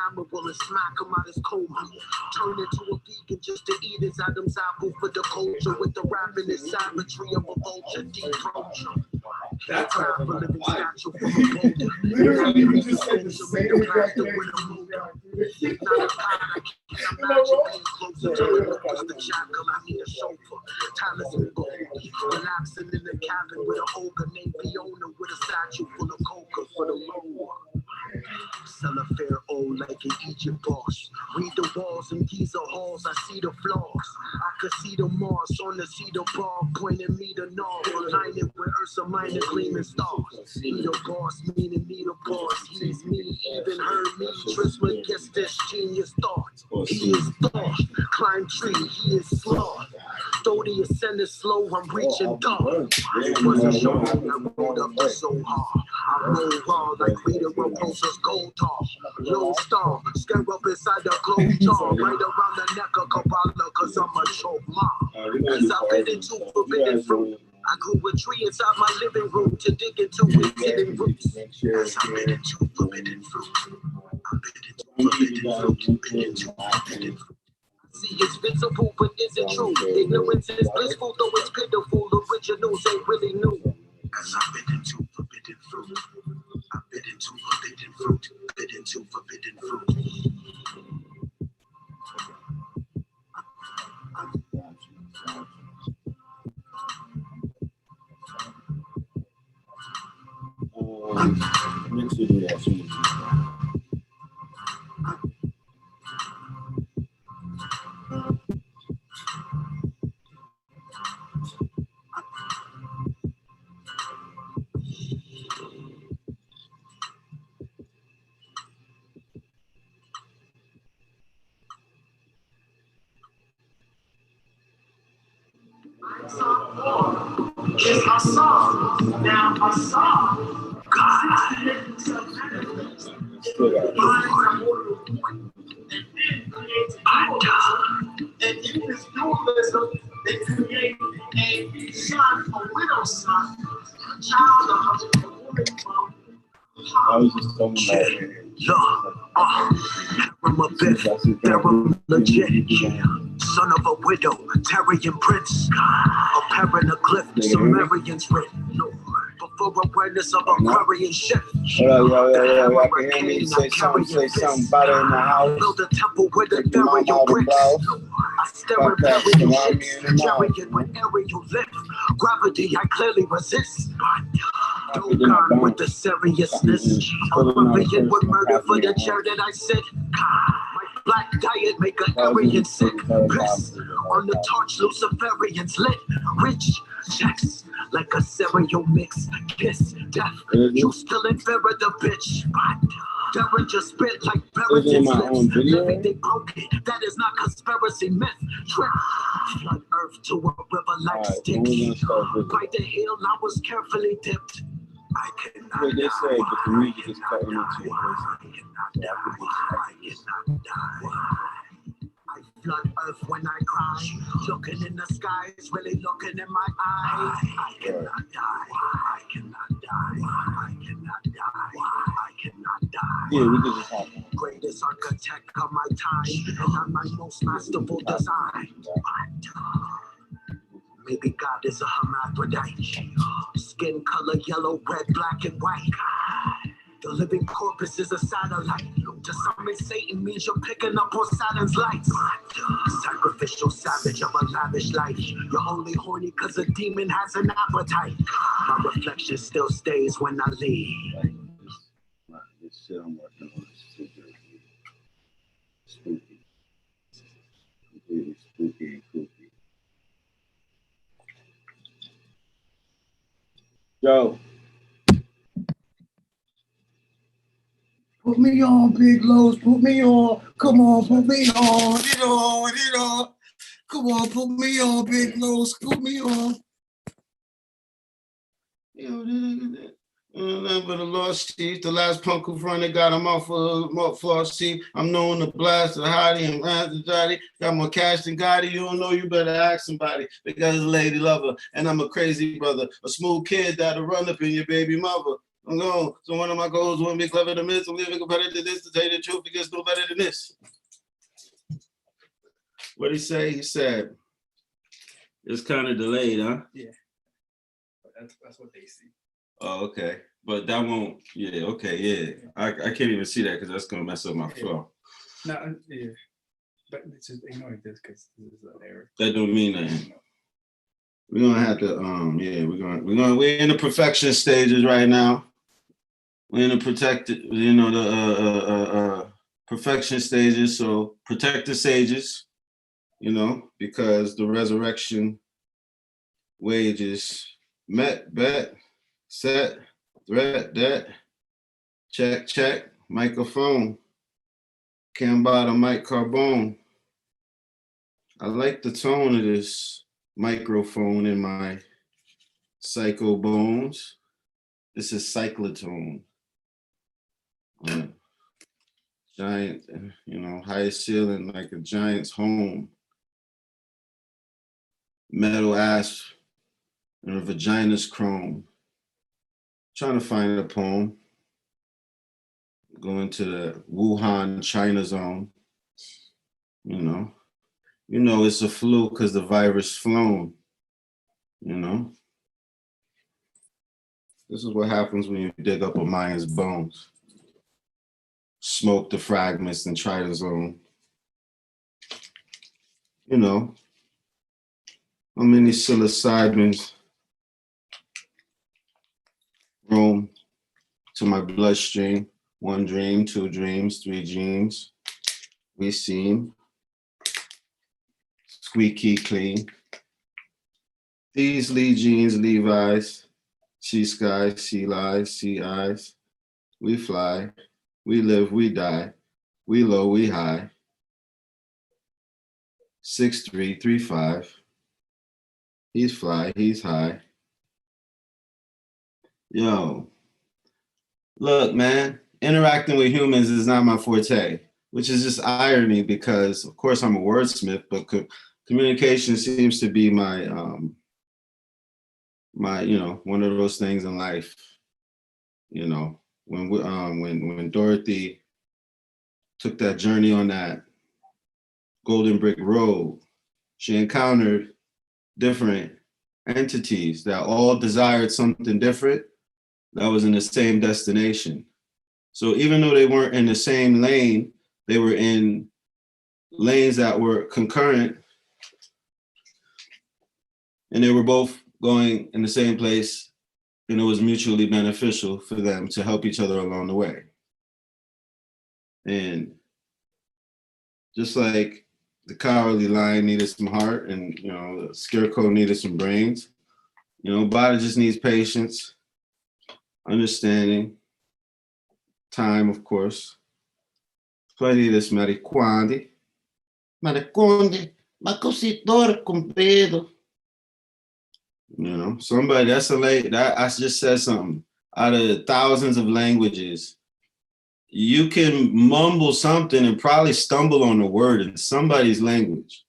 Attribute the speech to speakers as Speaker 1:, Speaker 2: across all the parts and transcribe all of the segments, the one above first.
Speaker 1: admiral and smack him out his coma. Turn into a vegan just to eat his Adam's apple for the culture with the rapping and savagery of a vulture, deep culture. That's how I live in statue from a boulder. Literally, we just said the same exact thing. Not a pot, I can't imagine being closer to it. Just the jackal, I need a chauffeur. Talisman gold. Relaxing in the cabin with an ogre named Fiona with a statue full of coca for the low. Sell a fair old like an Egypt boss. Read the walls in Giza halls, I see the flaws. I could see the moss on the cedar bar, pointing me to north, aligning with Ursa Minor gleaming stars. He the boss, meaning me the boss. He's me, even heard me. Trisma gets this genius thought. He is thought, climb tree, he is sloth. Though the ascent is slow, I'm reaching dark. It was a show, I rolled up to so hard. I roll hard like Rita Raposa's gold tar. Low star, stare up inside the closed jaw, right around the neck of Kabbalah, cause I'm a choke mom. Cause I bit into forbidden fruit. I grew a tree inside my living room to dig into its hidden roots. As I bit into forbidden fruit. I bit into forbidden fruit. Bit into forbidden fruit. See, it's visible, but is it true? Ignorance is blissful, though it's pitiful. Originals ain't really new. As I bit into forbidden fruit. I bit into forbidden fruit. Bit into forbidden fruit.
Speaker 2: Make sure you do that soon.
Speaker 1: Yes, I saw. Now I saw. God. I died. And in this dualism, they create a son, a widow son, a child of a woman from
Speaker 2: I was just talking about it.
Speaker 1: I'm a bit, they're legit, yeah. Son of a widow, Tyrian prince, a parent of cliff, Sumerians written. Before awareness of Aquarian shift.
Speaker 2: Hold on, y'all can hear me say something about it in the house.
Speaker 1: Build a temple where the burial bricks. I stare at burial ships, chariot with aerial lift. Gravity, I clearly resist. Don't gone with the seriousness. Oblivion with murder for the chair that I sit. My black diet make an Aryan sick. Piss on the torch, Luciferians lit. Rich checks like a cereal mix. Kiss death. You still in fear of the bitch. Derringer spit like Perriton's lips. Maybe they broke it. That is not conspiracy myth. Trip. Flood earth to a river like Styx. By the hill, I was carefully dipped. I cannot
Speaker 2: They say, but the music is cutting into
Speaker 1: I cannot die. I flood earth when I cry. Looking in the skies, really looking in my eyes. I cannot die. I cannot die. I cannot die. I cannot die.
Speaker 2: Yeah, we can just happen.
Speaker 1: Greatest architect of my time, and I'm my most masterful design. Maybe God is a hermaphrodite. Skin color yellow, red, black, and white. The living corpus is a satellite. To some, Satan means you're picking up on Saturn's lights. Sacrificial savage of a lavish life. You're only horny because a demon has an appetite. My reflection still stays when I leave.
Speaker 2: This shit I'm working on is super spooky. Completely spooky and kooky. Yo.
Speaker 3: Put me on, Big Lows, put me on. Come on, put me on. It on. Come on, put me on, Big Lows, put me on.
Speaker 2: But the Lost Chief, the last punk who fronted, got him off for Floss Chief. I'm known to blast the hottie and the Jotty. Got more cash than Gotti. You don't know, you better ask somebody. Because he's a lady lover, and I'm a crazy brother, a smooth kid that'll run up in your baby mother. I'm going. So one of my goals wouldn't be clever to miss. I'm living competitive to this, to tell you the truth, it gets no better than this. What'd he say? He said, it's kind of delayed, huh?
Speaker 4: Yeah. That's what they see.
Speaker 2: Oh, okay. But that won't, yeah, okay, yeah. I can't even see that because that's going to mess up my flow.
Speaker 4: No, yeah. But it's just ignore this because this is an error.
Speaker 2: That don't mean nothing. We're gonna have to, yeah, we're in the perfection stages right now. We're in the protected, you know, the perfection stages. So protect the sages, you know, because the resurrection wages met, bet, set, threat, debt, check, microphone, Cambatta mic carbone. I like the tone of this microphone in my psycho bones. This is cyclotone. Giant, you know, high ceiling like a giant's home. Metal ass and a vagina's chrome. Trying to find a poem. Going to the Wuhan, China zone. You know it's a flu because the virus flown. You know. This is what happens when you dig up a Mayan's bones. Smoke the fragments and try the zone. You know, how many psilocybins roam to my bloodstream? 1 dream, 2 dreams, 3 dreams. We seem squeaky clean. These Lee jeans, Levi's, sea skies, sea lies, sea eyes. We fly, we live, we die. We low, we high. 6335. He's fly, he's high. Yo, look, man, interacting with humans is not my forte, which is just irony because, of course, I'm a wordsmith, but communication seems to be my, you know, one of those things in life. You know, when Dorothy took that journey on that golden brick road, she encountered different entities that all desired something different that was in the same destination. So even though they weren't in the same lane, they were in lanes that were concurrent, and they were both going in the same place, and it was mutually beneficial for them to help each other along the way. And just like the cowardly lion needed some heart, and you know, the scarecrow needed some brains, you know, body just needs patience, understanding, time, of course. Plenty of this marijuana. Mariconde, ma così compredo. You know, somebody, that's a late, that I just said something. Out of thousands of languages, you can mumble something and probably stumble on a word in somebody's language.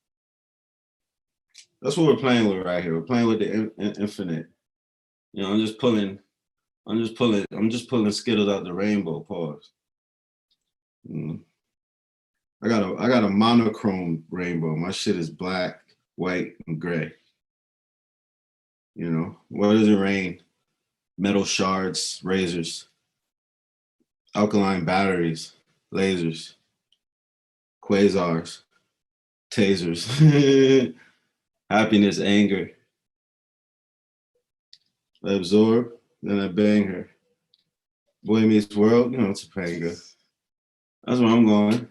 Speaker 2: That's what we're playing with right here. We're playing with the infinite. You know, I'm just pulling Skittles out the rainbow, pause. I got a monochrome rainbow. My shit is black, white, and gray. You know, what does it rain? Metal shards, razors, alkaline batteries, lasers, quasars, tasers, happiness, anger. I absorb, then I bang her. Boy Meets World, you know, Topanga. That's where I'm going.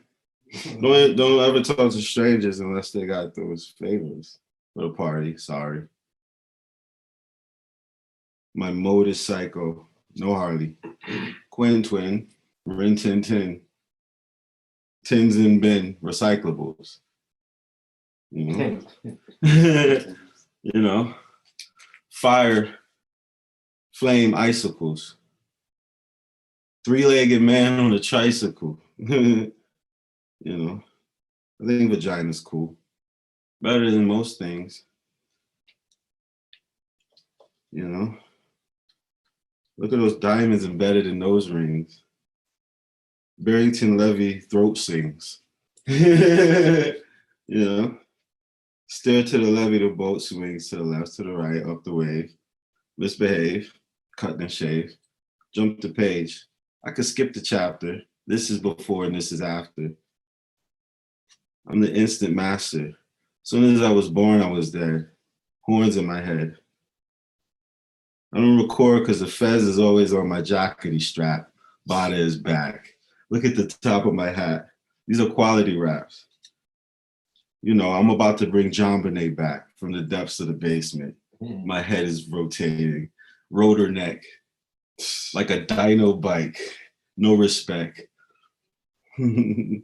Speaker 2: Don't ever talk to strangers unless they got those favors for the party. Sorry. My mode is psycho. No Harley. Twin. Rin Tin. Tins and bin. Recyclables. You know? You know. Fire. Flame icicles. 3-legged man on a tricycle. You know. I think vagina's cool. Better than most things. You know. Look at those diamonds embedded in nose rings. Barrington Levy throat sings. You know, stare to the levee, the boat swings to the left, to the right, up the wave. Misbehave, cut and shave. Jump the page. I could skip the chapter. This is before and this is after. I'm the instant master. As soon as I was born, I was dead. Horns in my head. I don't record because the fez is always on my jockety strap. Bada is back. Look at the top of my hat. These are quality raps. You know, I'm about to bring John Bonet back from the depths of the basement. My head is rotating. Rotor neck. Like a dyno bike. No respect. This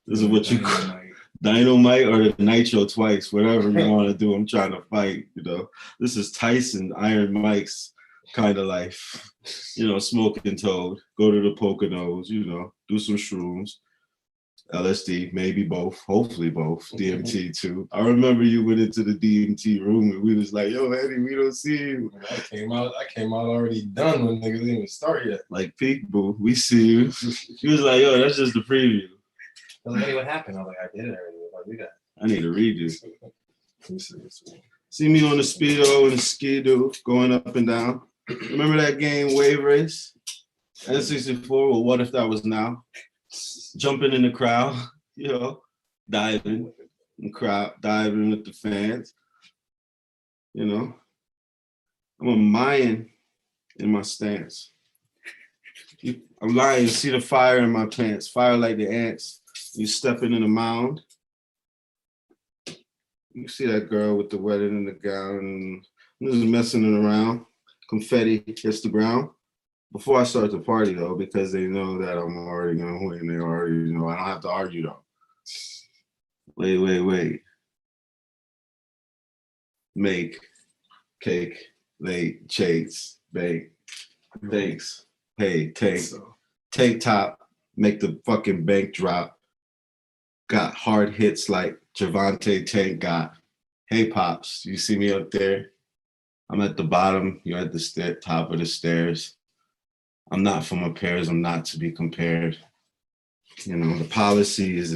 Speaker 2: is what you call dynamite or the nitro twice, whatever you want to do. I'm trying to fight, you know. This is Tyson, Iron Mike's kind of life. You know, smoking toad, go to the Poconos, you know, do some shrooms, LSD, maybe both, hopefully both, DMT too. I remember you went into the DMT room and we was like, yo, Eddie, we don't see you.
Speaker 5: I came out already done when niggas didn't even start yet.
Speaker 2: Like, peekaboo, we see you. He was like, yo, that's just the preview.
Speaker 5: I was like, hey, what happened? I was like, I did it already. Like, we got
Speaker 2: I need to redo. See me on the Speedo and the Skidoo going up and down. Remember that game, Wave Race? N64, well, what if that was now? Jumping in the crowd, you know, diving in crowd, diving with the fans. You know, I'm a Mayan in my stance. I'm lying, see the fire in my pants, fire like the ants. You stepping in the mound. You see that girl with the wedding in the gown. I'm just messing it around. Confetti hits the ground. Before I start the party though, because they know that I'm already gonna win. They already know I don't have to argue though. Wait. Make, cake, late, chase, bake, thanks, hey, take top, make the fucking bank drop. Got hard hits like Javante Tank got. Hey Pops, you see me up there? I'm at the bottom, you're at the top of the stairs. I'm not for my peers, I'm not to be compared. You know, the policy is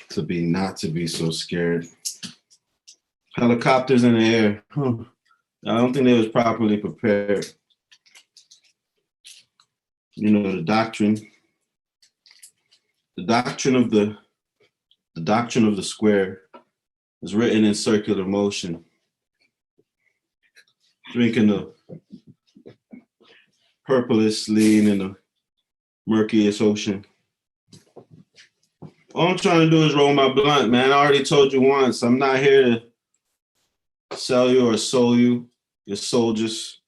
Speaker 2: to be not to be so scared. Helicopters in the air. I don't think they was properly prepared. You know, the doctrine of the square is written in circular motion. Drinking the purplish lean in the murkiest ocean. All I'm trying to do is roll my blunt, man. I already told you once, I'm not here to sell you or soul you. Your soul just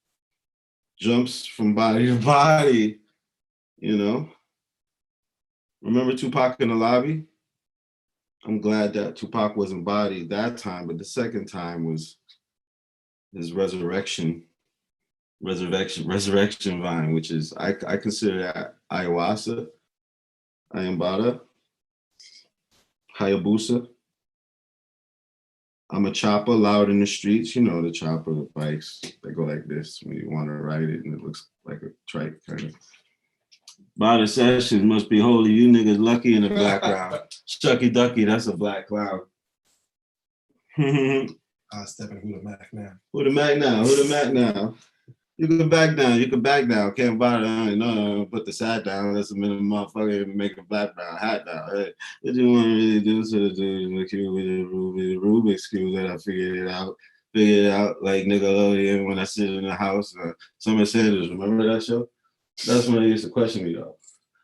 Speaker 2: jumps from body to body, you know? Remember Tupac in the lobby? I'm glad that Tupac wasn't bodied that time, but the second time was his resurrection vine, which is, I consider that ayahuasca, ayambada, hayabusa. I'm a chopper, loud in the streets. You know the chopper bikes, they go like this when you want to ride it and it looks like a trike kind of. Bada sessions must be holy. You niggas lucky in the background. Chucky Ducky, that's a black clown.
Speaker 5: I step in who the Mac now.
Speaker 2: Who the Mac now? You can back down. Can't buy it. No, put the side down. That's a minimum motherfucker make a black brown hat down. Hey, what you want to really do to the dude with the Rubik's Cube that I figured it out like Nickelodeon when I sit in the house. Summer Sanders, remember that show? That's when they used to question me though.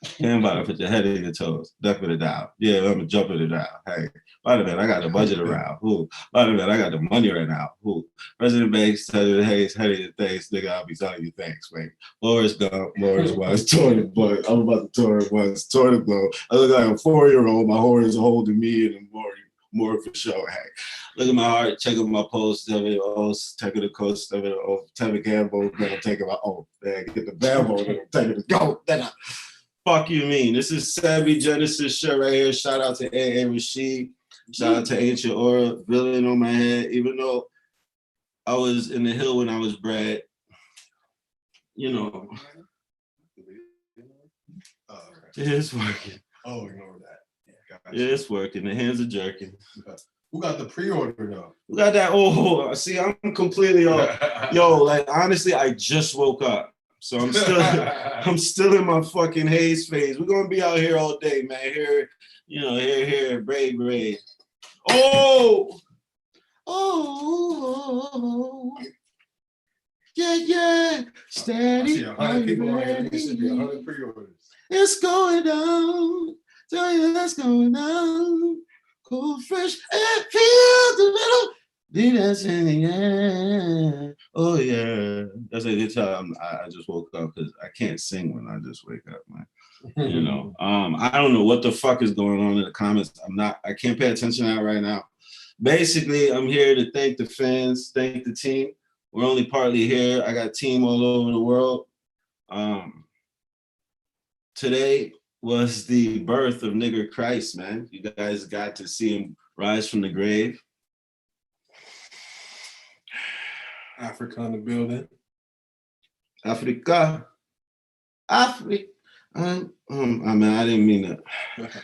Speaker 2: Can't buy it, put your head in your toes, duck with it down. Yeah, I'm gonna jump with it down. Hey, by the way, I got the budget around. Who? By the way, I got the money right now. Who? President Banks tell you, hey, it's heading to thanks, nigga. I'll be telling you thanks, wait. Morris Gump, Morris was tore the blood. I'm about to tore the blow. I look like a 4-year-old. My horn is holding me in the morning. More for sure. Hey, look at my heart, checking my pulse, taking the coast, taking the gamble, then I'm taking my man, get the bambo, then I'm taking the go. Then I fuck you mean. This is Savvy Genesis shit right here. Shout out to A.A. Rashid. Shout out to Ancient Aura, villain on my head. Even though I was in the hill when I was bred, you know,
Speaker 5: Oh, okay.
Speaker 2: it's working.
Speaker 5: Oh, ignore that. Gotcha.
Speaker 2: Yeah, it's working. The hands are jerking.
Speaker 5: Who got the pre-order though?
Speaker 2: Who got that? Oh, see, I'm completely off. Yo, like honestly, I just woke up. So I'm still in my fucking haze phase. We're gonna be out here all day, man. Here, you know, here, braid. Oh, yeah. Steady.
Speaker 5: I see 100 people on here. There should be 100 pre-orders.
Speaker 2: It's going down. Tell you that's going down. Cool, fresh, and feel the little. That's in the air. Oh yeah. That's a good time. I just woke up because I can't sing when I just wake up, man. You know. I don't know what the fuck is going on in the comments. I can't pay attention to that right now. Basically, I'm here to thank the fans, thank the team. We're only partly here. I got team all over the world. Today was the birth of nigger Christ, man. You guys got to see him rise from the grave.
Speaker 5: Africa in the building.
Speaker 2: Africa. I mean, I didn't mean that.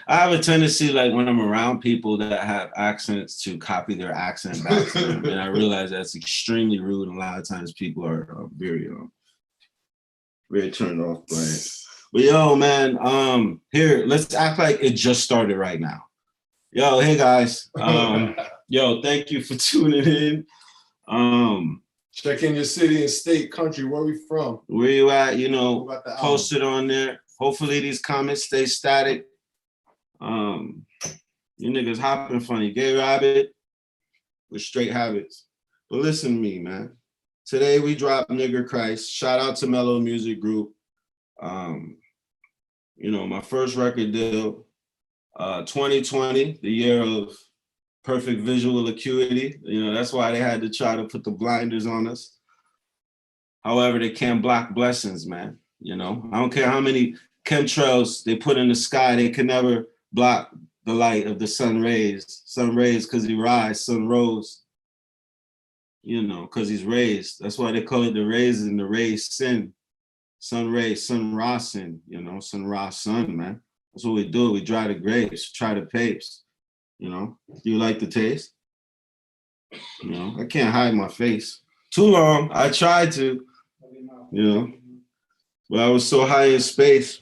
Speaker 2: I have a tendency, like when I'm around people that have accents, to copy their accent back to them. And I realize that's extremely rude. And a lot of times people are very turned off by it. But yo, man, here, let's act like it just started right now. Yo, hey guys. Yo, thank you for tuning in.
Speaker 5: Check in your city and state, country, where we from.
Speaker 2: Where you at, you know, post it on there. Hopefully these comments stay static. You niggas hopping funny. Gay rabbit with straight habits. But listen to me, man. Today we dropped Nigger Christ. Shout out to Mello Music Group. You know, my first record deal, 2020, the year of perfect visual acuity. You know, that's why they had to try to put the blinders on us. However, they can't block blessings, man. You know, I don't care how many chemtrails they put in the sky, they can never block the light of the sun rays. Sun rays because he rise, sun rose. You know, because he's raised. That's why they call it the rays and the rays sin. Sun rays, sun ra sin, you know, sun ra sun, man. That's what we do. We dry the grapes, try the papes. You know, do you like the taste? You know, I can't hide my face. Too long. I tried to, you know, but I was so high in space.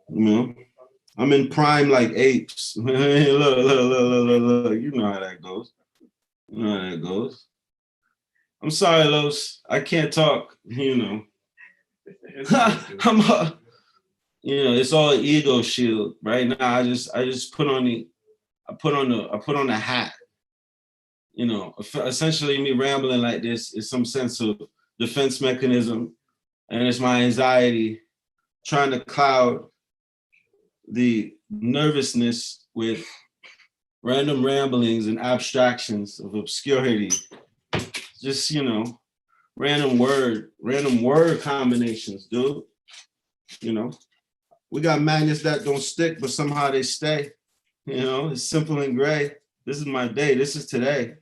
Speaker 2: You know, I'm in prime like apes. Look. You know how that goes. You know how that goes. I'm sorry, Los. I can't talk. You know, you know, it's all ego shield right now. I just put on the hat. You know, essentially me rambling like this is some sense of defense mechanism, and it's my anxiety trying to cloud the nervousness with random ramblings and abstractions of obscurity. Just, you know, random word combinations, dude. You know. We got magnets that don't stick, but somehow they stay. You know, it's simple and gray. This is my day. This is today.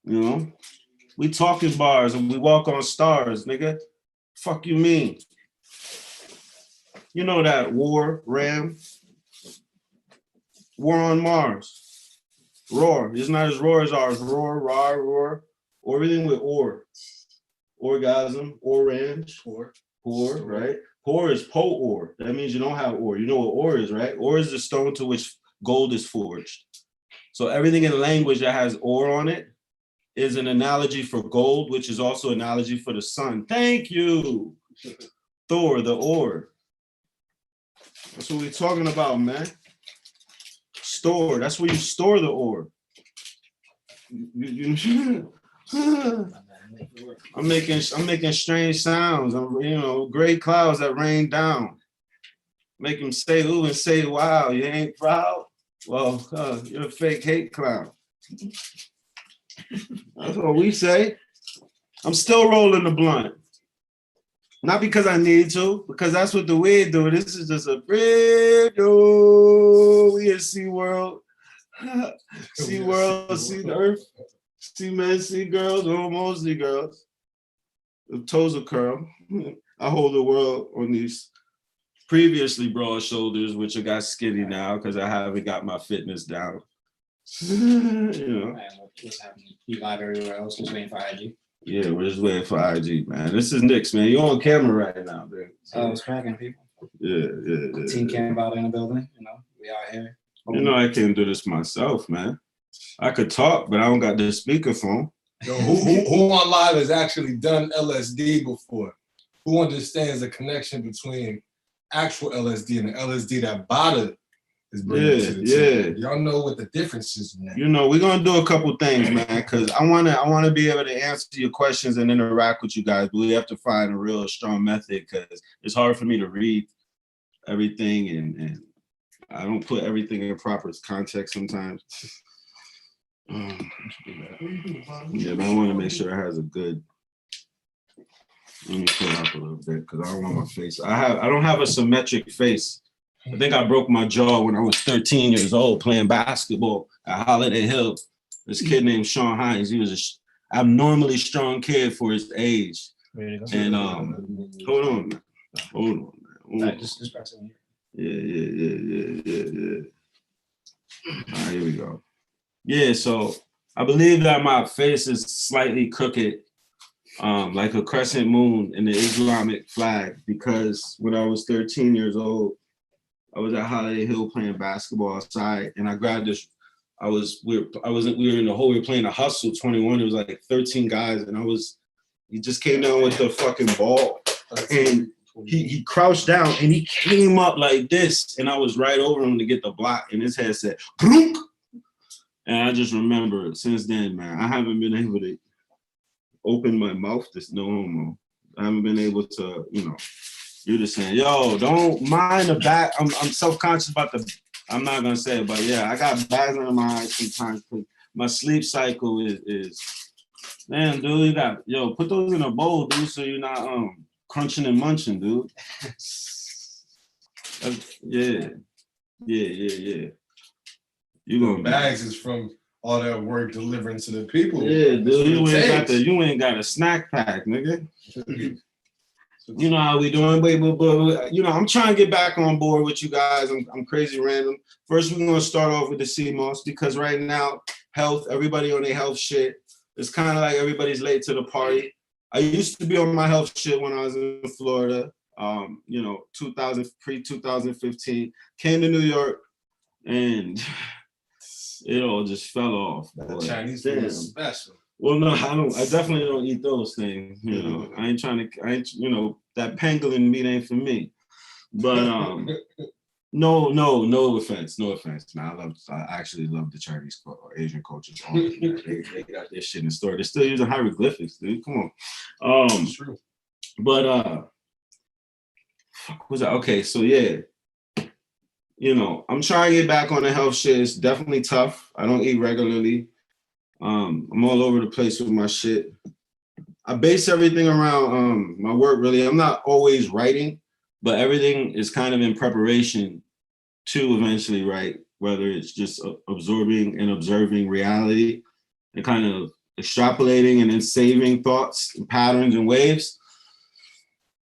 Speaker 2: You know, we talking bars and we walk on stars, nigga. Fuck you mean? You know that war, Ram? War on Mars. Roar. It's not as roar as ours. Roar, rar, roar. Or everything with or. Orgasm, orange. Pour, right? Pour is po-ore. That means you don't have ore. You know what ore is, right? Ore is the stone to which gold is forged. So everything in language that has ore on it is an analogy for gold, which is also an analogy for the sun. Thank you. Thor, the ore. That's what we're talking about, man. Store. That's where you store the ore. I'm making strange sounds. You know, gray clouds that rain down. Make them say ooh and say wow. You ain't proud? Well, you're a fake hate clown. That's what we say. I'm still rolling the blunt. Not because I need to, because that's what the weed do. This is just a bridge. Oh, we at SeaWorld. SeaWorld, see the earth. See men, see girls, or mostly girls. The toes are curl. I hold the world on these previously broad shoulders, which I got skinny now because I haven't got my fitness down. You know.
Speaker 6: Man, what's happening? You live everywhere else, just waiting for IG.
Speaker 2: Yeah, we're just waiting for IG, man. This is Nick's, man. You're on camera right now, man.
Speaker 6: Oh, it's cracking, people.
Speaker 2: Yeah.
Speaker 6: Team Cambatta in the building, you know, we out here.
Speaker 2: You know, I can't do this myself, man. I could talk, but I don't got the speakerphone.
Speaker 5: Yo, who on live has actually done LSD before? Who understands the connection between actual LSD and the LSD that Bada is bringing to the table? Y'all know what the difference is in that.
Speaker 2: You know, we're gonna do a couple things, man, because I wanna be able to answer your questions and interact with you guys, but we have to find a real strong method because it's hard for me to read everything and I don't put everything in proper context sometimes. Yeah, but I want to make sure it has a good. Let me pull up a little bit because I don't want my face. I don't have a symmetric face. I think I broke my jaw when I was 13 years old playing basketball at Holiday Hill. This kid named Sean Hines. He was an abnormally strong kid for his age. And hold on, man. Hold on, man.
Speaker 6: Just press it in here.
Speaker 2: Yeah. All right, here we go. Yeah, so I believe that my face is slightly crooked, like a crescent moon in the Islamic flag, because when I was 13 years old, I was at Holiday Hill playing basketball outside, and I grabbed this. We were in the hole. We were playing a hustle 21. It was like 13 guys, and he just came down with the fucking ball, and he crouched down, and he came up like this, and I was right over him to get the block, and his head said, "Brook." And I just remember since then, man, I haven't been able to open my mouth. This no homo. I haven't been able to, you know. You're just saying, yo, don't mind the back. I'm self-conscious about I'm not gonna say it, but yeah, I got bags under my eyes sometimes. My sleep cycle is man, dude. Put those in a bowl, dude, so you're not crunching and munching, dude. Yeah. You gonna
Speaker 5: bags is from all that work delivering to the people.
Speaker 2: Yeah, dude. You ain't got a snack pack, nigga. You know how we doing, but you know, I'm trying to get back on board with you guys. I'm crazy random. First, we're gonna start off with the CMOS because right now, health, everybody on their health shit. It's kind of like everybody's late to the party. I used to be on my health shit when I was in Florida. You know, pre-2015, came to New York, and it all just fell off.
Speaker 5: The Chinese food is special.
Speaker 2: Well, no, I definitely don't eat those things. You know, you know, that pangolin meat ain't for me. But no offense. Man, I actually love the Chinese or Asian cultures. They got their shit in the store. They're still using hieroglyphics, dude. Come on.
Speaker 5: It's true.
Speaker 2: But fuck was that? Okay, so yeah. You know, I'm trying to get back on the health shit. It's definitely tough. I don't eat regularly. I'm all over the place with my shit. I base everything around my work, really. I'm not always writing, but everything is kind of in preparation to eventually write, whether it's just absorbing and observing reality and kind of extrapolating and then saving thoughts and patterns and waves,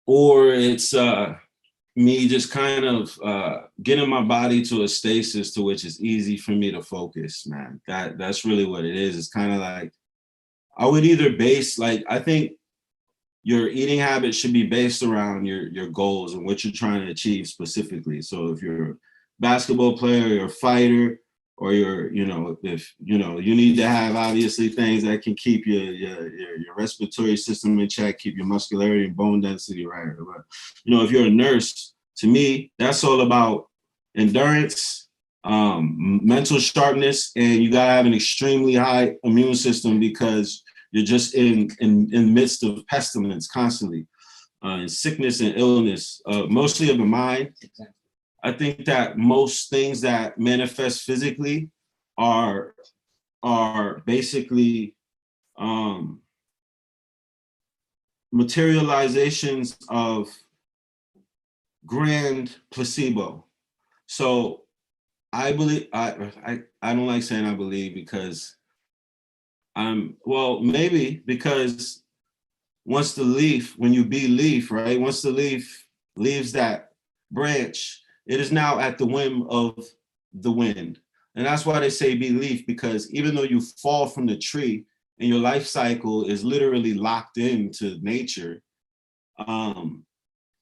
Speaker 2: or it's me just kind of getting my body to a stasis to which it's easy for me to focus, man. That's really what it is. It's kind of like, I would either base, like, I think your eating habits should be based around your goals and what you're trying to achieve specifically. So if you're a basketball player, you're a fighter, or if you need to have obviously things that can keep your respiratory system in check, keep your muscularity and bone density right. But, you know, if you're a nurse, to me, that's all about endurance, mental sharpness, and you gotta have an extremely high immune system because you're just in the midst of pestilence constantly, and sickness and illness, mostly of the mind. I think that most things that manifest physically are basically materializations of grand placebo. So I believe, I don't like saying I believe because Well, maybe because once the leaf, when you be leaf, right? Once the leaf leaves that branch, it is now at the whim of the wind. And that's why they say be leaf, because even though you fall from the tree and your life cycle is literally locked into nature,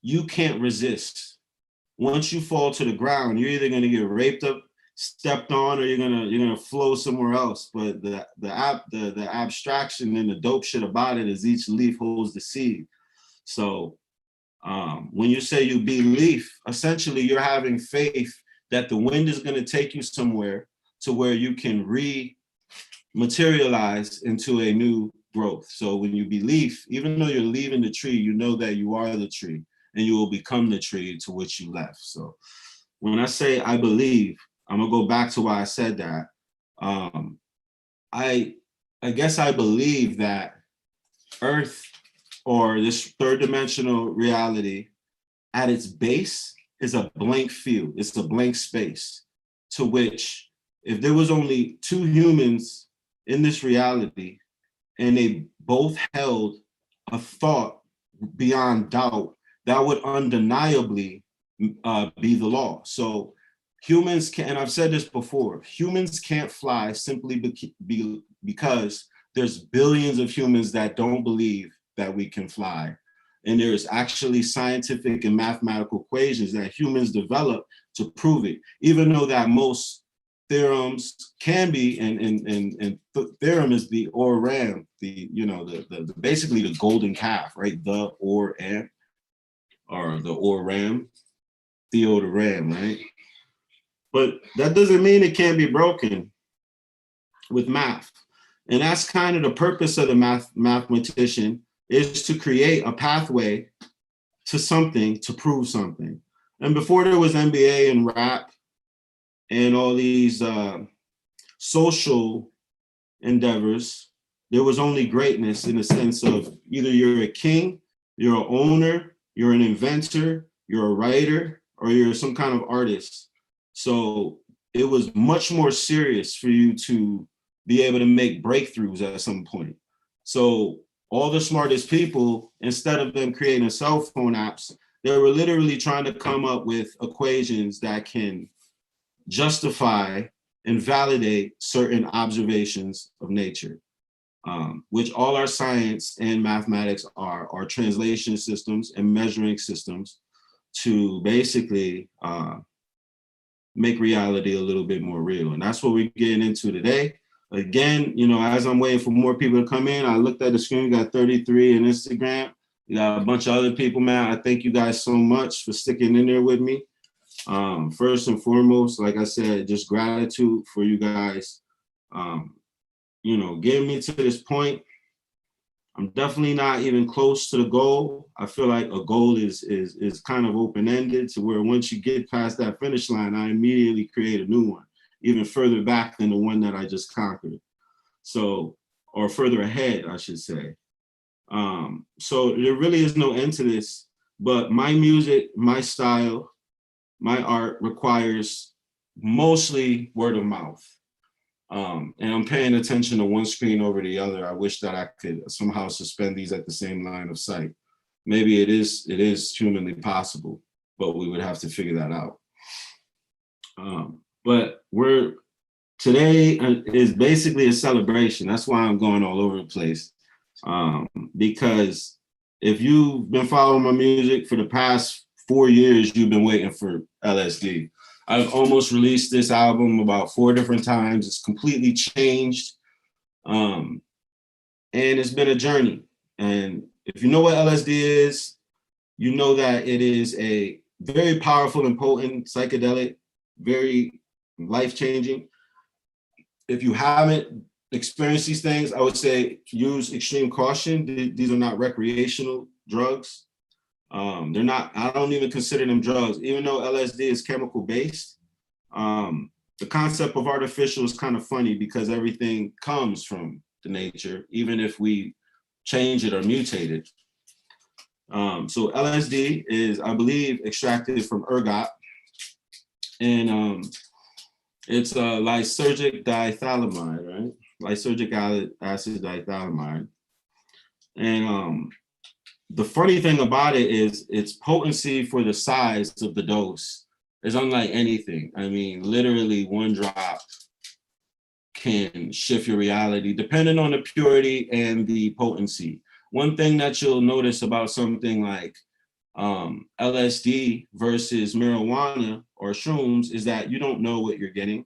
Speaker 2: you can't resist. Once you fall to the ground, you're either gonna get raped up, stepped on, or you're gonna flow somewhere else. But the abstraction and the dope shit about it is each leaf holds the seed. So when you say you be leaf, essentially you're having faith that the wind is gonna take you somewhere to where you can materialize into a new growth. So when you be leaf, even though you're leaving the tree, you know that you are the tree and you will become the tree to which you left. So when I say I believe, I'm gonna go back to why I said that. I guess I believe that Earth, or this third dimensional reality, at its base is a blank field. It's a blank space to which, if there was only two humans in this reality and they both held a thought beyond doubt, that would undeniably be the law. So humans can, and I've said this before, humans can't fly simply because there's billions of humans that don't believe that we can fly. And there's actually scientific and mathematical equations that humans develop to prove it, even though that most theorems can be, and theorem is the or ram, the, you know, the basically the golden calf, right? The or and, or the or ram, Theo the ram, right? But that doesn't mean it can't be broken with math. And that's kind of the purpose of the mathematician, is to create a pathway to something, to prove something. And before there was NBA and rap and all these social endeavors, there was only greatness in the sense of either you're a king, you're an owner, you're an inventor, you're a writer, or you're some kind of artist. So it was much more serious for you to be able to make breakthroughs at some point. So all the smartest people, instead of them creating cell phone apps, they were literally trying to come up with equations that can justify and validate certain observations of nature, which all our science and mathematics are translation systems and measuring systems to basically make reality a little bit more real. And that's what we're getting into today. Again, you know, as I'm waiting for more people to come in, I looked at the screen, we got 33 on Instagram. We got a bunch of other people, man. I thank you guys so much for sticking in there with me. First and foremost, like I said, just gratitude for you guys, you know, getting me to this point. I'm definitely not even close to the goal. I feel like a goal is kind of open-ended, to where once you get past that finish line, I immediately create a new one, even further back than the one that I just conquered. So, or further ahead, I should say. So there really is no end to this, but my music, my style, my art requires mostly word of mouth. And I'm paying attention to one screen over the other. I wish that I could somehow suspend these at the same line of sight. Maybe it is humanly possible, but we would have to figure that out. But today is basically a celebration. That's why I'm going all over the place. Because if you've been following my music for the past 4 years, you've been waiting for LSD. I've almost released this album about 4 different times. It's completely changed. And it's been a journey. And if you know what LSD is, you know that it is a very powerful and potent psychedelic, very life-changing. If you haven't experienced these things, I would say use extreme caution. These are not recreational drugs. They're not, I don't even consider them drugs, even though LSD is chemical based. The concept of artificial is kind of funny because everything comes from the nature, even if we change it or mutate it. So LSD is, I believe, extracted from ergot, and it's a lysergic diethylamide, right? lysergic acid diethylamide. And the funny thing about it is its potency for the size of the dose is unlike anything. I mean, literally one drop can shift your reality depending on the purity and the potency. One thing that you'll notice about something like LSD versus marijuana or shrooms is that you don't know what you're getting.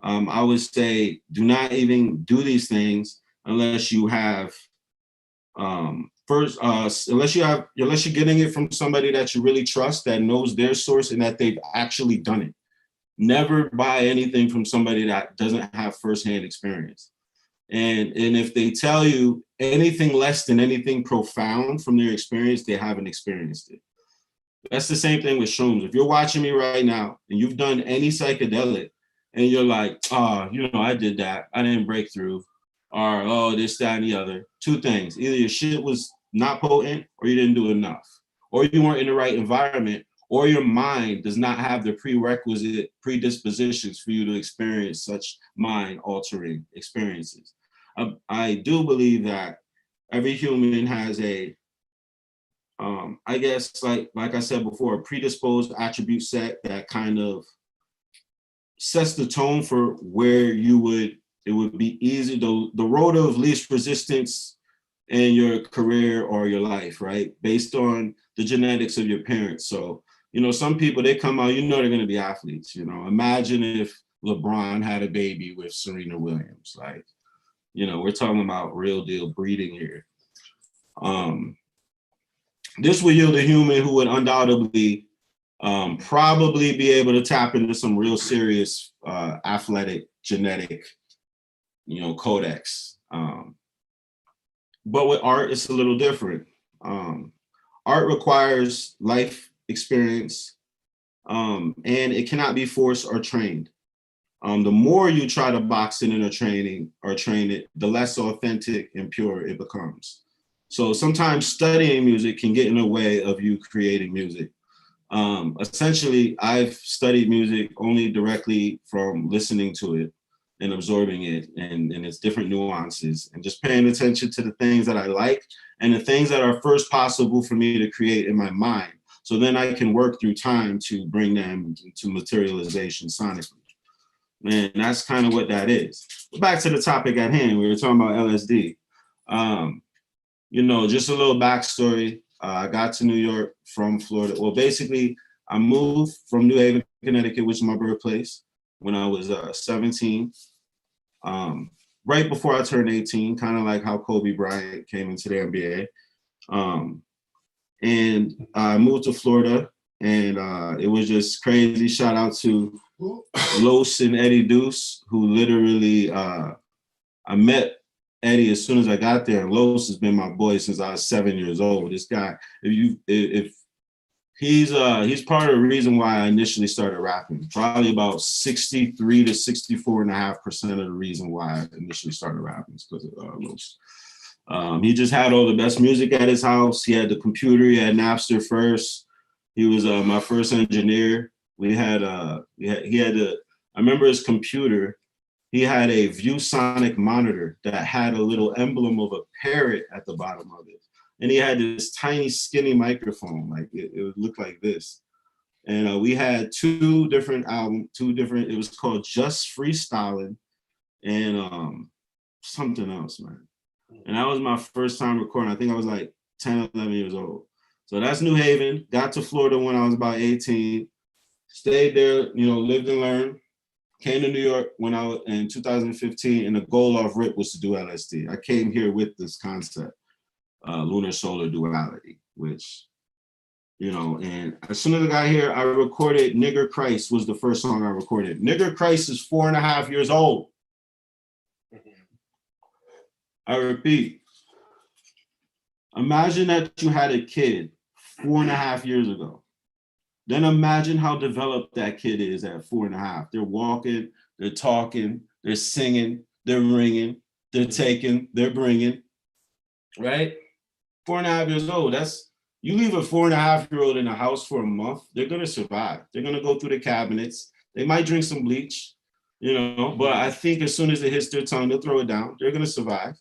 Speaker 2: I would say do not even do these things unless you have unless you're getting it from somebody that you really trust, that knows their source and that they've actually done it. Never buy anything from somebody that doesn't have firsthand experience. And if they tell you anything less than anything profound from their experience, they haven't experienced it. That's the same thing with shrooms. If you're watching me right now and you've done any psychedelic and you're like, oh, I did that, I didn't break through, or oh, this, that, and the other. Two things: either your shit was not potent or you didn't do enough, or you weren't in the right environment, or your mind does not have the prerequisite predispositions for you to experience such mind-altering experiences. I do believe that every human has a, I guess, like I said before, a predisposed attribute set that kind of sets the tone for where it would be easy, the road of least resistance in your career or your life, right? Based on the genetics of your parents. So, some people, they come out, they're going to be athletes. Imagine if LeBron had a baby with Serena Williams. Like, we're talking about real deal breeding here. This would yield a human who would undoubtedly probably be able to tap into some real serious athletic genetic, codex. But with art, it's a little different. Art requires life experience, and it cannot be forced or trained. The more you try to box it in or train it, the less authentic and pure it becomes. So sometimes studying music can get in the way of you creating music. Essentially, I've studied music only directly from listening to it and absorbing it and its different nuances, and just paying attention to the things that I like and the things that are first possible for me to create in my mind. So then I can work through time to bring them to materialization sonically. And that's kind of what that is. But back to the topic at hand, we were talking about LSD. Just a little backstory. I got to New York from Florida. Well, basically, I moved from New Haven, Connecticut, which is my birthplace, when I was 17, right before I turned 18, kind of like how Kobe Bryant came into the NBA. And I moved to Florida, and it was just crazy. Shout out to Los and Eddie Deuce, who literally, I met Eddie as soon as I got there, and Los has been my boy since I was 7 years old. This guy, if he's part of the reason why I initially started rapping. Probably about 63 to 64.5% of the reason why I initially started rapping is because of Los. He just had all the best music at his house. He had the computer. He had Napster first. He was my first engineer. He had I remember his computer. He had a ViewSonic monitor that had a little emblem of a parrot at the bottom of it. And he had this tiny skinny microphone, like it would look like this. And we had two different, it was called Just Freestyling and something else, man. And that was my first time recording. I think I was like 10, 11 years old. So that's New Haven. Got to Florida when I was about 18. Stayed there, lived and learned. Came to New York when I was in 2015, and the goal off rip was to do LSD. I came here with this concept, Lunar Solar Duality, which, and as soon as I got here, I recorded Nigger Christ was the first song I recorded. Nigger Christ is 4.5 years old. I repeat, imagine that you had a kid 4.5 years ago. Then imagine how developed that kid is at 4.5. They're walking, they're talking, they're singing, they're ringing, they're taking, they're bringing, right? 4.5 years old, you leave a 4.5-year-old in a house for a month, they're gonna survive. They're gonna go through the cabinets. They might drink some bleach. you know, but I think as soon as it hits their tongue, they'll throw it down. They're gonna survive.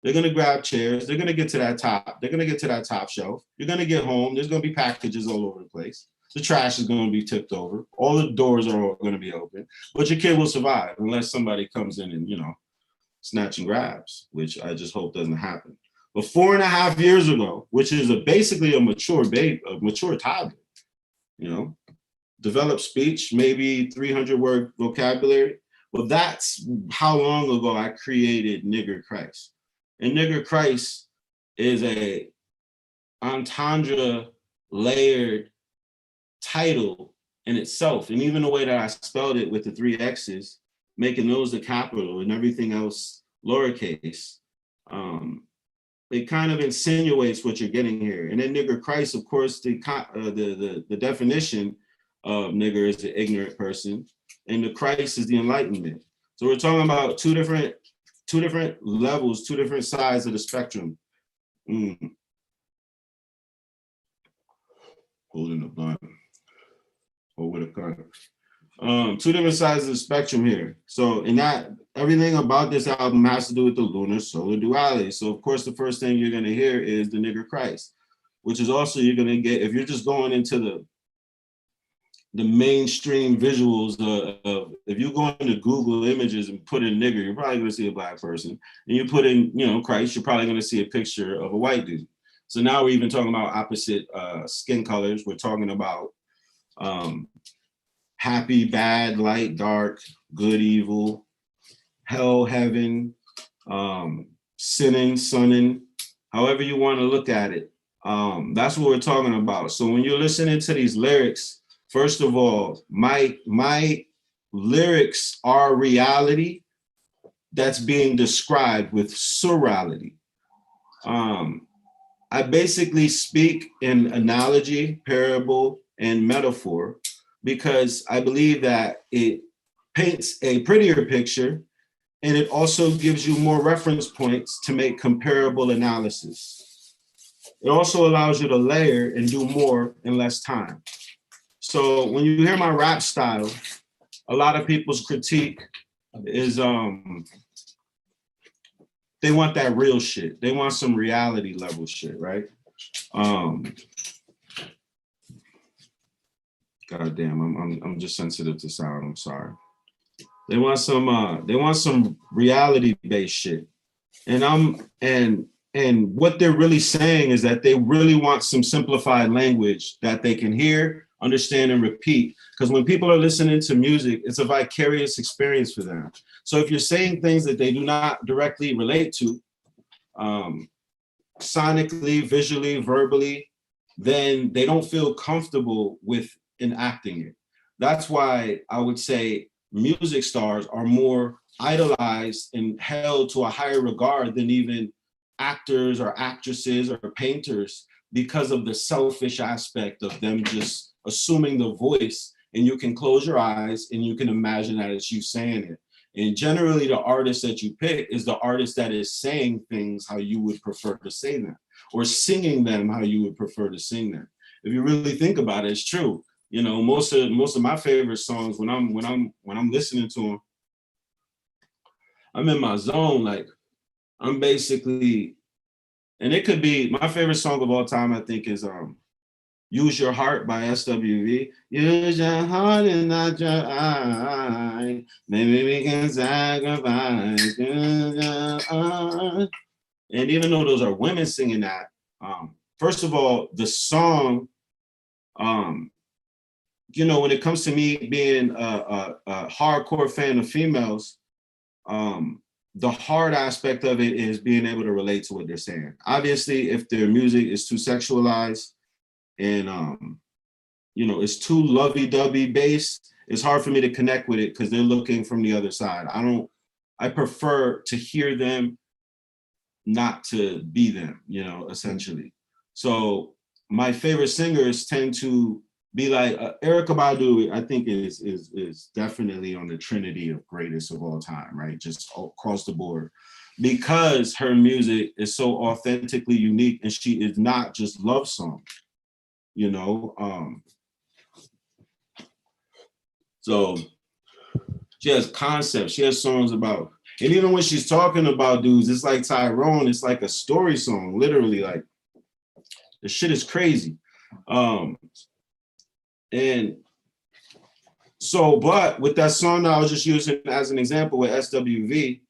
Speaker 2: They're gonna grab chairs. They're gonna get to that top. They're gonna get to that top shelf. You're gonna get home. There's gonna be packages all over the place. The trash is gonna be tipped over. All the doors are all gonna be open. But your kid will survive unless somebody comes in and, you know, snatch and grabs, which I just hope doesn't happen. But 4.5 years ago, which is basically a mature toddler, you know, developed speech, maybe 300-word vocabulary. Well, that's how long ago I created Nigger Christ. And Nigger Christ is a entendre layered title in itself. And even the way that I spelled it with the 3 X's, making those the capital and everything else lowercase, it kind of insinuates what you're getting here. And then Nigger Christ, of course, the definition of nigger is the ignorant person, and the Christ is the enlightenment. So we're talking about two different levels, 2 different sides of the spectrum. Holding a blunt. Hold with a cut. 2 different sides of the spectrum here. So in that, everything about this album has to do with the Lunar Solar Duality. So of course, the first thing you're gonna hear is the Nigger Christ, which is also you're gonna get, if you're just going into the mainstream visuals of, if you go into Google images and put in nigger, you're probably gonna see a black person. And you put in, you know, Christ, you're probably gonna see a picture of a white dude. So now we're even talking about opposite skin colors. We're talking about happy, bad, light, dark, good, evil, hell, heaven, sinning, sunning, however you want to look at it. That's what we're talking about. So when you're listening to these lyrics, first of all, my lyrics are reality that's being described with surreality. I basically speak in analogy, parable, and metaphor because I believe that it paints a prettier picture and it also gives you more reference points to make comparable analysis. It also allows you to layer and do more in less time. So when you hear my rap style, a lot of people's critique is they want that real shit. They want some reality level shit, right? God damn, I'm just sensitive to sound. I'm sorry. They want some reality based shit, and what they're really saying is that they really want some simplified language that they can hear, understand, and repeat. Because when people are listening to music, it's a vicarious experience for them. So if you're saying things that they do not directly relate to, sonically, visually, verbally, then they don't feel comfortable with enacting it. That's why I would say music stars are more idolized and held to a higher regard than even actors or actresses or painters, because of the selfish aspect of them just assuming the voice, and you can close your eyes and you can imagine that it's you saying it. And generally the artist that you pick is the artist that is saying things how you would prefer to say them, or singing them how you would prefer to sing them. If you really think about it, it's true. You know, most of my favorite songs, when I'm listening to them, I'm in my zone. Like I'm basically, and it could be my favorite song of all time, I think, is Use Your Heart by SWV. Use your heart and not your eye. Maybe we can sacrifice. And even though those are women singing that, first of all, the song, you know, when it comes to me being a hardcore fan of females, the hard aspect of it is being able to relate to what they're saying. Obviously, if their music is too sexualized and, you know, it's too lovey-dovey based, it's hard for me to connect with it because they're looking from the other side. I prefer to hear them, not to be them, you know, essentially. So my favorite singers tend to be like Erykah Badu, I think is definitely on the trinity of greatest of all time, right? Just across the board, because her music is so authentically unique, and she is not just love songs, you know. So She has concepts. She has songs about, and even when she's talking about dudes, it's like Tyrone. It's like a story song, literally. Like the shit is crazy. And so, but with that song that I was just using as an example with SWV,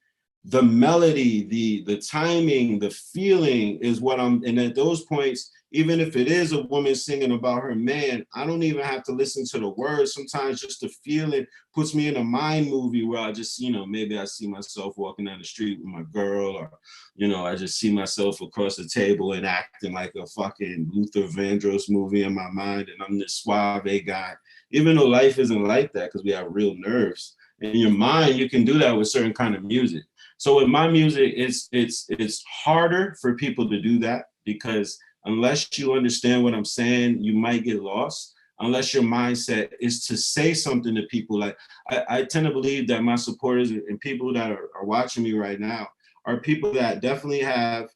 Speaker 2: the melody, the timing, the feeling is what and at those points, even if it is a woman singing about her man, I don't even have to listen to the words. Sometimes just the feeling puts me in a mind movie where I just, maybe I see myself walking down the street with my girl, or, I just see myself across the table and acting like a fucking Luther Vandross movie in my mind, and I'm this suave guy, even though life isn't like that because we have real nerves. In your mind, you can do that with certain kind of music. So with my music, it's harder for people to do that because unless you understand what I'm saying, you might get lost. Unless your mindset is to say something to people. Like I tend to believe that my supporters and people that are watching me right now are people that definitely have,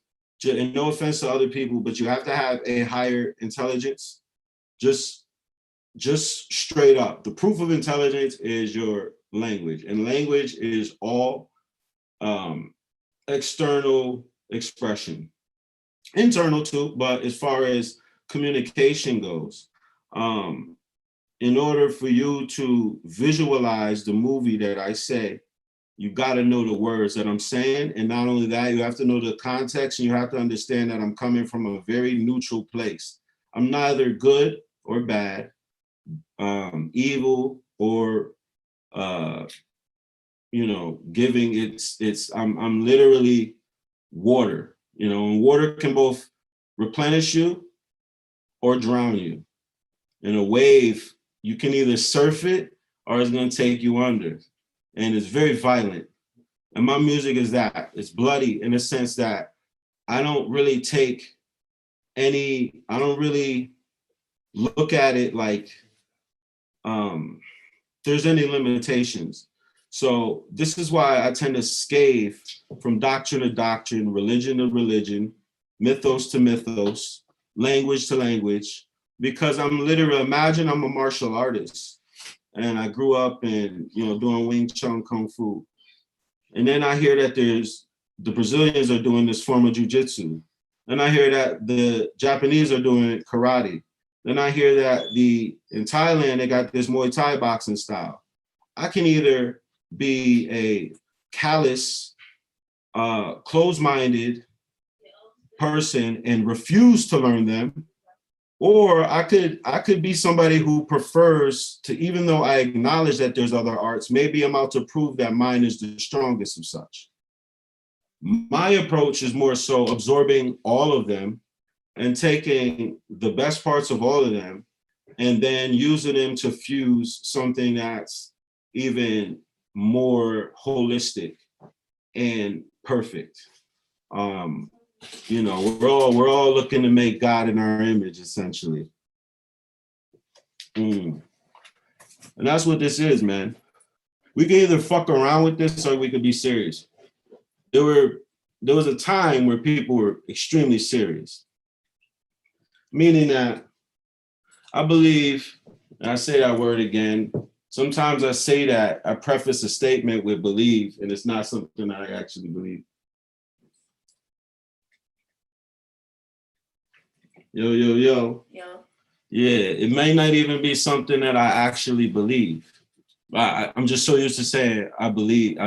Speaker 2: and no offense to other people, but you have to have a higher intelligence. Just straight up. The proof of intelligence is your language, and language is all external expression, internal too, but as far as communication goes, in order for you to visualize the movie that I say, you got to know the words that I'm saying. And not only that, you have to know the context, and you have to understand that I'm coming from a very neutral place. I'm neither good or bad, evil or giving. I'm literally water, and water can both replenish you or drown you. In a wave, you can either surf it or it's going to take you under. And it's very violent. And my music is that. It's bloody in the sense that I don't really look at it like there's any limitations. So this is why I tend to scathe from doctrine to doctrine, religion to religion, mythos to mythos, language to language, because imagine I'm a martial artist and I grew up in, doing Wing Chun Kung Fu. And then I hear that the Brazilians are doing this form of jujitsu. Then I hear that the Japanese are doing karate. Then I hear that in Thailand, they got this Muay Thai boxing style. I can either be a callous, closed-minded person and refuse to learn them, or I could be somebody who prefers to, even though I acknowledge that there's other arts, maybe I'm out to prove that mine is the strongest of such. My approach is more so absorbing all of them and taking the best parts of all of them and then using them to fuse something that's even more holistic and perfect. We're all looking to make God in our image, essentially. And that's what this is, man. We can either fuck around with this or we could be serious. There was a time where people were extremely serious. Meaning that I believe, and I say that word again, sometimes I say that I preface a statement with believe, and it's not something I actually believe. Yo.
Speaker 7: Yo.
Speaker 2: Yeah, it may not even be something that I actually believe. I'm just so used to saying I believe.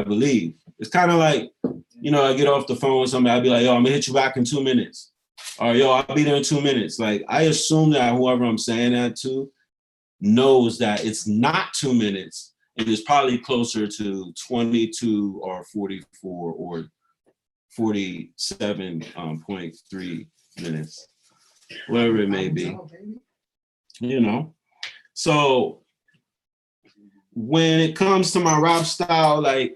Speaker 2: It's kind of like, I get off the phone with somebody, I'll be like, yo, I'm gonna hit you back in 2 minutes. Or yo, I'll be there in 2 minutes. Like, I assume that whoever I'm saying that to knows that it's not 2 minutes. It is probably closer to 22 or 44 or 47.3 minutes, whatever it may be. So when it comes to my rap style, like,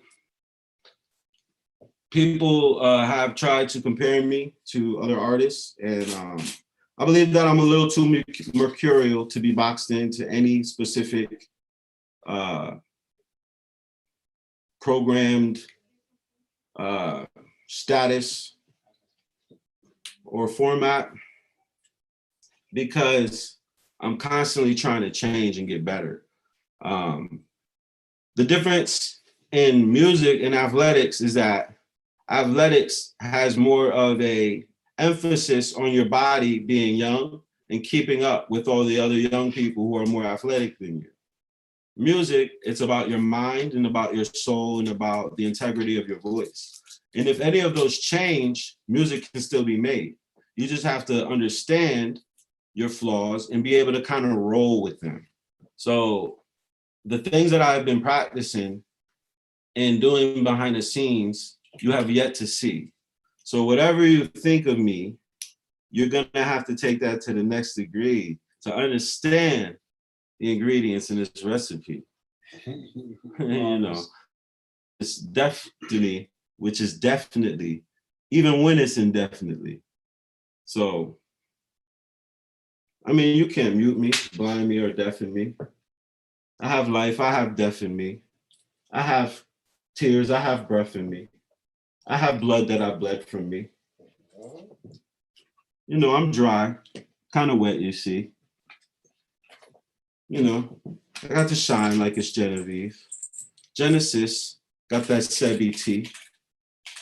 Speaker 2: people have tried to compare me to other artists, and I believe that I'm a little too mercurial to be boxed into any specific programmed status or format, because I'm constantly trying to change and get better. The difference in music and athletics is that athletics has more of a emphasis on your body being young and keeping up with all the other young people who are more athletic than you. Music, it's about your mind and about your soul and about the integrity of your voice. And if any of those change, music can still be made. You just have to understand your flaws and be able to kind of roll with them. So the things that I've been practicing and doing behind the scenes, you have yet to see. So whatever you think of me, you're gonna have to take that to the next degree to understand the ingredients in this recipe. You know, it's definitely, which is definitely, even when it's indefinitely. So, I mean, you can't mute me, blind me, or deafen me. I have life, I have death in me. I have tears, I have breath in me. I have blood that I bled from me. You know, I'm dry, kind of wet, you see. You know, I got to shine like it's Genevieve. Genesis, got that Sebi tea.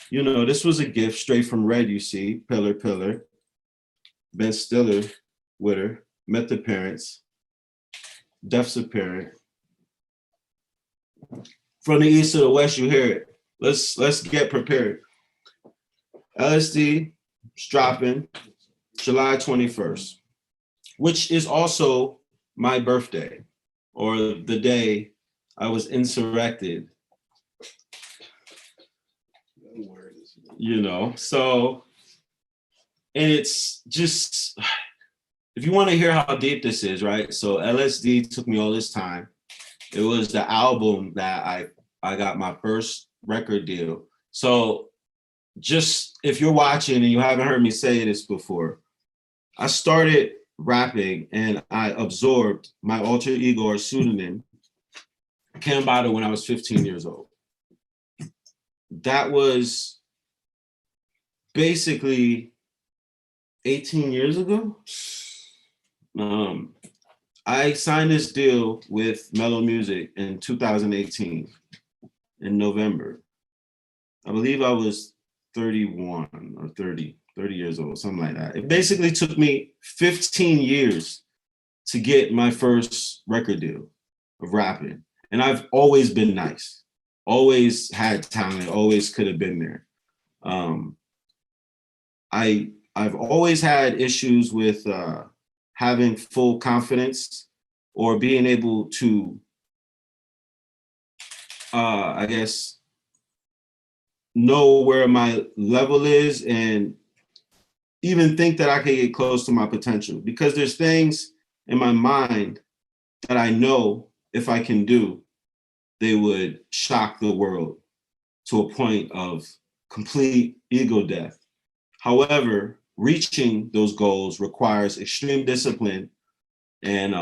Speaker 2: You know, this was a gift straight from Red, you see. Pillar, pillar. Ben Stiller with her, met the parents. Death's a parent. From the east to the west, you hear it. Let's get prepared. LSD is dropping July 21st, which is also my birthday, or the day I was insurrected. You know, so, and it's just, if you want to hear how deep this is, right? So LSD took me all this time. It was the album that I got my first record deal. So just if you're watching and you haven't heard me say this before, I started rapping and I absorbed my alter ego or pseudonym, Cambatta, when I was 15 years old. That was basically 18 years ago. I signed this deal with Mello Music in 2018 in November. I believe I was 31 or 30 years old, something like that. It basically took me 15 years to get my first record deal of rapping. And I've always been nice, always had talent, always could have been there. I've always had issues with having full confidence or being able to, I guess, know where my level is and even think that I can get close to my potential, because there's things in my mind that I know if I can do, they would shock the world to a point of complete ego death. However, reaching those goals requires extreme discipline and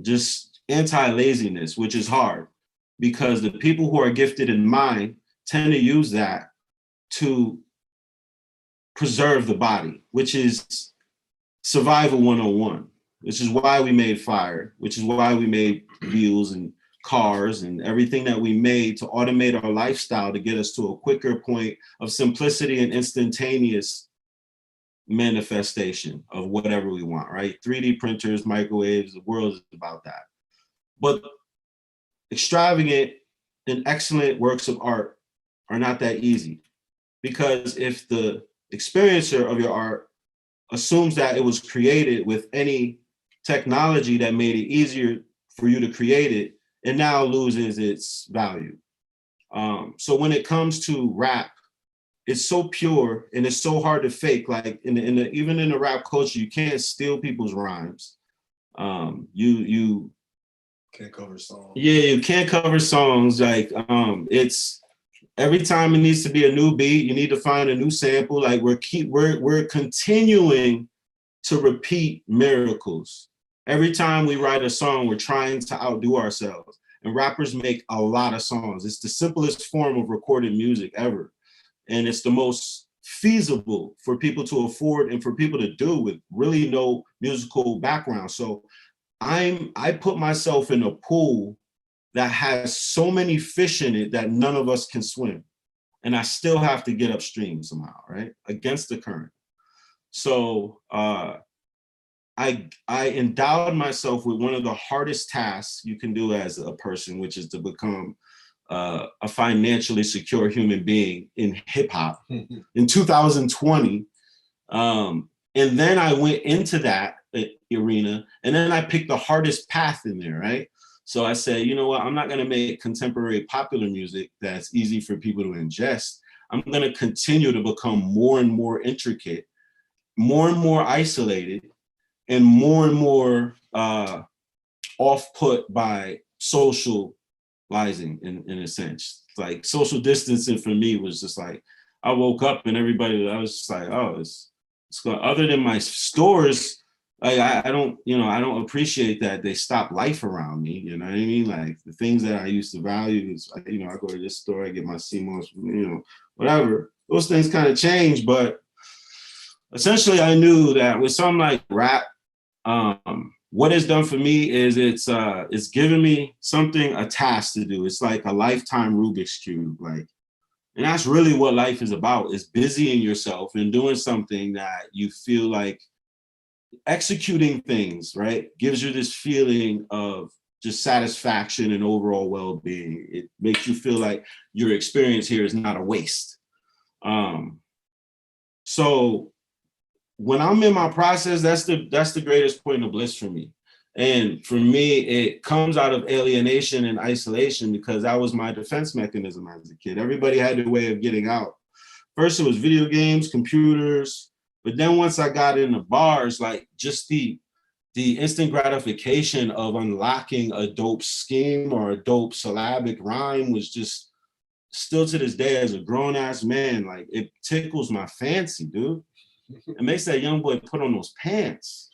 Speaker 2: just anti-laziness, which is hard because the people who are gifted in mind tend to use that to preserve the body, which is survival 101, which is why we made fire, which is why we made wheels and cars and everything that we made to automate our lifestyle to get us to a quicker point of simplicity and instantaneous manifestation of whatever we want, right? 3D printers, microwaves, the world is about that. But extravagant and excellent works of art are not that easy, because if the experiencer of your art assumes that it was created with any technology that made it easier for you to create it, it now loses its value. So when it comes to rap, it's so pure and it's so hard to fake. Like even in the rap culture, you can't steal people's rhymes. You
Speaker 5: can't cover songs.
Speaker 2: Yeah, you can't cover songs. Like it's every time it needs to be a new beat, you need to find a new sample. Like we're continuing to repeat miracles. Every time we write a song, we're trying to outdo ourselves. And rappers make a lot of songs. It's the simplest form of recorded music ever. And it's the most feasible for people to afford and for people to do with really no musical background. So I put myself in a pool that has so many fish in it that none of us can swim. And I still have to get upstream somehow, right? Against the current. So I endowed myself with one of the hardest tasks you can do as a person, which is to become a financially secure human being in hip hop in 2020. And then I went into that arena, and then I picked the hardest path in there, right? So I said, you know what, I'm not gonna make contemporary popular music that's easy for people to ingest. I'm gonna continue to become more and more intricate, more and more isolated, and more off-put by socializing in a sense. Like social distancing for me was just like, I woke up and everybody, I was just like, oh, it's going, other than my stores, like I don't, you know, I don't appreciate that they stop life around me, you know what I mean? Like the things that I used to value is, you know, I go to this store, I get my CMOS, you know, whatever. Those things kind of change, but essentially I knew that with something like rap, what it's done for me is it's given me something, a task to do. It's like a lifetime Rubik's Cube, like, and that's really what life is about, is busying yourself and doing something that you feel like executing things, right? Gives you this feeling of just satisfaction and overall well-being. It makes you feel like your experience here is not a waste. So when I'm in my process, that's the greatest point of bliss for me. And for me, it comes out of alienation and isolation, because that was my defense mechanism as a kid. Everybody had their way of getting out. First, it was video games, computers, but then once I got into bars, like just the instant gratification of unlocking a dope scheme or a dope syllabic rhyme was just, still to this day as a grown ass man, like it tickles my fancy, dude. It makes that young boy put on those pants.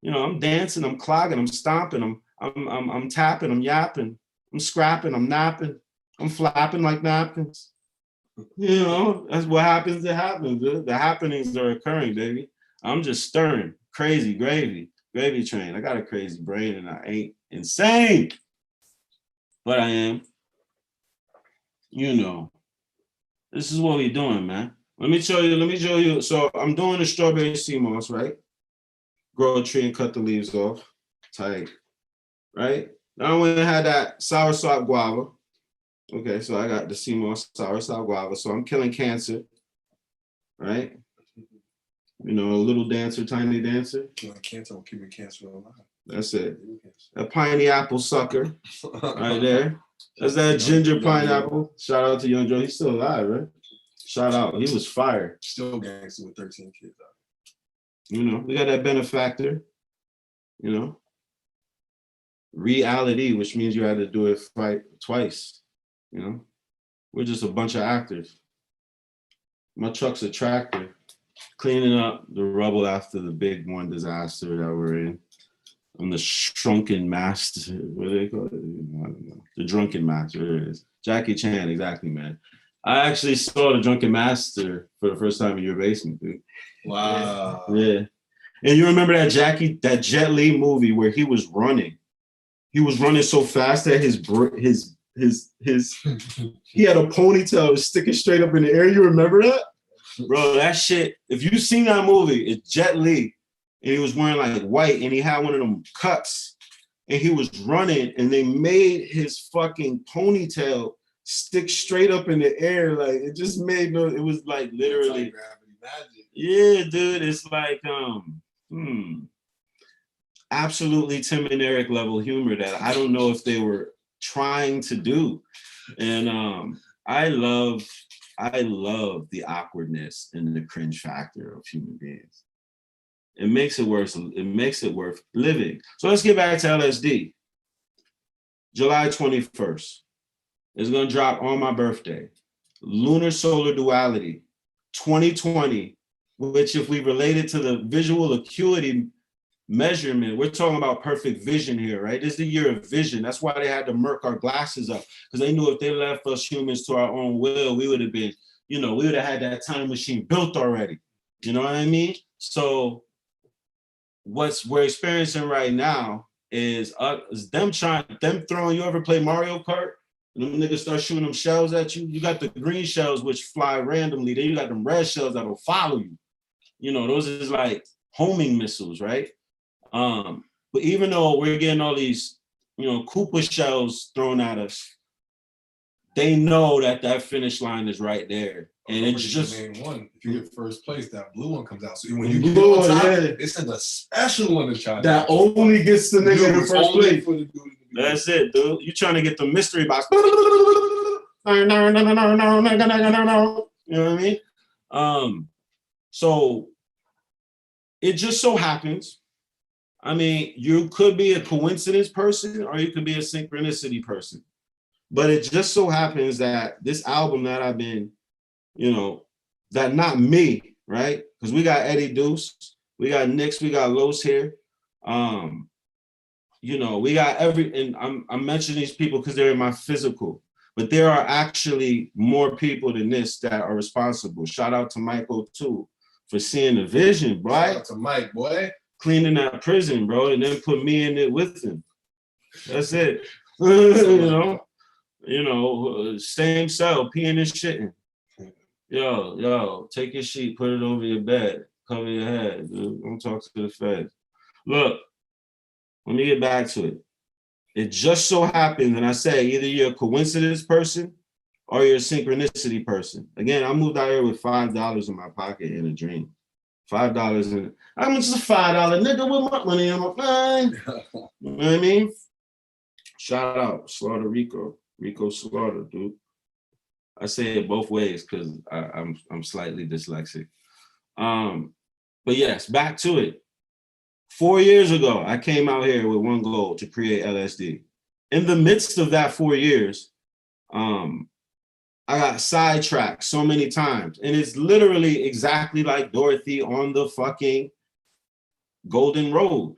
Speaker 2: You know, I'm dancing, I'm clogging, I'm stomping, I'm tapping, I'm yapping, I'm scrapping, I'm napping, I'm flapping like napkins. You know, that's what happens. It happens, dude. The happenings are occurring, baby. I'm just stirring, crazy gravy train. I got a crazy brain and I ain't insane, but I am. You know, this is what we doing, man. Let me show you. So I'm doing the strawberry CMOS, right? Grow a tree and cut the leaves off, tight, right? Now I went and had that soursop guava. Okay, so I got the CMOS soursop guava. So I'm killing cancer, right? You know, a little dancer, tiny dancer.
Speaker 5: Killing cancer or keeping cancer alive.
Speaker 2: That's it. A piney apple sucker right there. That's that ginger pineapple. Shout out to Young Joe. He's still alive, right? Shout out. He was fire.
Speaker 5: Still gangster with 13 kids out.
Speaker 2: You know, we got that benefactor, you know. Reality, which means you had to do it twice, you know. We're just a bunch of actors. My truck's a tractor, cleaning up the rubble after the big one disaster that we're in. I'm the shrunken master. What do they call it? I don't know. The drunken master. There it is. Jackie Chan, exactly, man. I actually saw the Drunken Master for the first time in your basement, dude.
Speaker 5: Wow.
Speaker 2: Yeah. And you remember that Jet Li movie where he was running? He was running so fast that his he had a ponytail sticking straight up in the air. You remember that? Bro, that shit, if you've seen that movie, it's Jet Li. And he was wearing like white and he had one of them cuts and he was running and they made his fucking ponytail stick straight up in the air. Like it just made it was like literally gravity magic. Yeah, dude. It's like absolutely Tim and Eric level humor that I don't know if they were trying to do. And I love the awkwardness and the cringe factor of human beings. It makes it worth living. So let's get back to LSD. July 21st. It's gonna drop on my birthday. Lunar Solar Duality, 2020, which if we relate it to the visual acuity measurement, we're talking about perfect vision here, right? This is the year of vision. That's why they had to murk our glasses up, because they knew if they left us humans to our own will, we would have been, you know, we would have had that time machine built already. You know what I mean? So what we're experiencing right now is them throwing. You ever play Mario Kart? And them niggas start shooting them shells at you. You got the green shells which fly randomly. Then you got them red shells that'll follow you. You know, those is like homing missiles, right? But even though we're getting all these, you know, Koopa shells thrown at us, they know that finish line is right there. And it's just
Speaker 5: one. If you get first place, that blue one comes out. So when you get on top, they send a special one to try
Speaker 2: that only gets the nigga in first place. That's it, dude. You trying to get the mystery box. You know what I mean? So it just so happens, I mean, you could be a coincidence person or you could be a synchronicity person. But it just so happens that this album that I've been, you know, that not me, right? Because we got Eddie Deuce, we got Nix, we got Los here. You know, we got and I'm mentioning these people because they're in my physical, but there are actually more people than this that are responsible. Shout out to Michael too for seeing the vision, bro.
Speaker 5: Shout out to Mike, boy.
Speaker 2: Cleaning that prison, bro, and then put me in it with him. That's it. You know, same cell, peeing and shitting. Yo, take your sheet, put it over your bed, cover your head, dude. Don't talk to the feds. Look, let me get back to it. It just so happens, and I say either you're a coincidence person or you're a synchronicity person. Again, I moved out here with $5 in my pocket in a dream. $5 in, I'm just a $5 nigga with my money in my mind. You know what I mean? Shout out, Slaughter Rico Slaughter, dude. I say it both ways because I'm slightly dyslexic. But yes, back to it. 4 years ago, I came out here with one goal to create LSD. In the midst of that 4 years, I got sidetracked so many times. And it's literally exactly like Dorothy on the fucking Golden Road,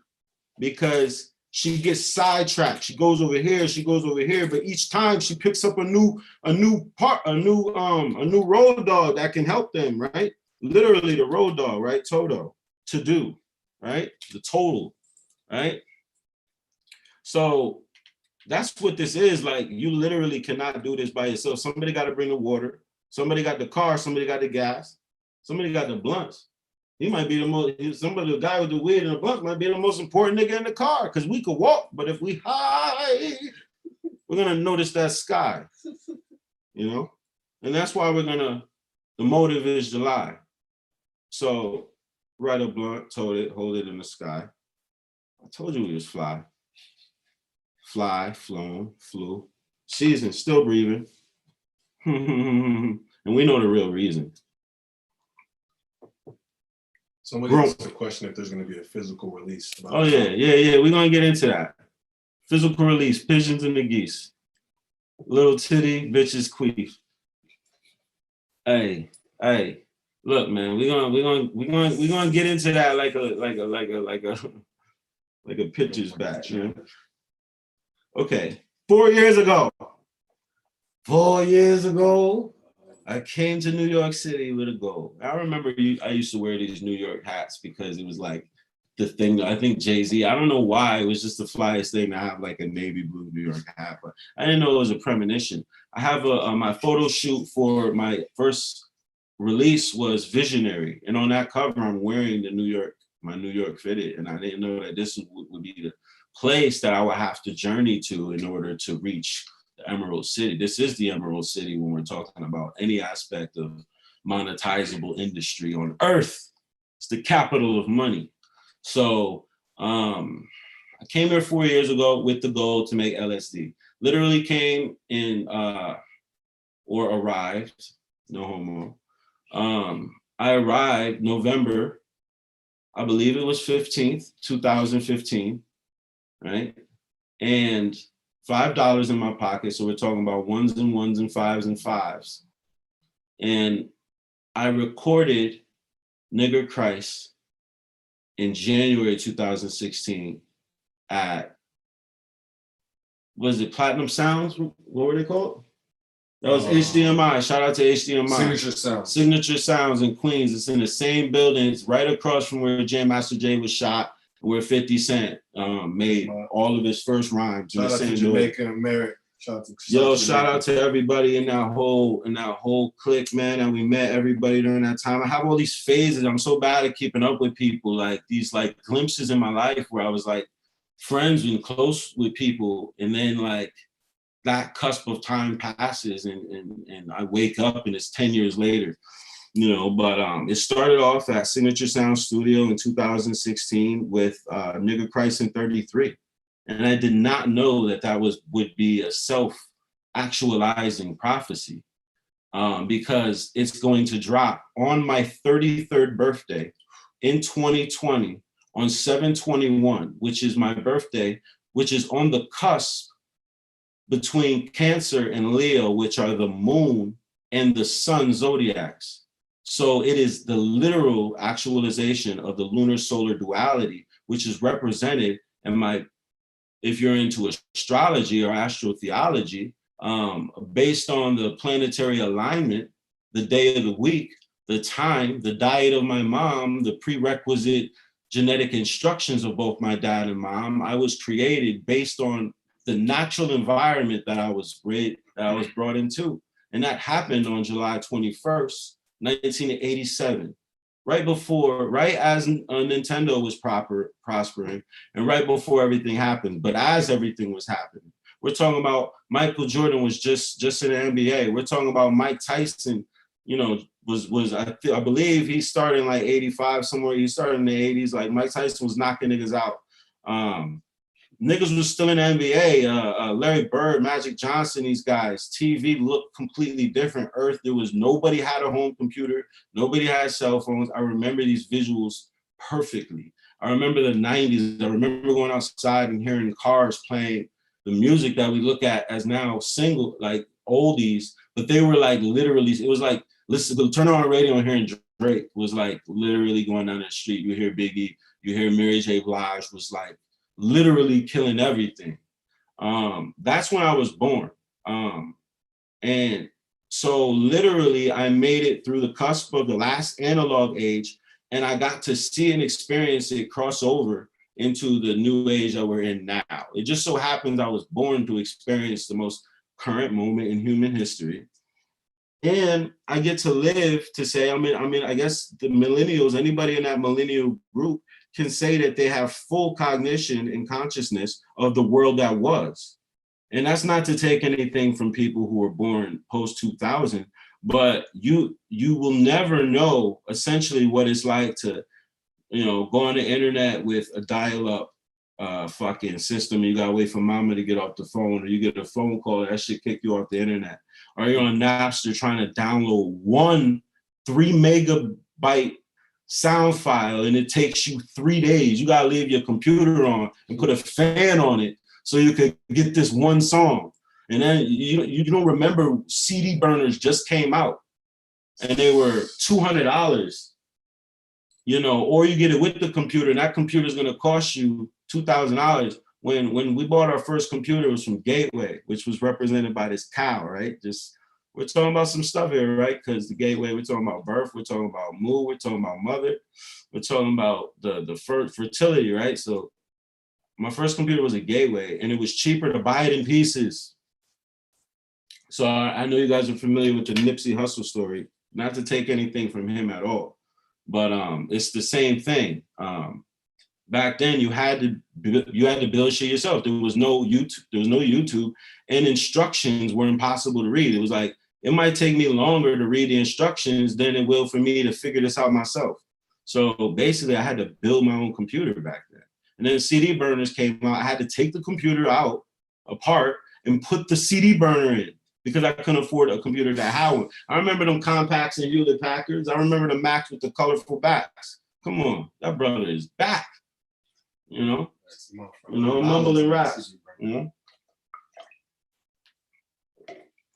Speaker 2: because she gets sidetracked. She goes over here, but each time she picks up a new road dog that can help them, right? Literally the road dog, right? Toto, to do, right? The total, right? So that's what this is. Like, you literally cannot do this by yourself. Somebody got to bring the water. Somebody got the car. Somebody got the gas. Somebody got the blunts. He might be the guy with the weed and the blunt might be the most important nigga in the car, because we could walk, but if we high, we're gonna notice that sky, you know? And that's why the motive is to lie. So write a blunt, told it, hold it in the sky. I told you we was fly, flown, flew, season, still breathing. And we know the real reason.
Speaker 5: Somebody asked the question if there's going to be a physical release.
Speaker 2: Oh, yeah. We're going to get into that. Physical release, pigeons and the geese. Little titty, bitches, queef. Hey, look, man, we're gonna get into that like a pitcher's bat, you know? Okay, 4 years ago, I came to New York City with a goal. I remember I used to wear these New York hats because it was like the thing. I think Jay-Z, I don't know why, it was just the flyest thing to have like a navy blue New York hat, but I didn't know it was a premonition. I have my photo shoot for my first release was Visionary. And on that cover, I'm wearing my New York fitted. And I didn't know that this would be the place that I would have to journey to in order to reach the Emerald City. This is the Emerald City when we're talking about any aspect of monetizable industry on earth. It's the capital of money. So I came here 4 years ago with the goal to make LSD. Literally came in or arrived, no homo. I arrived November, I believe it was 15th, 2015, right? And $5 in my pocket. So we're talking about ones and ones and fives. And I recorded Nigger Christ in January 2016 at, was it Platinum Sounds? What were they called? That was HDMI. Shout out to HDMI. Signature Sounds in Queens. It's in the same building. It's right across from where Jam Master Jay was shot. where 50 Cent made all of his first rhymes.
Speaker 5: Shout out to Jamaica and Merritt.
Speaker 2: Shout out to everybody in that whole clique, man. And we met everybody during that time. I have all these phases. I'm so bad at keeping up with people, like these like glimpses in my life where I was like friends and close with people, and then like that cusp of time passes and I wake up and it's 10 years later, you know. But it started off at Signature Sound Studio in 2016 with Nigga Christ in 33. And I did not know that would be a self-actualizing prophecy, because it's going to drop on my 33rd birthday in 2020 on 7/21, which is my birthday, which is on the cusp between Cancer and Leo, which are the moon and the sun zodiacs. So it is the literal actualization of the lunar solar duality, which is represented in if you're into astrology or astrotheology, based on the planetary alignment, the day of the week, the time, the diet of my mom, the prerequisite genetic instructions of both my dad and mom, I was created based on the natural environment that I was brought into. And that happened on July 21st, 1987. Right as Nintendo was prospering, and right before everything happened. But as everything was happening, we're talking about Michael Jordan was just in the NBA. We're talking about Mike Tyson, you know, I believe he started in like 85 somewhere. He started in the 80s. Like Mike Tyson was knocking niggas out. Niggas was still in the NBA. Larry Bird, Magic Johnson, these guys. TV looked completely different. Nobody had a home computer. Nobody had cell phones. I remember these visuals perfectly. I remember the 90s. I remember going outside and hearing cars playing the music that we look at as now single, like oldies, but they were like literally, it was like, turn on the radio and hearing Drake was like literally going down the street. You hear Biggie, you hear Mary J. Blige was like, literally killing everything. That's when I was born. And so literally I made it through the cusp of the last analog age, and I got to see and experience it cross over into the new age that we're in now. It just so happens I was born to experience the most current moment in human history. And I get to live to say, I guess the millennials, anybody in that millennial group can say that they have full cognition and consciousness of the world that was. And that's not to take anything from people who were born post 2000, but you will never know essentially what it's like to, you know, go on the internet with a dial-up fucking system. You gotta wait for mama to get off the phone, or you get a phone call, that shit kick you off the internet. Or you're on Napster trying to download one 3 megabyte sound file, and it takes you 3 days. You gotta leave your computer on and put a fan on it so you can get this one song. And then you don't remember CD burners just came out and they were $200, you know, or you get it with the computer, and that computer is gonna cost you $2,000. When we bought our first computer, it was from Gateway, which was represented by this cow, right? We're talking about some stuff here, right? Because the Gateway, we're talking about birth, we're talking about mood, we're talking about mother, we're talking about the fertility, right? So my first computer was a Gateway, and it was cheaper to buy it in pieces. So I know you guys are familiar with the Nipsey Hussle story, not to take anything from him at all, but it's the same thing. Back then, you had to build shit yourself. There was no YouTube, and instructions were impossible to read. It was like, it might take me longer to read the instructions than it will for me to figure this out myself. So basically, I had to build my own computer back then. And then CD burners came out. I had to take the computer apart, and put the CD burner in, because I couldn't afford a computer that had one. I remember them Compacts and Hewlett Packards. I remember the Macs with the colorful backs. Come on, that brother is back. You know, mumbling raps, you know.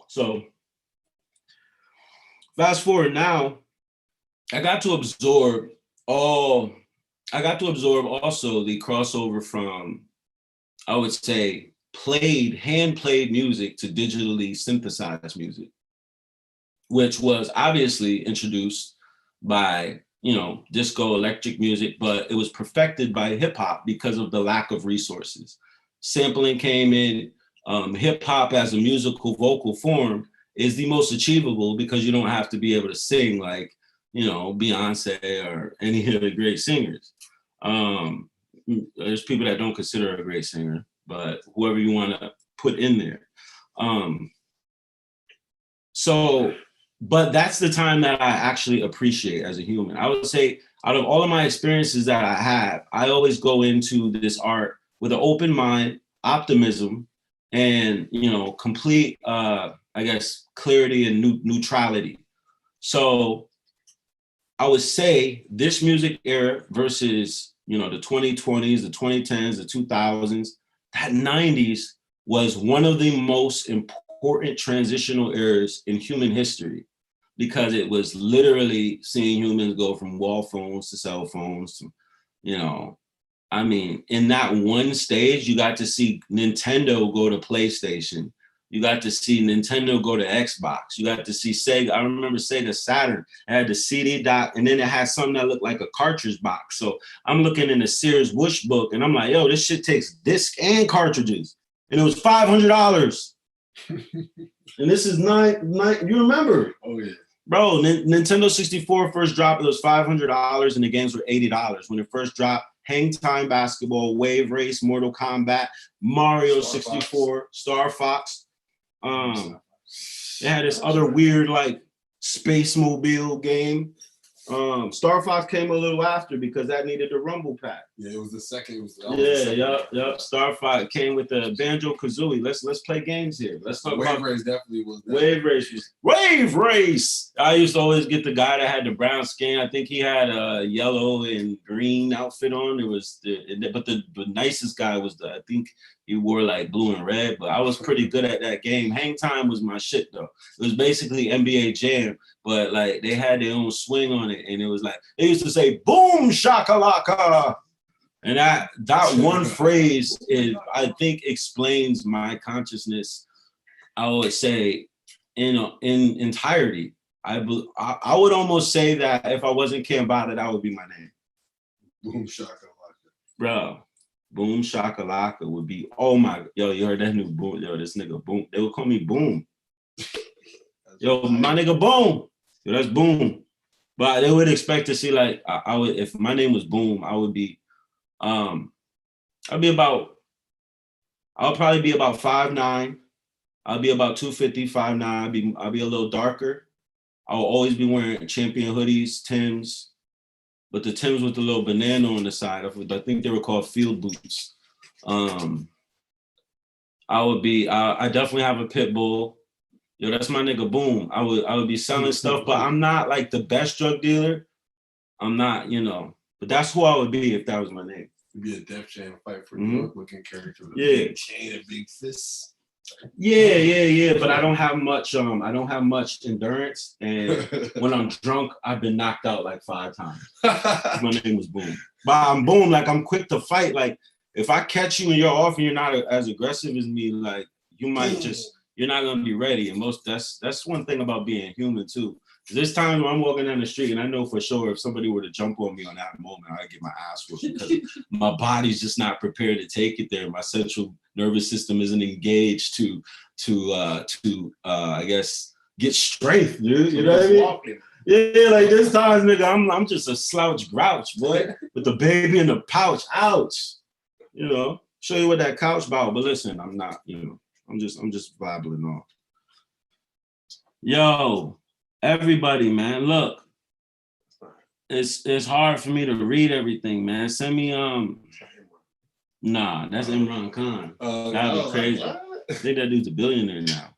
Speaker 2: So fast forward now, I got to absorb also the crossover from, I would say, hand played music to digitally synthesized music, which was obviously introduced by you know, disco, electric music, but it was perfected by hip hop because of the lack of resources. Sampling came in. Hip hop as a musical vocal form is the most achievable because you don't have to be able to sing like, you know, Beyonce or any of the great singers. There's people that don't consider her a great singer, but whoever you want to put in there. But that's the time that I actually appreciate as a human. I would say out of all of my experiences that I have, I always go into this art with an open mind, optimism, and, you know, complete, I guess, clarity and neutrality. So I would say this music era versus, you know, the 2020s, the 2010s, the 2000s, that 90s was one of the most important transitional eras in human history, because it was literally seeing humans go from wall phones to cell phones to, you know, I mean, in that one stage, you got to see Nintendo go to PlayStation. You got to see Nintendo go to Xbox. You got to see Sega. I remember Sega Saturn. It had the CD dock, and then it had something that looked like a cartridge box. So I'm looking in the Sears Whoosh book, and I'm like, yo, this shit takes disc and cartridges. And it was $500. And this is you remember?
Speaker 5: Oh, yeah.
Speaker 2: Bro, Nintendo 64 first dropped, it was $500, and the games were $80. When it first dropped, Hang Time Basketball, Wave Race, Mortal Kombat, Mario 64, Star Fox. They had this other weird like Space Mobile game. Star Fox came a little after because that needed the rumble pack.
Speaker 5: Yeah, it was the second.
Speaker 2: Yep. Star Fox came with the Banjo Kazooie. Let's play games here. Let's talk about
Speaker 5: Wave Race. Definitely was that.
Speaker 2: Wave Race. I used to always get the guy that had the brown skin. I think he had a yellow and green outfit on. It was the nicest guy was I think he wore like blue and red. But I was pretty good at that game. Hang Time was my shit though. It was basically NBA Jam, but like they had their own swing on it, and it was like they used to say "boom shakalaka," and that one phrase is, I think, explains my consciousness. I would say in entirety. I would almost say that if I wasn't Cambatta, that would be my name.
Speaker 5: Boom shakalaka,
Speaker 2: bro. Boom shakalaka would be, oh my, yo, you heard that new Boom? Yo, this nigga Boom. They would call me Boom. Yo, my nigga Boom. Yo, that's Boom. But they would expect to see like I would, if my name was Boom, I would be, I'll probably be about 5'9". I'll be about 250, 5'9". I'll be a little darker. I'll always be wearing Champion hoodies, Timbs, but the Timbs with the little banana on the side. I think they were called field boots. I definitely have a pit bull. Yo, that's my nigga Boom. I would be selling stuff, but I'm not like the best drug dealer. I'm not, you know, but that's who I would be if that was my name.
Speaker 5: You'd be a Def Jam Fight for New York looking character with a big chain and big fists.
Speaker 2: Yeah. But I don't have much endurance. And when I'm drunk, I've been knocked out like 5 times. My name was Boom. But I'm Boom, like I'm quick to fight. Like if I catch you and you're off and you're not as aggressive as me, like you might you're not gonna be ready. And that's one thing about being human too. There's times when I'm walking down the street and I know for sure if somebody were to jump on me on that moment, I'd get my ass whooped because my body's just not prepared to take it there. My central nervous system isn't engaged to I guess get strength, dude. You know what I mean? Yeah, like this times, nigga, I'm just a slouch grouch, boy, with the baby in the pouch. Ouch. You know, show you what that couch about. But listen, I'm not, you know, I'm just babbling off. Yo. Everybody, man, look, it's hard for me to read everything, man. Send me nah, that's Imran Khan. That'd be crazy. I think that dude's a billionaire now.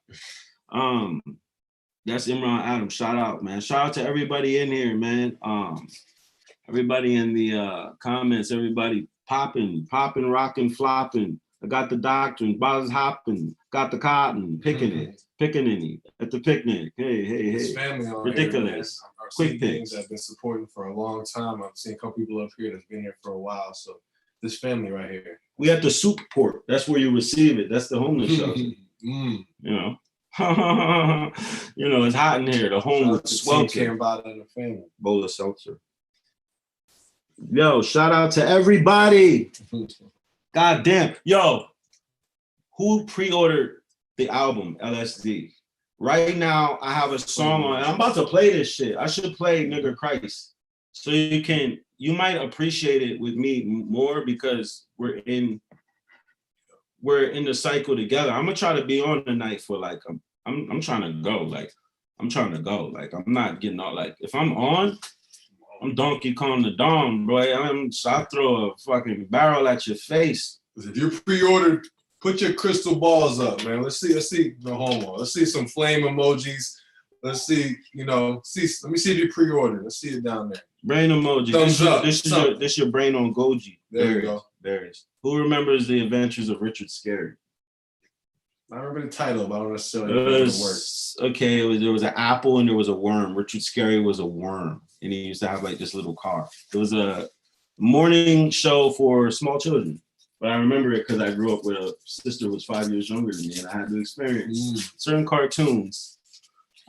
Speaker 2: That's Imran Adams. Shout out, man. Shout out to everybody in here, man. Everybody in the comments, everybody popping, rocking, flopping. I got the doctrine, bottles hopping, got the cotton, picking it at the picnic. Hey.
Speaker 5: This family on
Speaker 2: ridiculous.
Speaker 5: Here, I've
Speaker 2: Quick
Speaker 5: seen things I've been supporting for a long time. I've seen a couple people up here that's been here for a while. So this family right here.
Speaker 2: We at the soup port. That's where you receive it. That's the homeless shelter. You know. You know, it's hot in here. The home with swelter.
Speaker 5: Cambatta and the family.
Speaker 2: Bowl of seltzer. Yo, shout out to everybody. God damn. Yo, who pre-ordered the album LSD? Right now, I have a song on, and I'm about to play this shit. I should play Nigga Christ. So you might appreciate it with me more because we're in the cycle together. I'm gonna try to be on tonight for like, I'm trying to go. Like, I'm trying to go. Like, I'm not getting out. Like, if I'm on, I'm Donkey Kong the Dawn, bro. I throw a fucking barrel at your face.
Speaker 5: If you pre-ordered, put your crystal balls up, man. Let's see the homo. Let's see some flame emojis. Let's see, let me see if you pre-ordered. Let's see it down there.
Speaker 2: Brain emoji.
Speaker 5: Thumbs up.
Speaker 2: This your brain on Goji.
Speaker 5: There you go.
Speaker 2: There it is. Who remembers the Adventures of Richard Scarry?
Speaker 5: I remember the title, but I don't necessarily remember the words.
Speaker 2: Okay, there was an apple and there was a worm. Richard Scarry was a worm, and he used to have like this little car. It was a morning show for small children, but I remember it because I grew up with a sister who was 5 years younger than me, and I had to experience certain cartoons.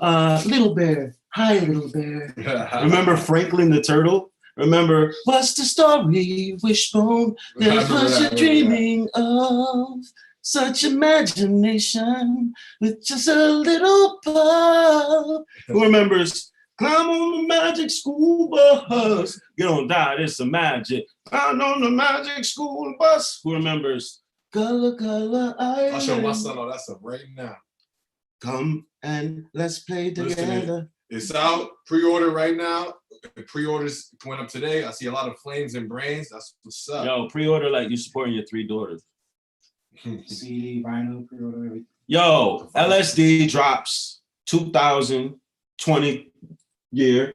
Speaker 2: Little Bear, hi, Little Bear. Remember Franklin the Turtle? Remember, what's the story, Wishbone? There's what you're dreaming of. Such imagination with just a little puff. Who remembers? Climb on the magic school bus. You don't die, it's a magic. Climb on the magic school bus. Who remembers? Color, color,
Speaker 5: I'll show my son all that stuff right now.
Speaker 2: Come and let's play together.
Speaker 5: It's out. Pre-order right now. Pre-orders went up today. I see a lot of flames and brains. That's what's up.
Speaker 2: Yo, pre-order like you supporting your 3 daughters.
Speaker 6: CD, vinyl, pre-order, everything.
Speaker 2: Yo, LSD drops 2020 year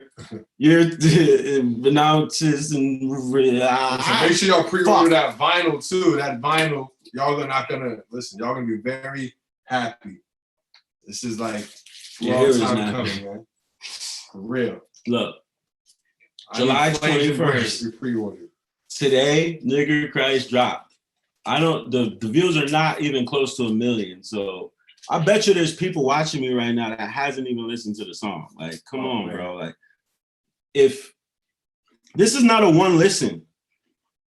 Speaker 2: announces and
Speaker 5: make sure y'all pre-order that vinyl too. That vinyl, y'all are not gonna listen. Y'all gonna be very happy. This is like long time coming, man. For real.
Speaker 2: Look, July 21st.
Speaker 5: We pre-ordered.
Speaker 2: Today, Nigga Christ dropped. I don't. The views are not even close to 1 million. So I bet you there's people watching me right now that hasn't even listened to the song. Like, come on, bro. Like, if this is not a one listen,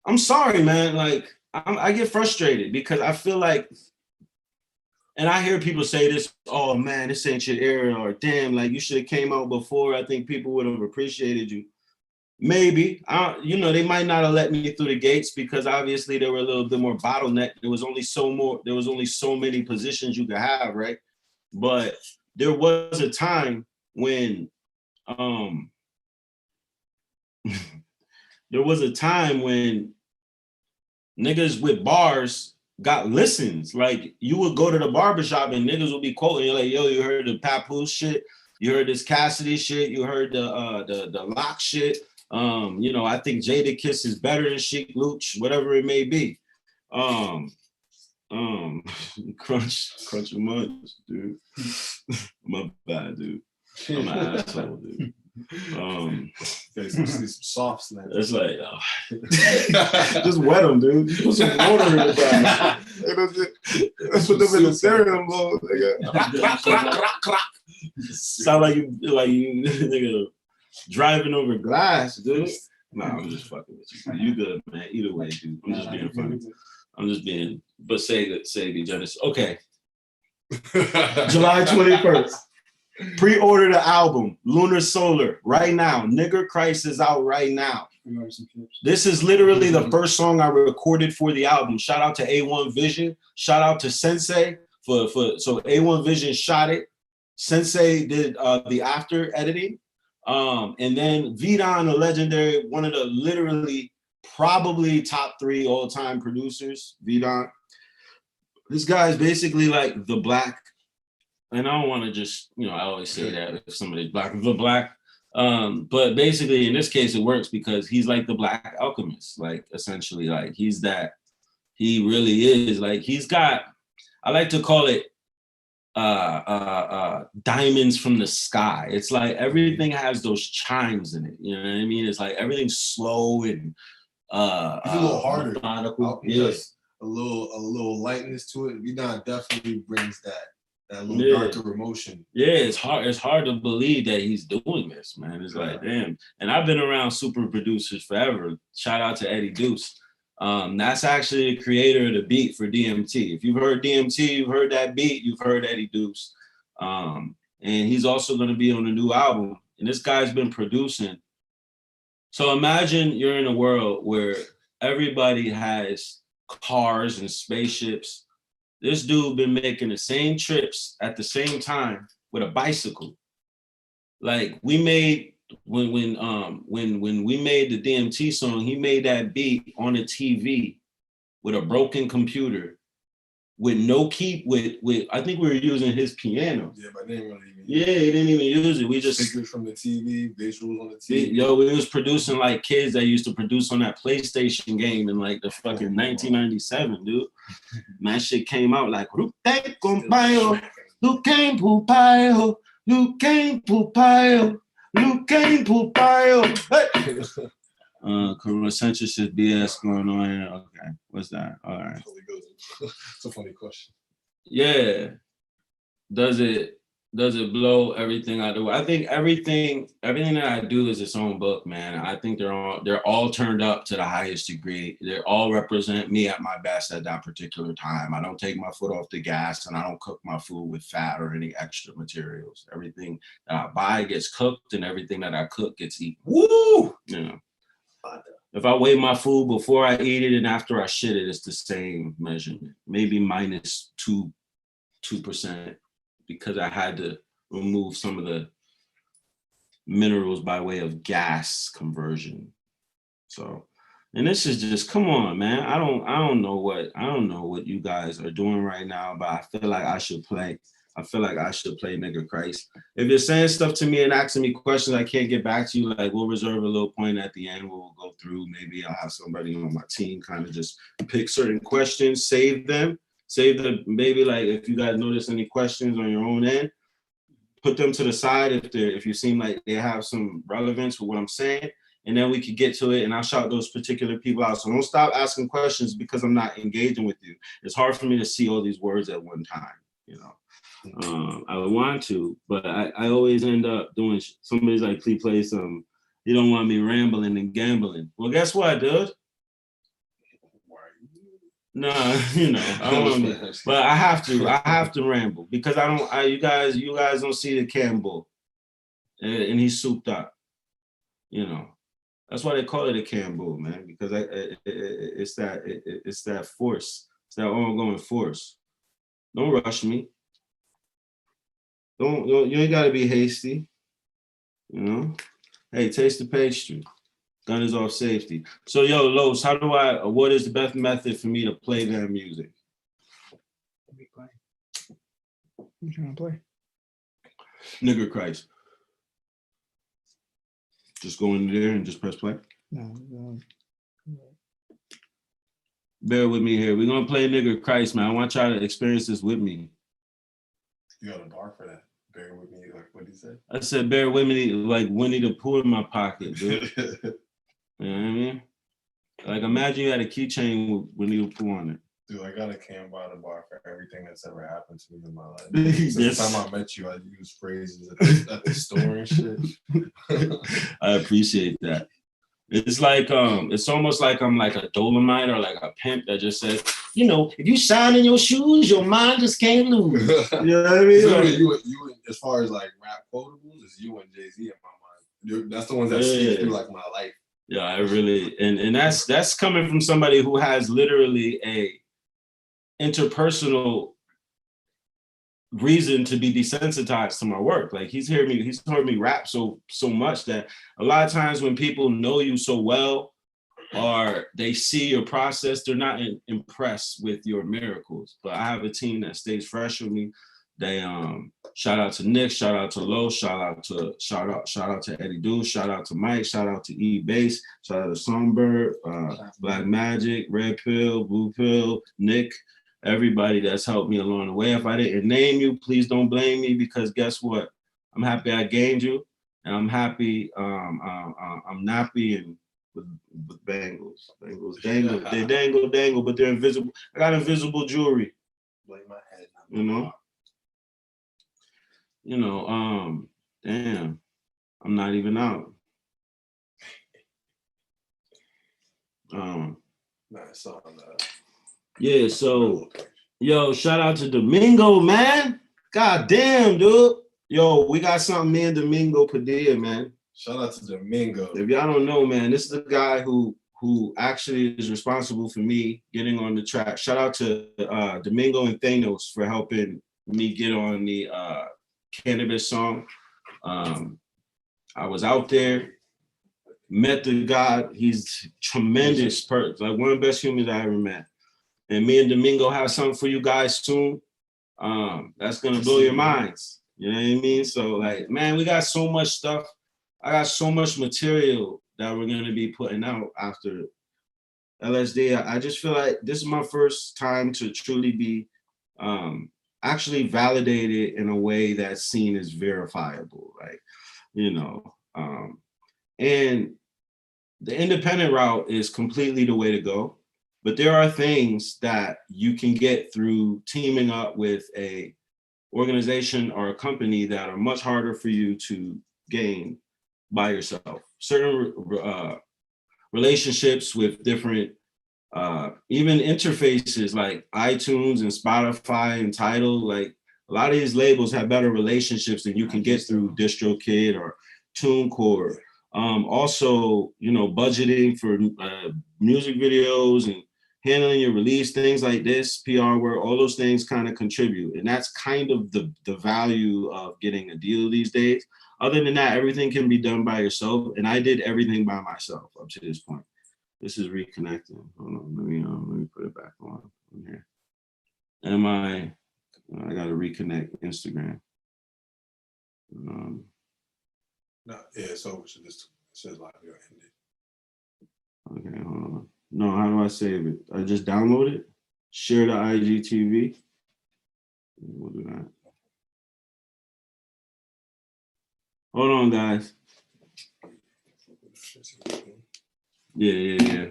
Speaker 2: I'm sorry, man. Like, I get frustrated because I feel like, and I hear people say this, oh man, this ain't your era, or damn, like you should have came out before. I think people would have appreciated you. Maybe, they might not have let me through the gates because obviously they were a little bit more bottleneck. There was only so many positions you could have, right? But there was a time when, niggas with bars got listens. Like you would go to the barbershop and niggas would be quoting, you're like, yo, you heard the Papoose shit, you heard this Cassidy shit, you heard the Lock shit. I think Jadakiss is better than Sheik Luch, whatever it may be. Crunch a munch, dude. My bad, dude. I'm an asshole, dude.
Speaker 5: Some softs now.
Speaker 2: It's like, just wet them, dude. Just put some water in the bag. Put them in the stereo mode. Sound like you nigga driving over glass, dude. Nah, I'm just fucking with you. You good, man. Either way, dude. I'm just being funny. But say the Genesis. Okay. July 21st. Pre-order the album, Lunar Solar, right now. Nigger Christ is out right now. This is literally the first song I recorded for the album. Shout out to A1 Vision. Shout out to Sensei so A1 Vision shot it. Sensei did the after editing. And then Vidon, a legendary, one of the literally probably top 3 all-time producers, Vidon. This guy is basically like the black, and I don't want to just, I always say that if somebody's black, the black. But basically in this case it works because he's like the Black Alchemist, like essentially like he really is. Like he's got, I like to call it diamonds from the sky. It's like everything has those chimes in it. You know what I mean? It's like everything's slow and
Speaker 5: a little harder.
Speaker 2: Yeah.
Speaker 5: A little lightness to it. Vidon definitely brings that That little darker emotion.
Speaker 2: Yeah, it's hard to believe that he's doing this, man. It's like, damn. And I've been around super producers forever. Shout out to Eddie Deuce. That's actually the creator of the beat for DMT. If you've heard DMT, you've heard that beat, you've heard Eddie Deuce. And he's also going to be on a new album. And this guy's been producing. So imagine you're in a world where everybody has cars and spaceships. This dude been making the same trips at the same time with a bicycle. Like we made when we made the DMT song, he made that beat on a TV with a broken computer, with no key, with I think we were using his piano.
Speaker 5: Yeah, but they didn't really even
Speaker 2: he didn't even use it. We just
Speaker 5: pictures from the TV, visuals on the TV.
Speaker 2: We was producing like kids that used to produce on that PlayStation game in like the fucking 1997, dude. Man, shit came out like Rute compayo, Lucain Pupayo, Lucain Pupayo, Lucain Pupayo. Censorship BS going on here. Okay, what's that? All right.
Speaker 5: It's a funny question.
Speaker 2: Yeah. Does it blow everything out of the way? I think everything that I do is its own book, man. I think they're all turned up to the highest degree. They all represent me at my best at that particular time. I don't take my foot off the gas, and I don't cook my food with fat or any extra materials. Everything that I buy gets cooked, and everything that I cook gets eaten. Woo! You know. If I weigh my food before I eat it and after I shit it, it's the same measurement, maybe minus 2%, because I had to remove some of the minerals by way of gas conversion. So, and this is just, come on, man. I don't know what you guys are doing right now, but I feel like I should play Nigga Christ. If you're saying stuff to me and asking me questions I can't get back to you, like we'll reserve a little point at the end where we'll go through. Maybe I'll have somebody on my team kind of just pick certain questions, save them. Maybe like if you guys notice any questions on your own end, put them to the side if you seem like they have some relevance with what I'm saying, and then we could get to it and I'll shout those particular people out. So don't stop asking questions because I'm not engaging with you. It's hard for me to see all these words at one time, you know. I would want to, but I always end up doing somebody's like, please play some, you don't want me rambling and gambling. Well, guess what, dude? Nah, you know, I don't want to, but I have to ramble because you guys don't see the Campbell and he's souped up, you know. That's why they call it a Campbell, man, because it's that force, it's that ongoing force. Don't rush me. Don't you ain't gotta be hasty, you know. Hey, taste the pastry. Gun is off safety. So yo, Los, what is the best method for me to play their music?
Speaker 4: You trying to play?
Speaker 2: Nigga Christ. Just go in there and just press play.
Speaker 4: No.
Speaker 2: Bear with me here. We're gonna play Nigga Christ, man. I want y'all to experience this with me.
Speaker 5: You got a bar for that. Bear with me, like what did he say?
Speaker 2: I said, bear with me, like Winnie the Pooh in my pocket, dude. You know what I mean? Like imagine you had a keychain with Winnie the Pooh on it.
Speaker 5: Dude, I got a Cambatta bar for everything that's ever happened to me in my life. Since the time I met you, I use phrases at the store and shit.
Speaker 2: I appreciate that. It's like it's almost like I'm like a Dolomite or like a pimp that just says, you know, if you shine in your shoes, your mind just can't lose. You know what I mean?
Speaker 5: So you as far as like rap quotables, it's you and Jay-Z in my mind. That's the ones that see through like my life.
Speaker 2: Yeah, I really and that's coming from somebody who has literally a interpersonal reason to be desensitized to my work. Like he's heard me rap so much that a lot of times when people know you so well or they see your process, they're not impressed with your miracles. But I have a team that stays fresh with me. They shout out to Nick, shout out to Lo, shout out to Eddie Deuce, shout out to Mike, shout out to E Bass, shout out to Songbird, Black Magic, Red Pill, Blue Pill, Nick. Everybody that's helped me along the way. If I didn't name you, please don't blame me because guess what? I'm happy I gained you, and I'm happy I'm nappy and with bangles. Bangles dangle. They dangle, but they're invisible. I got invisible jewelry.
Speaker 5: Blame my head.
Speaker 2: You know? you know, damn, I'm not even out.
Speaker 5: Nice on
Speaker 2: Yeah, so yo, shout out to Domingo, man. God damn, dude. Yo, we got something, me and Domingo Padilla, man.
Speaker 5: Shout out to Domingo.
Speaker 2: If y'all don't know, man, this is the guy who actually is responsible for me getting on the track. Shout out to Domingo and Thanos for helping me get on the cannabis song. I was out there, met the guy. He's tremendous person, like one of the best humans I ever met. And me and Domingo have something for you guys soon. That's gonna blow your minds. You know what I mean? So like, man, we got so much stuff. I got so much material that we're gonna be putting out after LSD. I just feel like this is my first time to truly be actually validated in a way that's seen as verifiable. Like, you know, and the independent route is completely the way to go. But there are things that you can get through teaming up with a organization or a company that are much harder for you to gain by yourself. Certain relationships with different, even interfaces like iTunes and Spotify and Tidal, like a lot of these labels have better relationships than you can get through DistroKid or TuneCore. Also, you know, budgeting for music videos and handling your release, things like this, PR work, all those things kind of contribute. And that's kind of the value of getting a deal these days. Other than that, everything can be done by yourself. And I did everything by myself up to this point. This is reconnecting. Hold on, let me put it back on here. I gotta reconnect Instagram.
Speaker 5: No, yeah, it's over. So this says live you're ended.
Speaker 2: Okay, hold on. No, how do I save it? I just download it, share the IGTV. We'll do that. Hold on, guys. Yeah.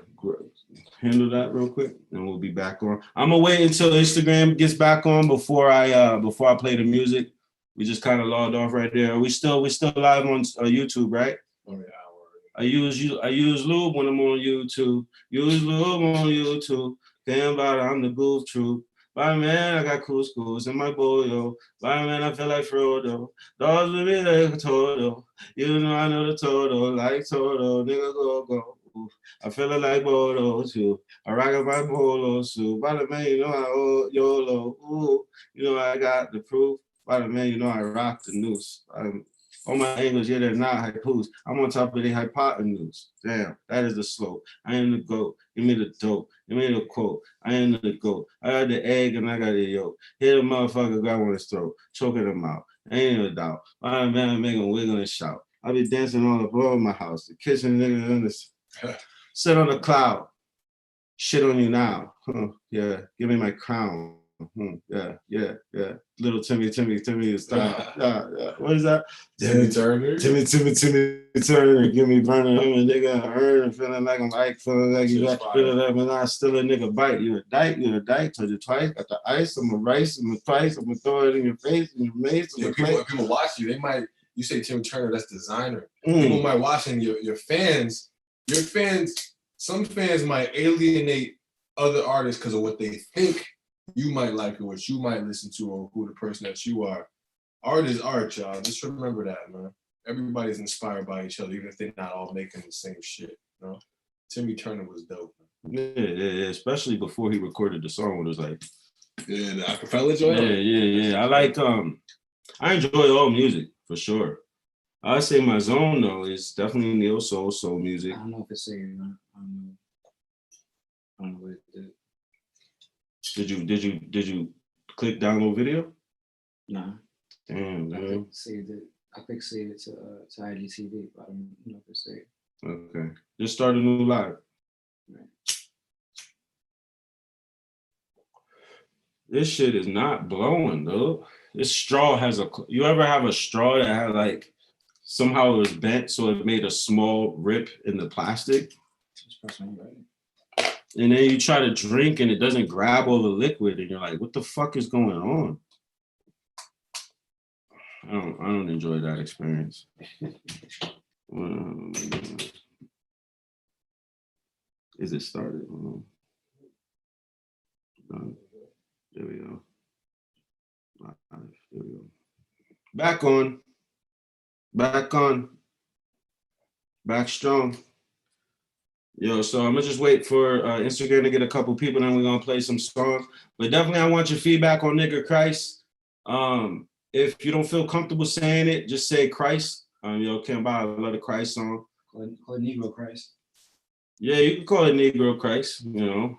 Speaker 2: Handle that real quick, and we'll be back on. I'm gonna wait until Instagram gets back on before I play the music. We just kind of logged off right there. We still live on YouTube, right?
Speaker 5: Oh yeah.
Speaker 2: I use lube when I'm on YouTube. Use lube on YouTube. Cambatta, I'm the goof troop. By man, I got couscous in my bowl, yo. By man, I feel like Frodo. Dogs with me like a Toto. You know I know the Toto, like Toto. Nigga go. Oof. I feel like Bodo too. I rock my polo suit. By the man, you know I owe YOLO. Ooh, you know I got the proof. By the man, you know I rock the noose. On my angles, yeah, they're not hypos. I'm on top of the hypotenuse. Damn, that is the slope. I am the goat. Give me the dope. Give me the quote. I am the goat. I got the egg and I got the yolk. Hit a motherfucker, got one his throat. Choking him out. Ain't no doubt. My man make him wiggle and shout. I be dancing all over my house. The kitchen nigga in this. Sit on the cloud. Shit on you now. Yeah, give me my crown. Yeah. Little Timmy is style. Yeah. What is that?
Speaker 5: Timmy Turner.
Speaker 2: Timmy Turner. Give me burning him a nigga earn, feeling like I'm Ike, feeling like you got, feeling like when I still a nigga bite. You a dyke, told you twice, got the ice, I'm gonna rice, I'm gonna twice, I'm gonna throw it in your face, in your mace.
Speaker 5: Yeah, people watch you, you say Timmy Turner, that's designer. People might watch and your fans, some fans might alienate other artists because of what they think you might like or what you might listen to or who the person that you are. Art is art, y'all. Just remember that, man. Everybody's inspired by each other, even if they're not all making the same shit, you know? Timmy Turner was dope, man.
Speaker 2: Yeah, especially before he recorded the song. It was like,
Speaker 5: yeah, the acapella joint.
Speaker 2: Yeah. I like I enjoy all music for sure. I'd say my zone though is definitely neo soul music.
Speaker 6: I don't know if it's saying, I don't know what it did.
Speaker 2: Did you click download video?
Speaker 6: Nah.
Speaker 2: Damn, man.
Speaker 6: I clicked save it to IGTV, but I don't know if it's saved.
Speaker 2: Okay. Just start a new live.
Speaker 6: Right.
Speaker 2: This shit is not blowing, though. This straw has you ever have a straw that had like, somehow it was bent so it made a small rip in the plastic?
Speaker 6: Just press on, right?
Speaker 2: And then you try to drink and it doesn't grab all the liquid and you're like, what the fuck is going on? I don't enjoy that experience. Is it started? There we go. There we go. Back on. Back strong. Yo, so I'm gonna just wait for Instagram to get a couple people, then we're gonna play some songs. But definitely I want your feedback on Nigga Christ. If you don't feel comfortable saying it, just say Christ. Yo, Cambatta, I love the Christ song.
Speaker 6: Call it Negro Christ.
Speaker 2: Yeah, you can call it Negro Christ, you know.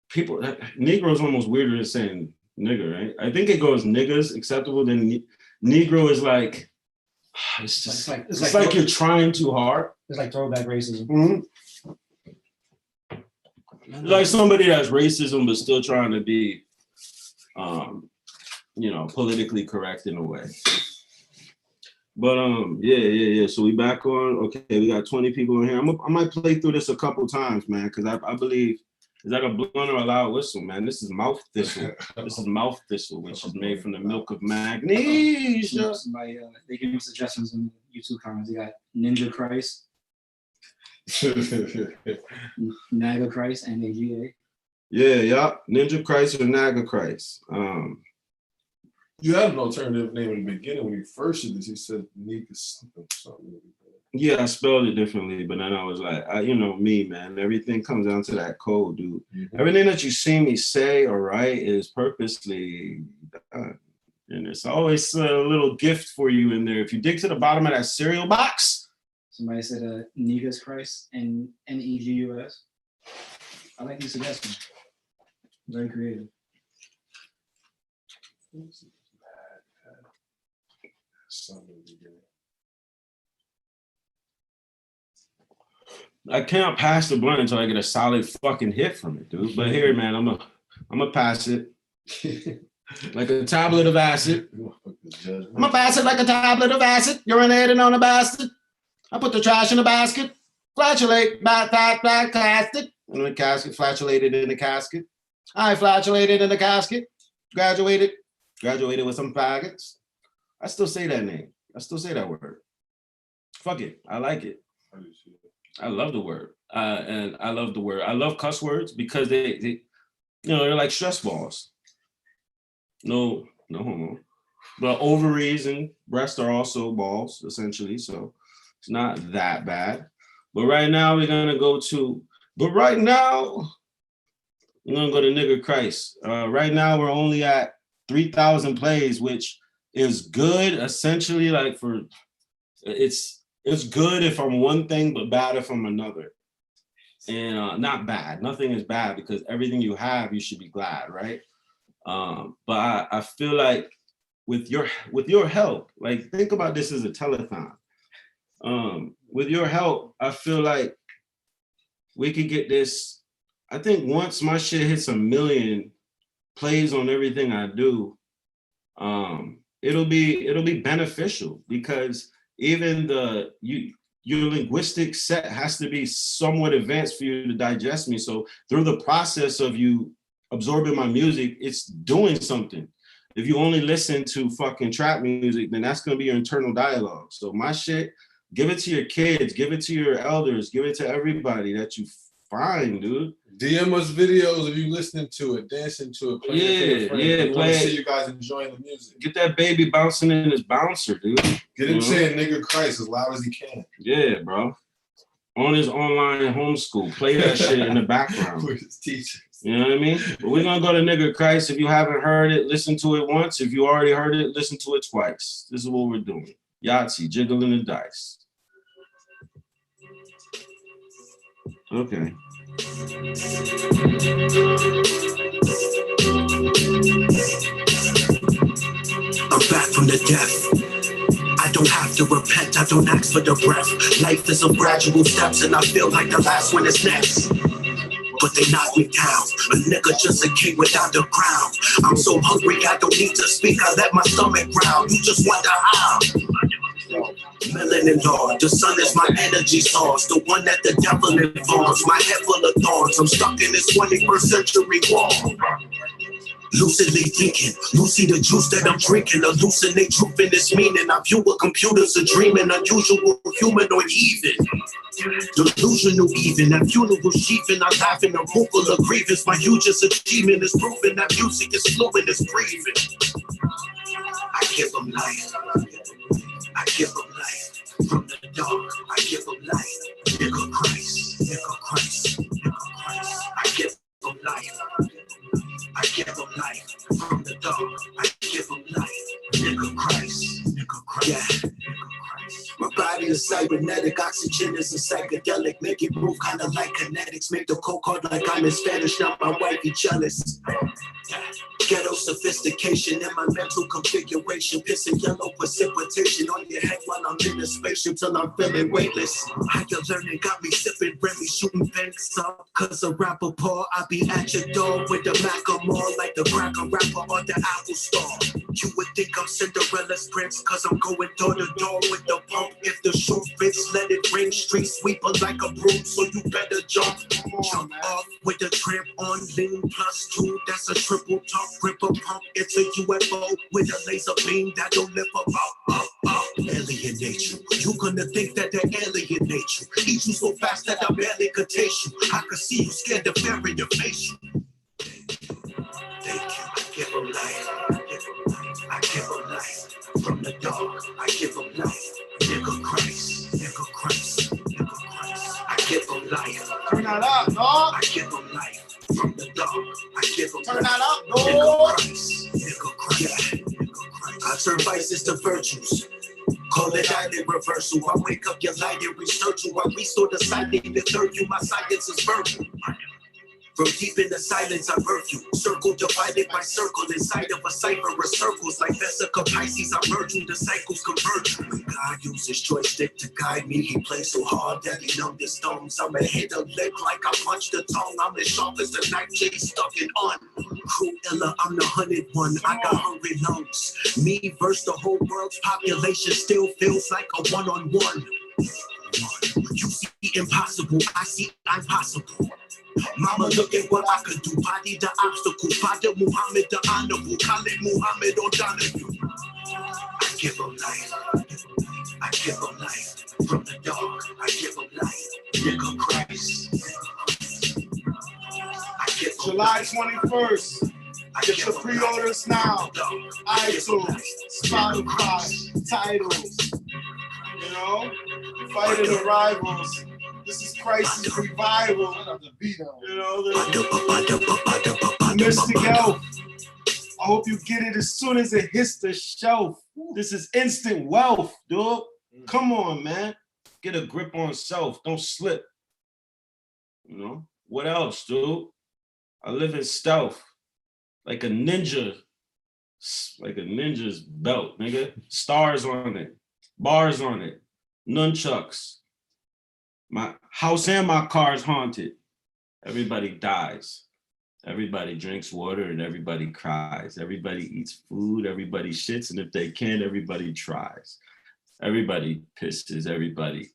Speaker 2: People, Negro is almost weirder than saying nigger, right? I think it goes niggas acceptable, then Negro is like, it's just it's like you're trying too hard.
Speaker 6: It's like throwback racism.
Speaker 2: Mm-hmm. Like somebody that's racism but still trying to be, you know, politically correct in a way. But yeah. So we back on. Okay, we got 20 people in here. I might play through this a couple times, man, because I believe, is that a blunt or a loud whistle, man? This is mouth thistle. This is mouth thistle, which is made from the milk of magnesia.
Speaker 6: Somebody, they give me suggestions in YouTube comments. They got Ninja Christ, Naga Christ, NAGA.
Speaker 2: Yeah. Ninja Christ or Naga Christ.
Speaker 5: You had an alternative name in the beginning when you first did this. You said Nika something.
Speaker 2: Yeah, I spelled it differently, but then I was like, you know me, man. Everything comes down to that code, dude. Mm-hmm. Everything that you see me say or write is purposely done. And it's always a little gift for you in there. If you dig to the bottom of that cereal box.
Speaker 6: Somebody said Negus Christ and NEGUS. I like these suggestions. Very creative.
Speaker 2: I can't pass the blunt until I get a solid fucking hit from it, dude. But here, man, I'm gonna pass it like a tablet of acid. I'm gonna pass it like a tablet of acid. Urinating on a bastard. I put the trash in the basket. Flatulate, casket. In the casket, flatulated in the casket. I flatulated in the casket. Graduated with some faggots. I still say that name. I still say that word. Fuck it. I like it. I love the word. And I love the word. I love cuss words because they you know, they're like stress balls. No homo. But ovaries and breasts are also balls, essentially. So it's not that bad. But right now we're gonna go to Nigga Christ. Right now we're only at 3,000 plays, which is good essentially, like for it's good if I'm one thing, but bad if I'm another. And not bad. Nothing is bad because everything you have, you should be glad, right? But I feel like with your help, like think about this as a telethon. With your help, I feel like we could get this. I think once my shit hits 1 million plays on everything I do, it'll be beneficial because even your linguistic set has to be somewhat advanced for you to digest me. So through the process of you absorbing my music, it's doing something. If you only listen to fucking trap music, then that's gonna be your internal dialogue. So my shit, give it to your kids, give it to your elders, give it to everybody that you find, dude.
Speaker 5: DM us videos of you listening to it, dancing to it, playing it.
Speaker 2: Play it.
Speaker 5: See you guys enjoying the music.
Speaker 2: Get that baby bouncing in his bouncer, dude.
Speaker 5: Get him saying Nigga Christ as loud as he can.
Speaker 2: Yeah, bro. On his online homeschool, play that shit in the background.
Speaker 5: With his teachers.
Speaker 2: You know what I mean? But we're gonna go to Nigga Christ. If you haven't heard it, listen to it once. If you already heard it, listen to it twice. This is what we're doing. Yahtzee, jiggling the dice. Okay.
Speaker 1: I'm back from the death. I don't have to repent, I don't ask for the breath. Life is some gradual steps and I feel like the last one is next. But they knock me down. A nigga just a king without the crown. I'm so hungry I don't need to speak, I let my stomach growl. You just wonder how. Melanin Lord, the sun is my energy source, the one that the devil informs. My head full of thorns, I'm stuck in this 21st century war. Lucidly thinking, Lucy the juice that I'm drinking, hallucinate truth in its meaning. I view a computer's a dreaming, unusual humanoid even. Delusional even, at funeral sheathing, I laugh in the removal of grievance. My hugest achievement is proving that music is fluid, is breathing. I give them life, I give them life. From the dark, I give them life. Nigga Christ, nigga Christ, nigga Christ. I give them life, I give them life. From the dark, I give them life. Nigga Christ, nigga Christ, yeah. My body is cybernetic, oxygen is a psychedelic. Make it move kinda like kinetics. Make the coke hard like I'm in Spanish, now my wifey jealous. Ghetto sophistication in my mental configuration. Pissing yellow precipitation on your head while I'm in a spaceship till I'm feeling weightless. Higher learning got me sipping Remy, shooting banks up. Cause a rapper Paul, I be at your door with the Macklemore like the cracker rapper on the Apple Store. You would think I'm Cinderella's prince, cause I'm going door to door with the pump. If the shoe fits, let it ring. Street sweeper like a broom, so you better jump. Jump off with the tramp on lean +2. That's a triple talk, grip a pump. It's a UFO with a laser beam that'll lift up. Alienate you. You gonna think that they alienate you. Eat you so fast that I barely could taste you. I could see you scared to fear in your face. Thank you. I give them life. I give them life. From the dark, I give them life. Nigga Christ, nigga Christ, nigga Christ. I give them life.
Speaker 3: Turn that up, dog.
Speaker 1: I give them life. From the dark, I give them
Speaker 3: Turn
Speaker 1: life.
Speaker 3: that up,
Speaker 1: Nigga
Speaker 3: dog.
Speaker 1: Christ, nigga Christ, yeah. Nigga Christ. I turn vices to virtues. Call it island reversal. I wake up your light and research you. I restore the sighting to third you. My silence is verbal. From deep in the silence, I birth you. Circle divided by circle inside of a cipher of circles. Like Vesica Pisces, I merge you. The cycles converge. When God uses joystick to guide me, he plays so hard that he numbed his thumbs. I'ma hit a lip like I punched the tongue. I'm as sharp as a knife Jay stuck it on. Cruella, I'm the 100 one. I got hungry lungs. Me versus the whole world's population still feels like a one-on-one. You see impossible, I see I'm possible. Mama, look at what I could do. Body the obstacle. Father Muhammad the honorable. Khalid Muhammad on Donahue. I give them life. I give them life. From the dark, I give them life. Nigga Christ. I give them
Speaker 3: July
Speaker 1: life.
Speaker 3: 21st. Get your pre-orders now. iTunes, Spotify, titles. You know, fighting the rivals. This is Crisis Revival. You know, Mystic Elf. I hope you get it as soon as it hits the shelf. This is instant wealth, dude. Come on, man. Get a grip on self. Don't slip. You know, what else, dude? I live in stealth. Like a ninja. Like a ninja's belt, nigga. Stars on it. Bars on it. Nunchucks. My house and my car is haunted. Everybody dies. Everybody drinks water and everybody cries. Everybody eats food. Everybody shits. And if they can't, everybody tries. Everybody pisses. Everybody,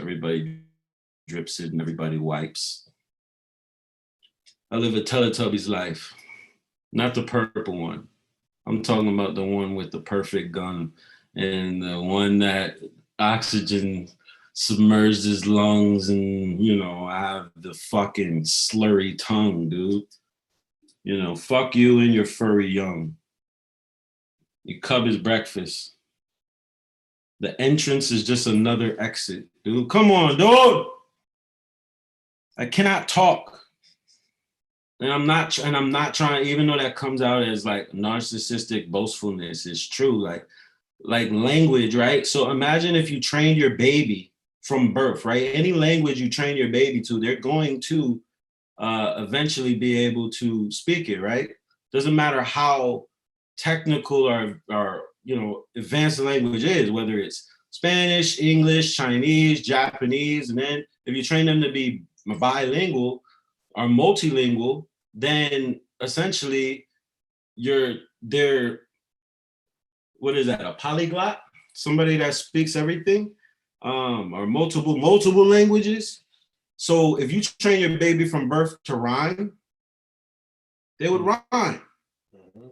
Speaker 3: everybody drips it and everybody wipes. I live a Teletubby's life. Not the purple one. I'm talking about the one with the perfect gun and the one that oxygen submerged his lungs and, I have the fucking slurry tongue, dude. Fuck you and your furry young. You cub is breakfast. The entrance is just another exit, dude. Come on, dude. I cannot talk. And I'm not trying, even though that comes out as like narcissistic boastfulness, it's true. Like language, right? So imagine if you train your baby from birth, right? Any language you train your baby to, they're going to eventually be able to speak it, right? Doesn't matter how technical or advanced the language is, whether it's Spanish, English, Chinese, Japanese, and then if you train them to be bilingual or multilingual, then essentially they're what is that, a polyglot? Somebody that speaks everything, or multiple languages. So if you train your baby from birth to rhyme,
Speaker 2: they would rhyme,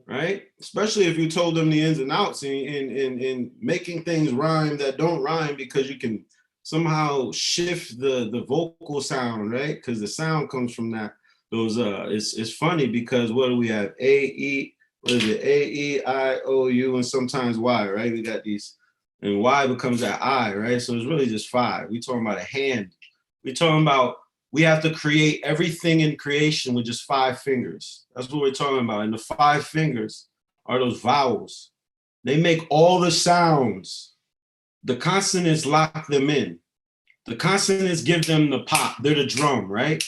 Speaker 2: right? Especially if you told them the ins and outs and making things rhyme that don't rhyme, because you can somehow shift the vocal sound, right? Because the sound comes from that. Those it's funny because what do we have? A, E, what is it? A, E, I, O, U, and sometimes Y, right? We got these, and Y becomes that I, right? So it's really just 5. We talking about a hand. We talking about we have to create everything in creation with just 5 fingers. That's what we're talking about. And the 5 fingers are those vowels. They make all the sounds. The consonants lock them in. The consonants give them the pop. They're the drum, right?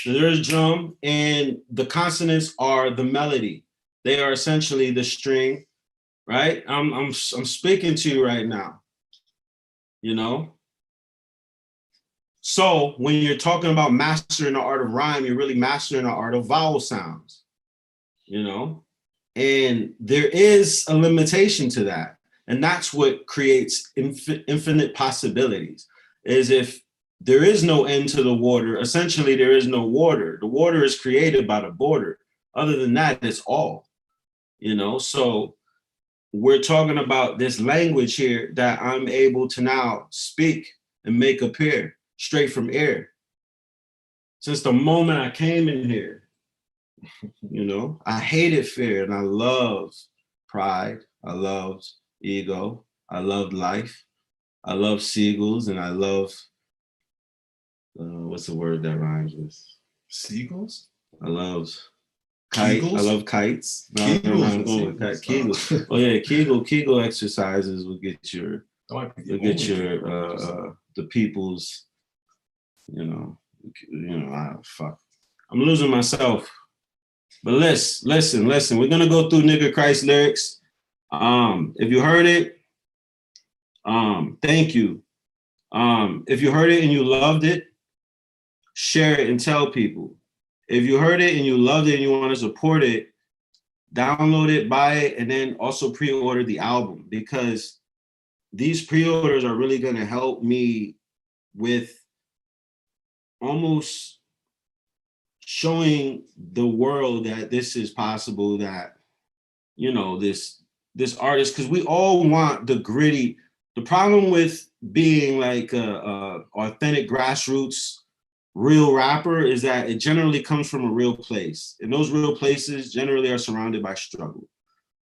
Speaker 2: They're the drum, and the consonants are the melody. They are essentially the string, right? I'm speaking to you right now, you know? So when you're talking about mastering the art of rhyme, you're really mastering the art of vowel sounds, you know? And there is a limitation to that. And that's what creates infinite possibilities, is if there is no end to the water, essentially there is no water. The water is created by the border. Other than that, it's all, you know? So we're talking about this language here that I'm able to now speak and make appear straight from air. Since the moment I came in here, you know, I hated fear and I loved pride. I loved ego. I loved life. I love seagulls, and I love, what's the word that rhymes with?
Speaker 5: Seagulls?
Speaker 2: I love kite.
Speaker 5: Kegels?
Speaker 2: I love kites. No,
Speaker 5: Kegels
Speaker 2: I'm going with Kegel. Oh yeah, Kegel exercises will get your, the people's, you know, fuck. I'm losing myself. But listen. We're gonna go through Nigga Christ lyrics. If you heard it, thank you. If you heard it and you loved it, share it and tell people. If you heard it and you loved it and you want to support it, download it, buy it, and then also pre-order the album, because these pre-orders are really gonna help me with almost showing the world that this is possible, that, you know, this artist, because we all want the gritty. The problem with being like a authentic grassroots real rapper is that it generally comes from a real place, and those real places generally are surrounded by struggle.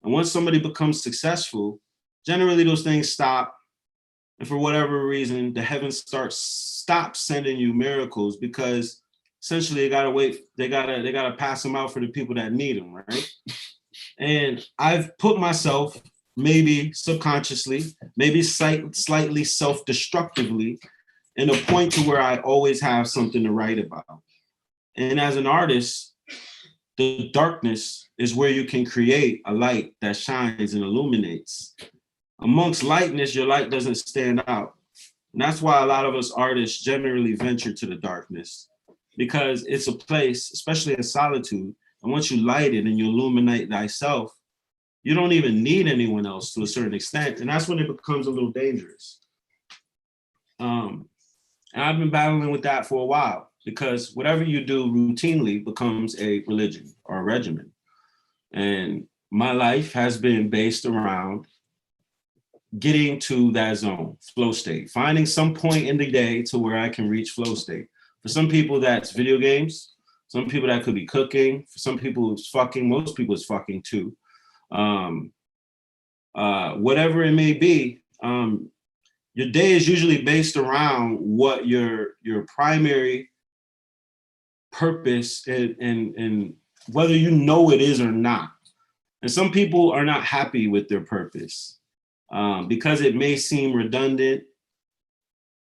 Speaker 2: And once somebody becomes successful, generally those things stop, and for whatever reason, the heavens stop sending you miracles, because essentially they gotta pass them out for the people that need them, right? And I've put myself, maybe subconsciously, maybe slightly self-destructively, in a point to where I always have something to write about. And as an artist, the darkness is where you can create a light that shines and illuminates. Amongst lightness, your light doesn't stand out. And that's why a lot of us artists generally venture to the darkness, because it's a place, especially in solitude, and once you light it and you illuminate thyself, you don't even need anyone else to a certain extent. And that's when it becomes a little dangerous. And I've been battling with that for a while, because whatever you do routinely becomes a religion or a regimen. And my life has been based around getting to that zone, flow state, finding some point in the day to where I can reach flow state. For some people, that's video games. Some people, that could be cooking. For some people, it's fucking. Most people, it's fucking too. Whatever it may be, your day is usually based around what your primary purpose and whether you know it is or not. And some people are not happy with their purpose because it may seem redundant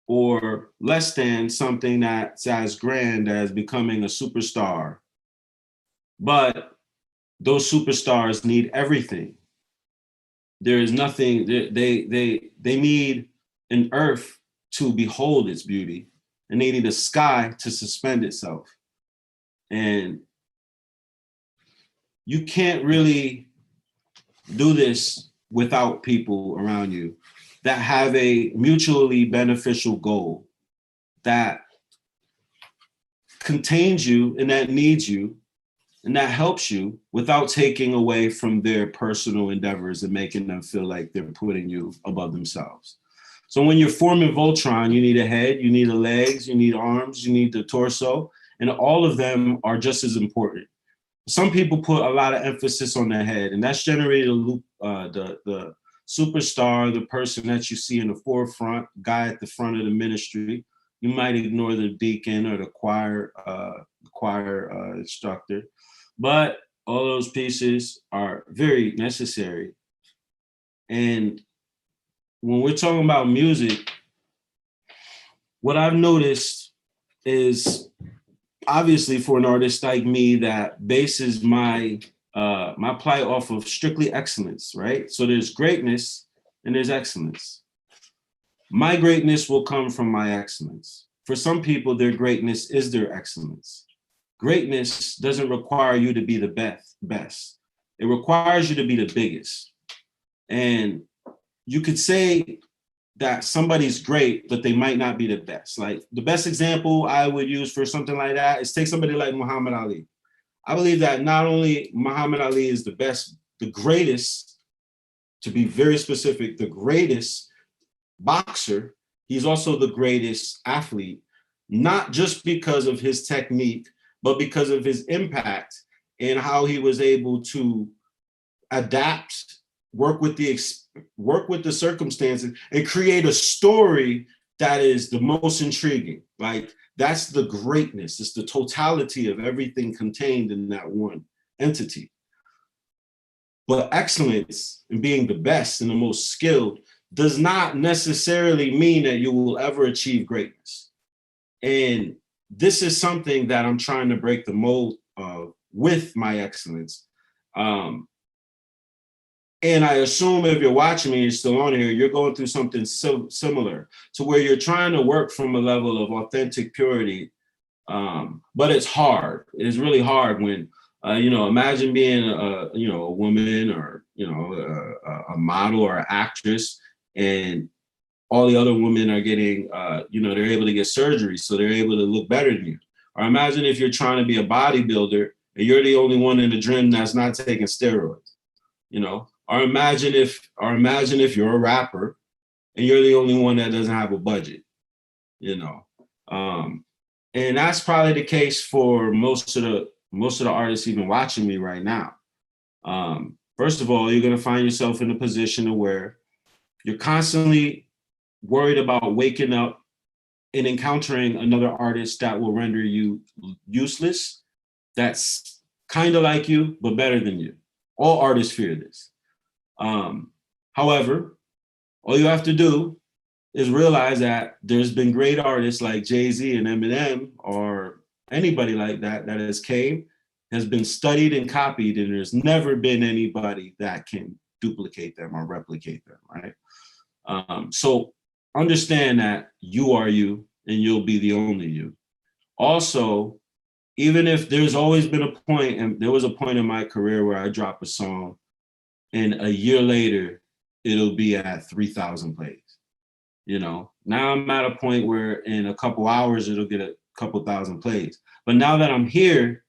Speaker 2: or less than something that's as grand as becoming a superstar. But those superstars need everything. There is nothing, they need an earth to behold its beauty, and they need a sky to suspend itself. And you can't really do this without people around you that have a mutually beneficial goal that contains you and that needs you And that helps you without taking away from their personal endeavors and making them feel like they're putting you above themselves. So when you're forming Voltron, you need a head, you need the legs, you need arms, you need the torso, and all of them are just as important. Some people put a lot of emphasis on the head, and that's generated the superstar, the person that you see in the forefront, guy at the front of the ministry. You might ignore the deacon or the choir instructor, but all those pieces are very necessary. And when we're talking about music, what I've noticed is, obviously for an artist like me that bases my plight off of strictly excellence, right? So there's greatness and there's excellence. My greatness will come from my excellence. For some people, their greatness is their excellence. Greatness doesn't require you to be the best. It requires you to be the biggest. And you could say that somebody's great, but they might not be the best. Like the best example I would use for something like that is take somebody like Muhammad Ali. I believe that not only Muhammad Ali is the best, the greatest, to be very specific, the greatest boxer, he's also the greatest athlete, not just because of his technique, but because of his impact and how he was able to adapt, work with the circumstances and create a story that is the most intriguing. Like that's the greatness. It's the totality of everything contained in that one entity. But excellence and being the best and the most skilled does not necessarily mean that you will ever achieve greatness. And this is something that I'm trying to break the mold of with my excellence. And I assume if you're watching me and you're still on here, you're going through something similar to where you're trying to work from a level of authentic purity. But it's hard. It's really hard when, imagine being a woman or, a model or an actress, and all the other women are getting, they're able to get surgery, so they're able to look better than you. Or imagine if you're trying to be a bodybuilder and you're the only one in the gym that's not taking steroids, Or imagine if you're a rapper and you're the only one that doesn't have a budget, And that's probably the case for most of the artists even watching me right now. First of all, you're gonna find yourself in a position where you're constantly worried about waking up and encountering another artist that will render you useless, that's kind of like you, but better than you. All artists fear this. However, all you have to do is realize that there's been great artists like Jay-Z and Eminem or anybody like that has been studied and copied, and there's never been anybody that can duplicate them or replicate them, right? So understand that you are you and you'll be the only you. Also, even if there's always been a point, and there was a point in my career where I drop a song and a year later, it'll be at 3,000 plays. Now I'm at a point where in a couple hours, it'll get a couple thousand plays. But now that I'm here,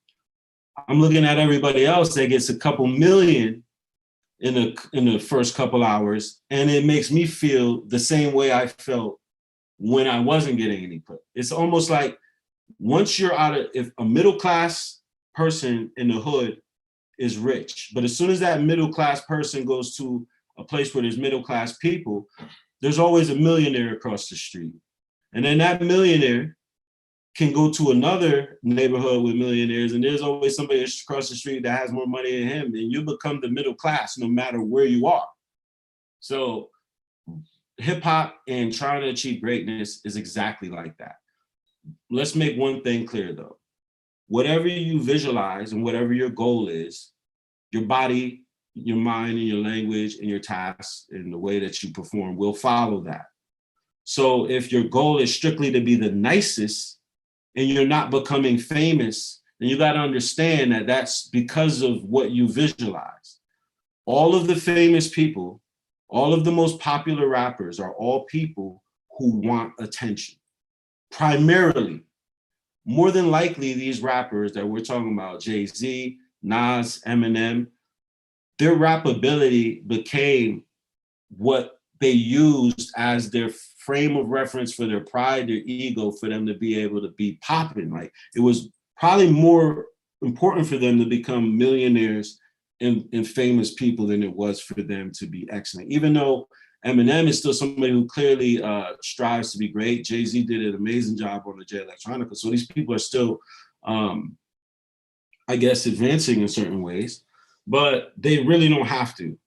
Speaker 2: I'm looking at everybody else that gets a couple million in the first couple hours, and it makes me feel the same way I felt when I wasn't getting any play. It's almost like once you're if a middle-class person in the hood is rich, but as soon as that middle-class person goes to a place where there's middle-class people, there's always a millionaire across the street. And then that millionaire can go to another neighborhood with millionaires, and there's always somebody across the street that has more money than him, and you become the middle class no matter where you are. So hip hop and trying to achieve greatness is exactly like that. Let's make one thing clear though. Whatever you visualize and whatever your goal is, your body, your mind, and your language and your tasks and the way that you perform will follow that. So if your goal is strictly to be the nicest and you're not becoming famous, then you got to understand that that's because of what you visualize. All of the famous people, all of the most popular rappers are all people who want attention. Primarily, more than likely, these rappers that we're talking about, Jay-Z,
Speaker 3: Nas, Eminem, their rap ability became what they used as their frame of reference for their pride, their ego, for them to be able to be popping. Like, it was probably more important for them to become millionaires and famous people than it was for them to be excellent. Even though Eminem is still somebody who clearly strives to be great. Jay-Z did an amazing job on the J Electronica. So these people are still, I guess, advancing in certain ways, but they really don't have to,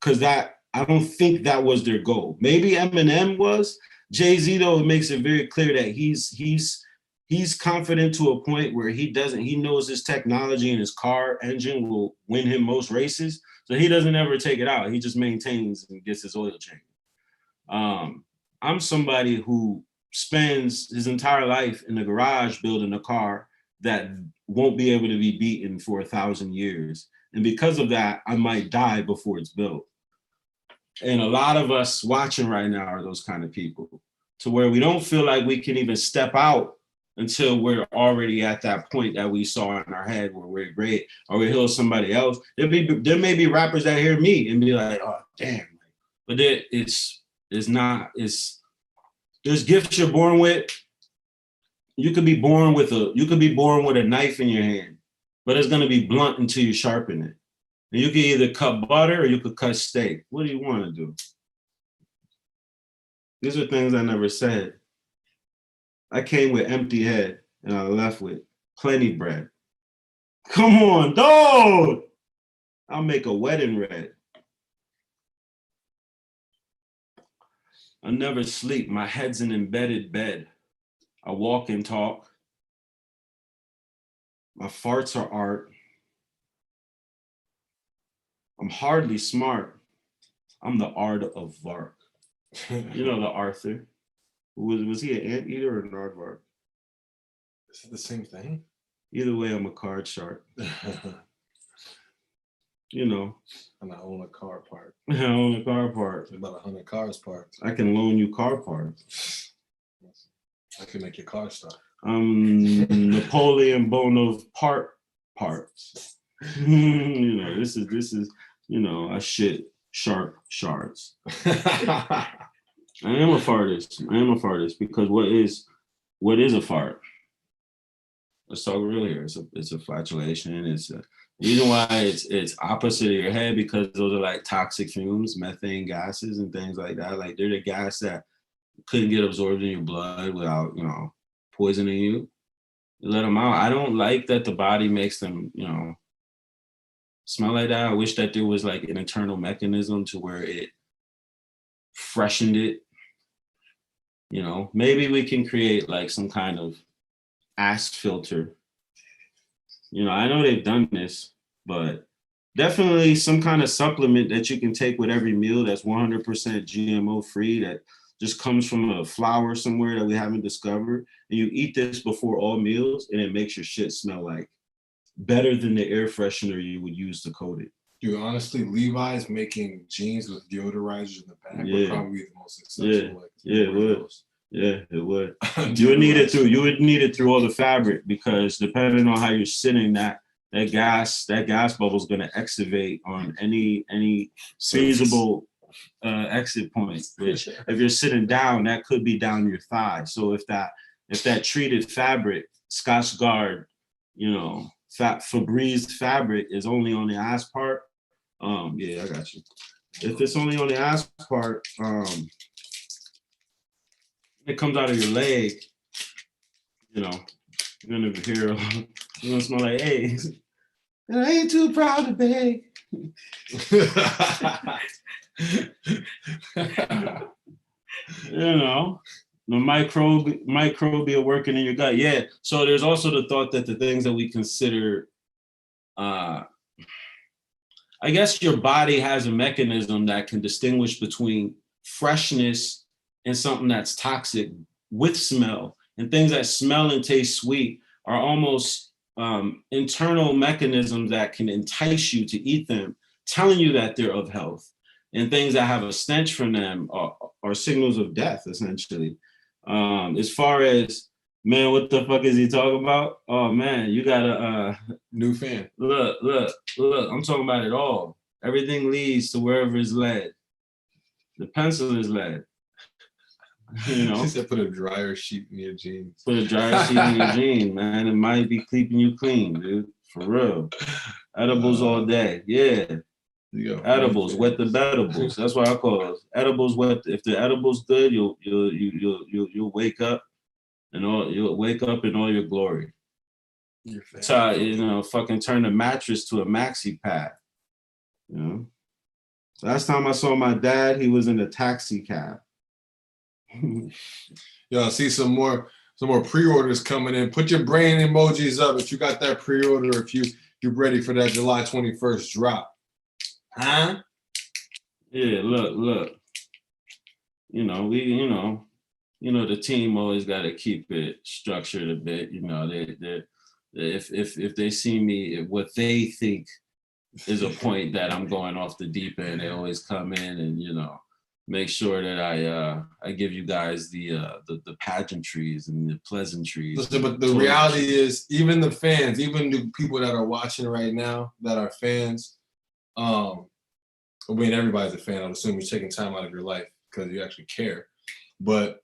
Speaker 3: because I don't think that was their goal. Maybe Eminem was. Jay-Z, though, it makes it very clear that he's confident to a point where he knows his technology and his car engine will win him most races. So he doesn't ever take it out. He just maintains and gets his oil change. I'm somebody who spends his entire life in the garage building a car that won't be able to be beaten for 1,000 years. And because of that, I might die before it's built. And a lot of us watching right now are those kind of people, to where we don't feel like we can even step out until we're already at that point that we saw in our head where we're great, or we hear somebody else. There may be rappers that hear me and be like, oh, damn. But there's gifts you're born with. You could be born with a knife in your hand, but it's gonna be blunt until you sharpen it. And you can either cut butter or you could cut steak. What do you want to do? These are things I never said. I came with empty head and I left with plenty bread. Come on, dog! I'll make a wedding red. I never sleep. My head's an embedded bed. I walk and talk. My farts are art. I'm hardly smart. I'm the art of Vark. You know the Arthur. Was he an anteater or an aardvark?
Speaker 5: Is it the same thing?
Speaker 3: Either way, I'm a card shark. You know.
Speaker 5: And I own a car park.
Speaker 3: I own a car park.
Speaker 5: About 100 cars parked.
Speaker 3: I can loan you car parts.
Speaker 5: I can make your car stop.
Speaker 3: Napoleon Bonaparte parts. You know, this is, you know, I shit sharp shards. I am a fartist because what is a fart? Let's talk real here. It's a flatulation. It's a reason why it's opposite of your head, because those are like toxic fumes, methane gases and things like that. Like, they're the gas that couldn't get absorbed in your blood without, you know, poisoning you. You let them out. I don't like that the body makes them, you know, smell like that. I wish that there was like an internal mechanism to where it freshened it. You know, maybe we can create like some kind of ass filter. You know, I know they've done this, but definitely some kind of supplement that you can take with every meal that's 100% GMO free, that just comes from a flower somewhere that we haven't discovered. And you eat this before all meals and it makes your shit smell like better than the air freshener you would use to coat it.
Speaker 5: Dude, honestly, Levi's making jeans with deodorizers in the back
Speaker 3: Yeah.
Speaker 5: would probably be the most successful.
Speaker 3: Yeah, it would. Yeah, it would. You would need it through all the fabric, because depending on how you're sitting, that gas bubble is going to excavate on any feasible exit point. Which, if you're sitting down, that could be down your thigh. So if that treated fabric, Scotch Guard, you know, Febreze fabric is only on the ass part, yeah, I got you. If it's only on the ass part, it comes out of your leg, you know, you're gonna hear, you're gonna smell like eggs. I ain't too proud to beg. You know, the microbial working in your gut. Yeah. So there's also the thought that the things that we consider, I guess your body has a mechanism that can distinguish between freshness and something that's toxic with smell. And things that smell and taste sweet are almost internal mechanisms that can entice you to eat them, telling you that they're of health. And things that have a stench from them are signals of death, essentially. As far as Man, what the fuck is he talking about? Oh man, you gotta
Speaker 5: New fan.
Speaker 3: look. I'm talking about it all. Everything leads to wherever it's led. The pencil is led. You know,
Speaker 5: She said put a dryer sheet in your jeans.
Speaker 3: put a dryer sheet in your jeans, man. It might be keeping you clean, dude. For real. Edibles all day. Yeah. Edibles, wet the bedibles. That's what I call it. Edibles wet. If the edibles good, you'll wake up and you'll wake up in all your glory. So, you know, fucking turn the mattress to a maxi pad. You know. Last time I saw my dad, he was in a taxi cab.
Speaker 5: Yo, I see some more pre-orders coming in. Put your brain emojis up if you got that pre-order, if you're ready for that July 21st drop. Huh? Yeah, look. You know, the team always got to keep it structured a bit. You know, if they see me, what they think is a point that I'm going off the deep end, they always come in and, you know, make sure that I give you guys the pageantries and the pleasantries. Listen, but the reality is, even the fans, even the people that are watching right now that are fans, I mean, everybody's a fan. I'd assume you're taking time out of your life because you actually care. But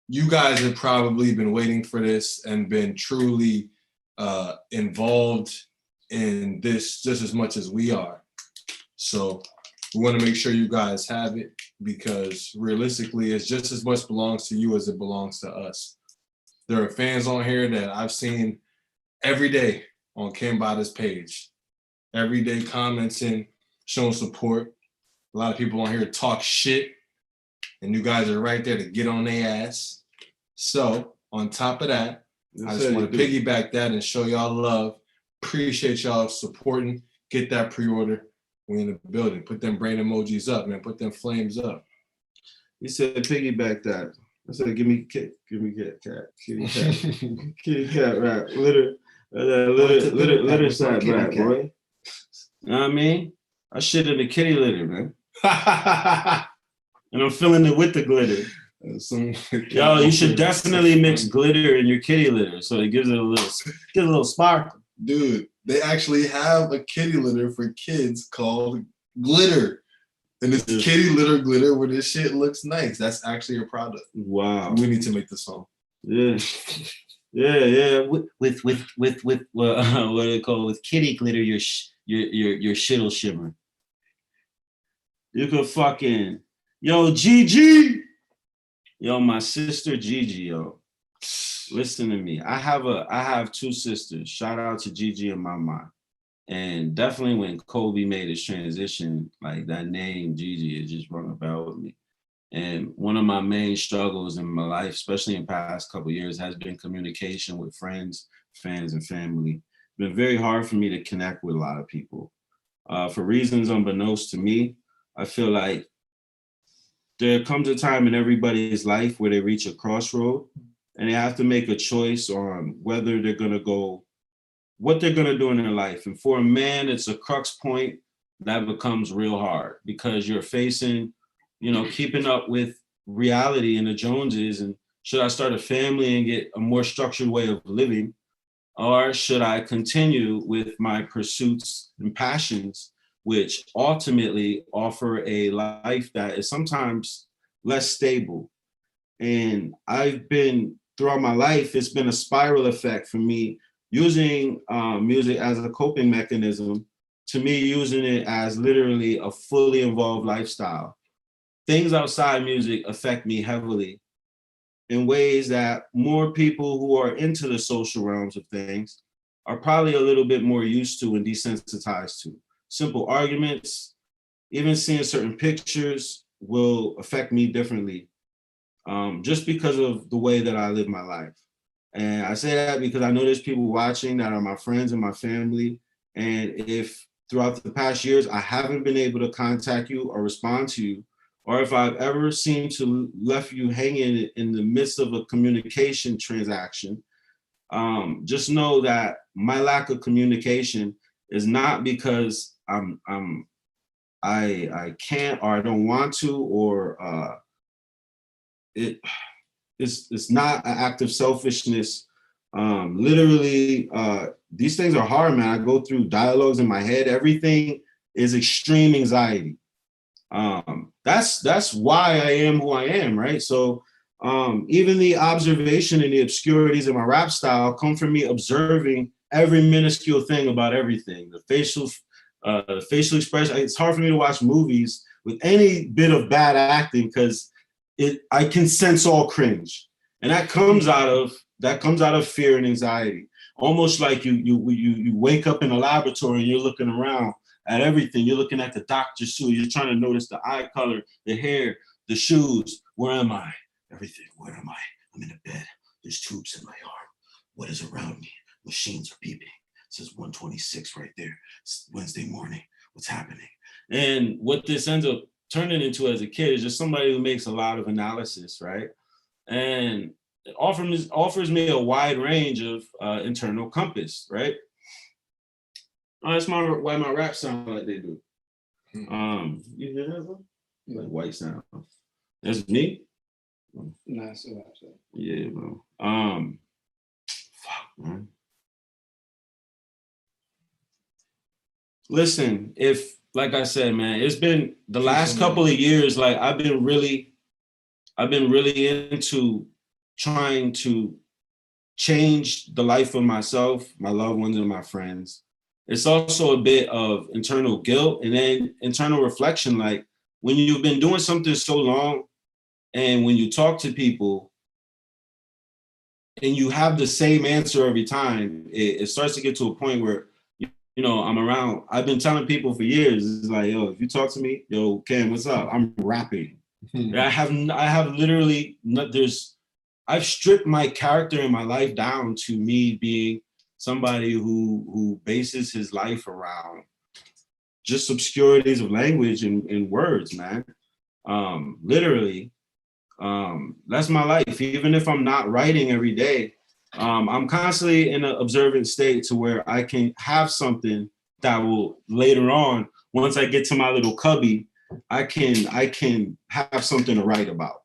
Speaker 5: you guys have probably been waiting for this and been truly involved in this just as much as we are. So we want to make sure you guys have it, because realistically, it's just as much belongs to you as it belongs to us. There are fans on here that I've seen every day on Cambatta's page, every day commenting, showing support. A lot of people on here talk shit, and you guys are right there to get on their ass. So on top of that, I just want to piggyback that and show y'all love. Appreciate y'all supporting. Get that pre-order. We in the building. Put them brain emojis up, man. Put them flames up.
Speaker 2: He said piggyback that. I said, give me cat, kitty cat, kitty cat rap, litter side rap, boy. You know what I mean? I shit in the kitty litter, man. And I'm filling it with the glitter. Yo, you should definitely mix glitter in your kitty litter so it gives it a little sparkle.
Speaker 5: Dude, they actually have a kitty litter for kids called Glitter. And it's kitty litter glitter where this shit looks nice. That's actually a product.
Speaker 2: Wow.
Speaker 5: We need to make the song.
Speaker 2: Yeah. Yeah. With what do they call it? With kitty glitter, your shit'll shimmer. You could fucking, yo, Gigi. Yo, my sister Gigi, yo. Listen to me. I have two sisters. Shout out to Gigi and Mama. And definitely when Kobe made his transition, like that name Gigi, it just rung a bell with me. And one of my main struggles in my life, especially in the past couple of years, has been communication with friends, fans, and family. It's been very hard for me to connect with a lot of people. For reasons unbeknownst to me, I feel like there comes a time in everybody's life where they reach a crossroad and they have to make a choice on whether they're going to go, what they're going to do in their life. And for a man, it's a crux point that becomes real hard because you're facing, you know, keeping up with reality and the Joneses. And should I start a family and get a more structured way of living? Or should I continue with my pursuits and passions, which ultimately offer a life that is sometimes less stable? And I've been, throughout my life, it's been a spiral effect for me, using music as a coping mechanism, to me using it as literally a fully involved lifestyle. Things outside music affect me heavily in ways that more people who are into the social realms of things are probably a little bit more used to and desensitized to. Simple arguments, even seeing certain pictures will affect me differently, just because of the way that I live my life. And I say that because I know there's people watching that are my friends and my family. And if throughout the past years, I haven't been able to contact you or respond to you, or if I've ever seemed to left you hanging in the midst of a communication transaction, just know that my lack of communication is not because I can't or I don't want to, or it's not an act of selfishness. Literally, these things are hard, man. I go through dialogues in my head. Everything is extreme anxiety. That's why I am who I am, right? So even the observation and the obscurities of my rap style come from me observing every minuscule thing about everything. The facial expression. It's hard for me to watch movies with any bit of bad acting because I can sense all cringe, and that comes out of fear and anxiety. Almost like you wake up in a laboratory and you're looking around at everything. You're looking at the doctor's suit. You're trying to notice the eye color, the hair, the shoes. Where am I? Everything. Where am I? I'm in a bed. There's tubes in my arm. What is around me? Machines are beeping. It says 126 right there. It's Wednesday morning. What's happening? And what this ends up turning into as a kid is just somebody who makes a lot of analysis, right? And it offers me a wide range of internal compass, right? That's why my rap sound like they do. You hear that, bro? Like white sound. That's me?
Speaker 6: Nah, so
Speaker 2: Yeah, bro. Fuck, man. Listen, like I said, man, it's been the last couple of years, like I've been really into trying to change the life of myself, my loved ones, and my friends. It's also a bit of internal guilt and then internal reflection. Like when you've been doing something so long and when you talk to people and you have the same answer every time, it starts to get to a point where, you know, I've been telling people for years, it's like, yo, if you talk to me, yo, Cam, what's up? I'm rapping. I have literally, I've stripped my character and my life down to me being somebody who bases his life around just obscurities of language and words, man. Literally, that's my life. Even if I'm not writing every day, I'm constantly in an observant state to where I can have something that will later on, once I get to my little cubby, I can have something to write about.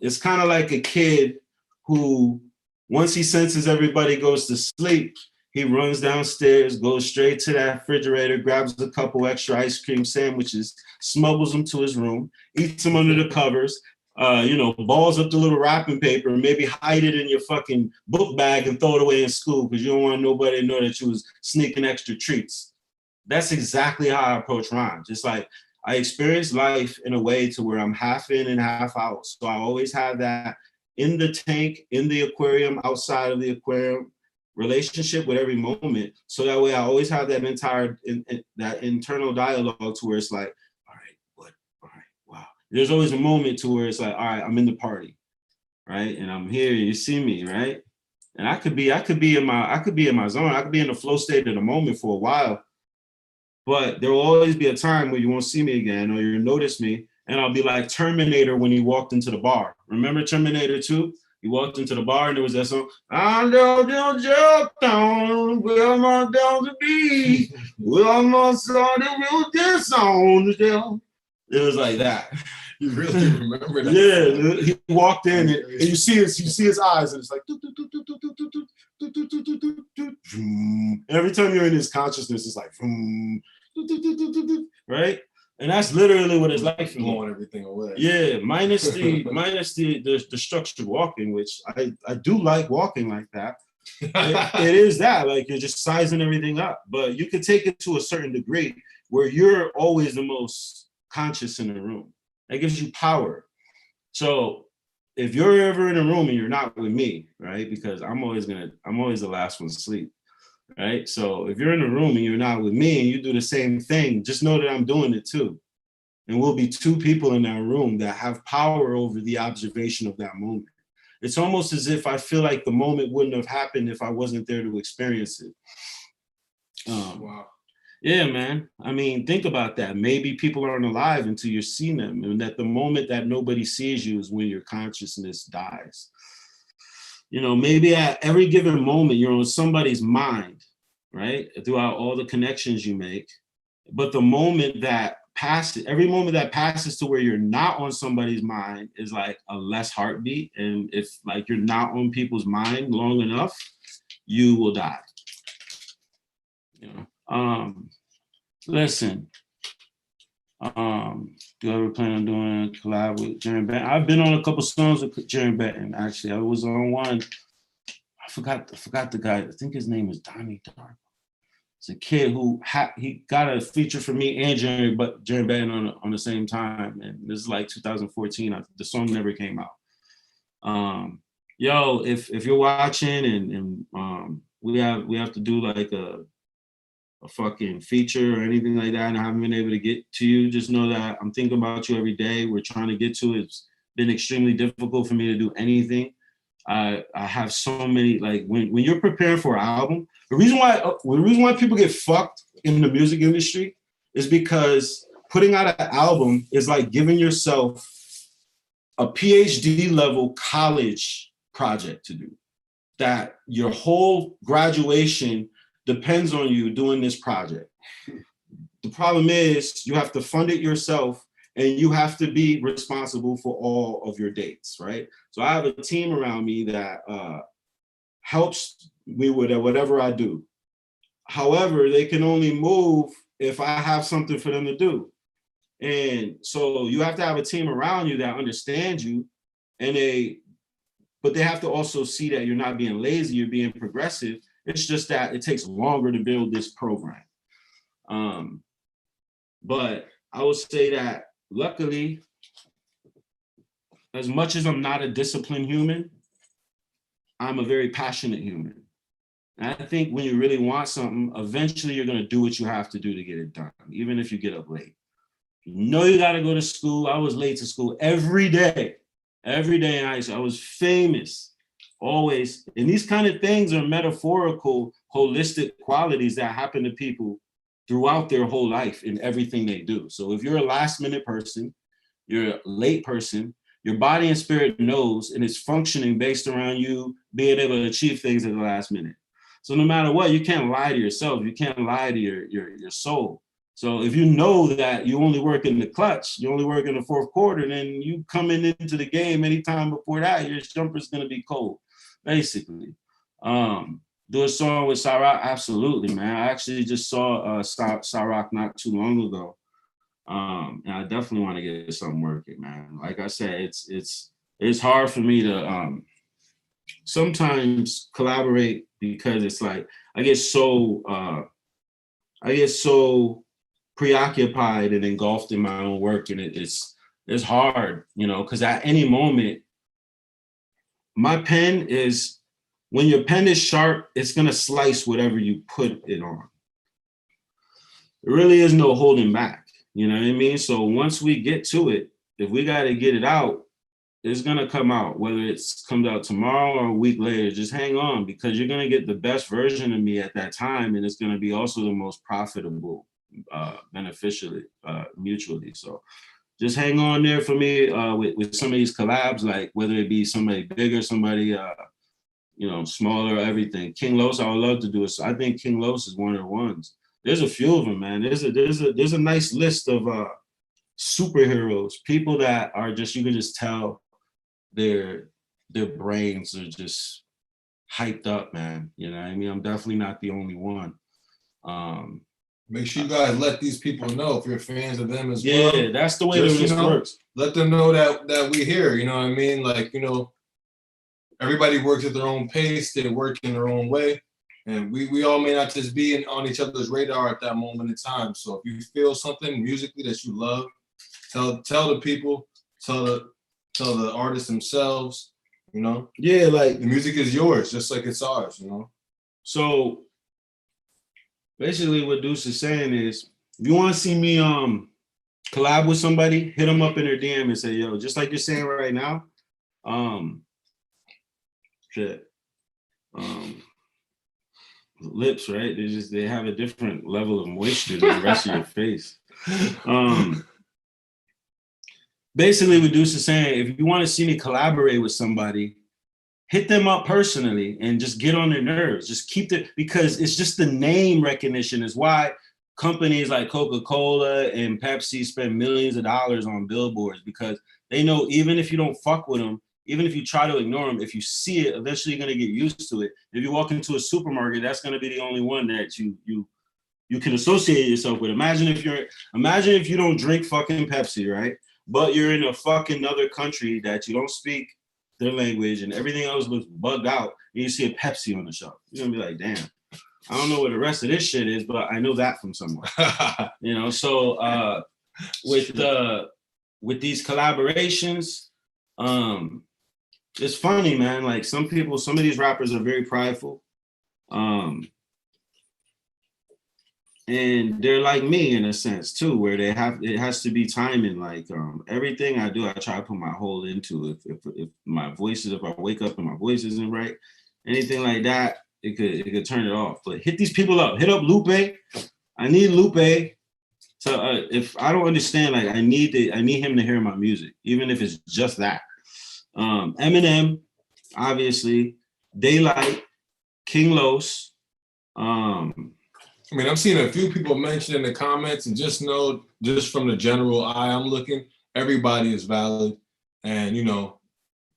Speaker 2: It's kind of like a kid who, once he senses everybody goes to sleep, he runs downstairs, goes straight to that refrigerator, grabs a couple extra ice cream sandwiches, smuggles them to his room, eats them under the covers, balls up the little wrapping paper, maybe hide it in your fucking book bag and throw it away in school because you don't want nobody to know that you was sneaking extra treats. That's exactly how I approach rhymes. It's like I experience life in a way to where I'm half in and half out. So I always have that in the tank, in the aquarium, outside of the aquarium relationship with every moment. So that way I always have that that internal dialogue to where it's like, all right, wow. There's always a moment to where it's like, all right, I'm in the party, right? And I'm here, you see me, right? And I could be in my zone. I could be in the flow state of the moment for a while. But there will always be a time where you won't see me again or you'll notice me. And I'll be like Terminator when he walked into the bar. Remember Terminator 2? He walked into the bar and there was that song, I don't down, where am I down to be? Where am I started with this on? It was like that.
Speaker 5: You really remember that?
Speaker 2: Yeah, he walked in and you see his eyes and it's like every time you're in his consciousness, it's like right? And that's literally what it's like for me.
Speaker 5: Blowing everything away.
Speaker 2: Yeah, minus the structured walking, which I do like walking like that. It is that, like you're just sizing everything up. But you could take it to a certain degree where you're always the most conscious in the room. That gives you power. So if you're ever in a room and you're not with me, right? Because I'm always the last one to sleep. Right? So if you're in a room and you're not with me and you do the same thing, just know that I'm doing it too. And we'll be two people in that room that have power over the observation of that moment. It's almost as if I feel like the moment wouldn't have happened if I wasn't there to experience it.
Speaker 5: Wow.
Speaker 2: Yeah, man. I mean, think about that. Maybe people aren't alive until you're seeing them. And that the moment that nobody sees you is when your consciousness dies. You know, maybe at every given moment, you're on somebody's mind, right? Throughout all the connections you make. But the moment that passes, every moment that passes to where you're not on somebody's mind is like a less heartbeat. And if like you're not on people's mind long enough, you will die. You know, listen, do you ever plan on doing a collab with Jerry Benton? I've been on a couple songs with Jerry Benton, actually. I was on one, I forgot the guy, I think his name is Donnie Dark. It's a kid who he got a feature for me and Jerry Benton on the same time, and this is like 2014. The song never came out. Yo, if you're watching and we have to do like a fucking feature or anything like that, and I haven't been able to get to you, just know that I'm thinking about you every day. We're trying to get to it. It's been extremely difficult for me to do anything. I have so many, like when you're preparing for an album, the reason why people get fucked in the music industry is because putting out an album is like giving yourself a PhD level college project to do, that your whole graduation depends on you doing this project. The problem is you have to fund it yourself and you have to be responsible for all of your dates, right? So I have a team around me that helps me with whatever I do. However, they can only move if I have something for them to do. And so you have to have a team around you that understands you, but they have to also see that you're not being lazy, you're being progressive. It's just that it takes longer to build this program. But I would say that luckily, as much as I'm not a disciplined human, I'm a very passionate human. And I think when you really want something, eventually you're gonna do what you have to do to get it done, even if you get up late. You know you gotta go to school. I was late to school every day in high school. I was famous, always. And these kind of things are metaphorical, holistic qualities that happen to people throughout their whole life in everything they do. So if you're a last minute person, you're a late person, your body and spirit knows, and it's functioning based around you being able to achieve things at the last minute. So no matter what, you can't lie to yourself. You can't lie to your soul. So if you know that you only work in the clutch, you only work in the fourth quarter, then you coming into the game anytime before that, your jumper's gonna be cold, basically. Do a song with Cyrock? Absolutely, man. I actually just saw Cyrock not too long ago. And I definitely want to get something working, man. Like I said, it's hard for me to sometimes collaborate because it's like I get so preoccupied and engulfed in my own work, and it's hard, you know, because at any moment, my pen is, when your pen is sharp, it's gonna slice whatever you put it on. There really is no holding back, you know what I mean? So once we get to it, if we gotta get it out, it's gonna come out, whether it comes out tomorrow or a week later. Just hang on, because you're gonna get the best version of me at that time, and it's gonna be also the most profitable, beneficially, mutually. So just hang on there for me with some of these collabs, like whether it be somebody bigger, somebody you know, smaller, everything. King Los, I would love to do it. So I think King Los is one of the ones. There's a few of them, man. There's a nice list of superheroes, people that are just, you can just tell their brains are just hyped up, man. You know what I mean? I'm definitely not the only one.
Speaker 5: Make sure you guys let these people know if you're fans of them as well.
Speaker 2: Yeah, that's the way this works.
Speaker 5: Let them know that we're here, you know what I mean? Like, you know, everybody works at their own pace, they work in their own way. And we all may not just be on each other's radar at that moment in time. So if you feel something musically that you love, tell the people, tell the artists themselves, you know?
Speaker 2: Yeah, like
Speaker 5: the music is yours, just like it's ours, you know?
Speaker 2: So basically what Deuce is saying is, if you want to see me collab with somebody, hit them up in their DM and say, yo, just like you're saying right now, lips, right? They have a different level of moisture than the rest of your face. Basically what Deuce is saying, if you want to see me collaborate with somebody, hit them up personally and just get on their nerves. Just keep it, because it's just the name recognition is why
Speaker 3: companies like Coca-Cola and Pepsi spend millions of dollars on billboards because they know even if you don't fuck with them, even if you try to ignore them, if you see it, eventually you're gonna get used to it. If you walk into a supermarket, that's gonna be the only one that you can associate yourself with. Imagine if you don't drink fucking Pepsi, right? But you're in a fucking other country that you don't speak their language and everything else looks bugged out, and you see a Pepsi on the shelf. You're gonna be like, damn, I don't know what the rest of this shit is, but I know that from somewhere. You know, so with these collaborations, it's funny, man. Like some of these rappers are very prideful. And they're like me in a sense too, where it has to be timing. Like everything I do, I try to put my whole into. If my voices, if I wake up and my voice isn't right, anything like that, it could turn it off. But hit these people up. Hit up Lupe. I need Lupe. So if I don't understand, like I need him to hear my music, even if it's just that. Eminem, obviously, Daylight, King Los.
Speaker 5: I mean, I'm seeing a few people mention in the comments, and just know, just from the general eye I'm looking, everybody is valid. And, you know,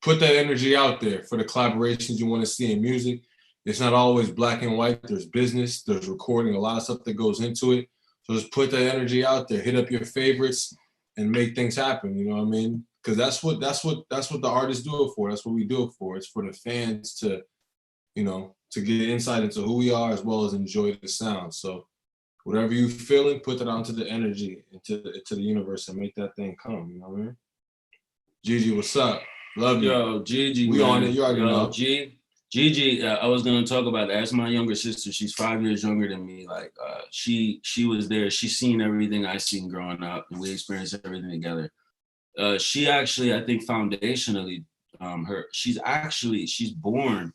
Speaker 5: put that energy out there for the collaborations you want to see in music. It's not always black and white. There's business, there's recording, a lot of stuff that goes into it. So just put that energy out there, hit up your favorites and make things happen. You know what I mean? Because that's what the artists do it for. That's what we do it for. It's for the fans to, you know, to get insight into who we are as well as enjoy the sound. So whatever you're feeling, put that onto the energy, into the universe, and make that thing come. You know what I mean? Gigi, what's up? Love you.
Speaker 3: Yo, Gigi,
Speaker 5: we
Speaker 3: man.
Speaker 5: on it. You already know.
Speaker 3: Gigi, I was gonna talk about that. That's my younger sister. She's 5 years younger than me. Like she was there. She's seen everything I seen growing up, and we experienced everything together. She actually, I think, foundationally, she's born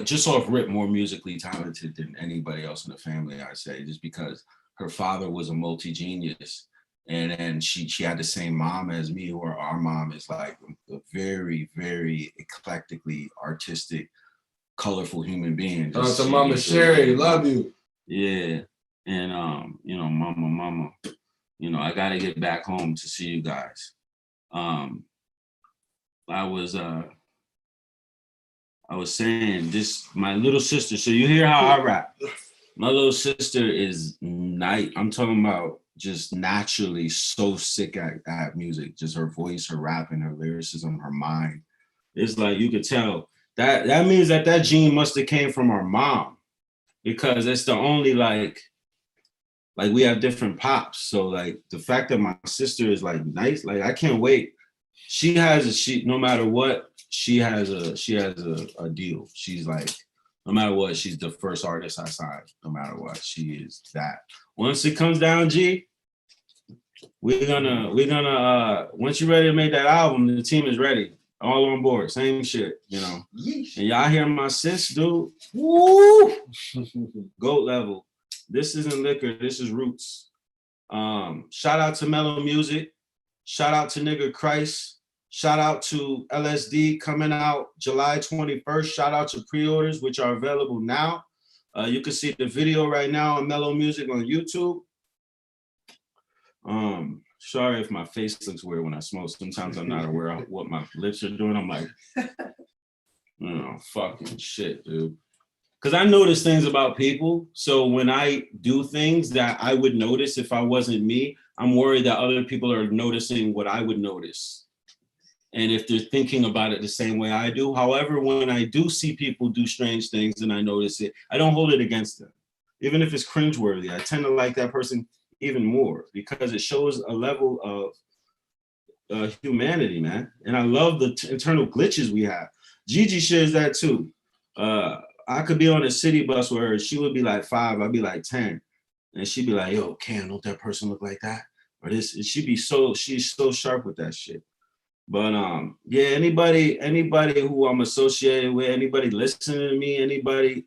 Speaker 3: just off rip, more musically talented than anybody else in the family, I'd say, just because her father was a multi-genius. And then she had the same mom as me, or our mom is like a very, very eclectically artistic, colorful human being.
Speaker 5: Shout out to Mama Sherry, love you.
Speaker 3: Yeah. And you know, mama, you know, I gotta get back home to see you guys. I was saying this, my little sister, so you hear how I rap. My little sister is I'm talking about just naturally so sick at music, just her voice, her rapping, her lyricism, her mind. It's like, you could tell that means that gene must have came from our mom, because it's the only like we have different pops. So like the fact that my sister is like nice, like I can't wait. No matter what, she has a deal. She's like, no matter what, she's the first artist I signed. No matter what, she is that. Once it comes down, G, we're gonna once you're ready to make that album, the team is ready. All on board, same shit, you know. Yeesh. And y'all hear my sis, dude? Woo! GOAT level. This isn't liquor, this is roots. Shout out to Mello Music. Shout out to Nigga Christ. Shout out to LSD coming out July 21st. Shout out to pre-orders, which are available now. You can see the video right now on Mello Music on YouTube. Sorry if my face looks weird when I smoke. Sometimes I'm not aware of what my lips are doing. I'm like, you know, fucking shit, dude. Because I notice things about people. So when I do things that I would notice if I wasn't me, I'm worried that other people are noticing what I would notice. And if they're thinking about it the same way I do. However, when I do see people do strange things and I notice it, I don't hold it against them. Even if it's cringeworthy, I tend to like that person even more, because it shows a level of humanity, man. And I love the internal glitches we have. Gigi shares that too. I could be on a city bus where she would be like 5, I'd be like 10. And she'd be like, yo, Cam, don't that person look like that? Or this, she's so sharp with that shit. But yeah, anybody who I'm associated with, anybody listening to me, anybody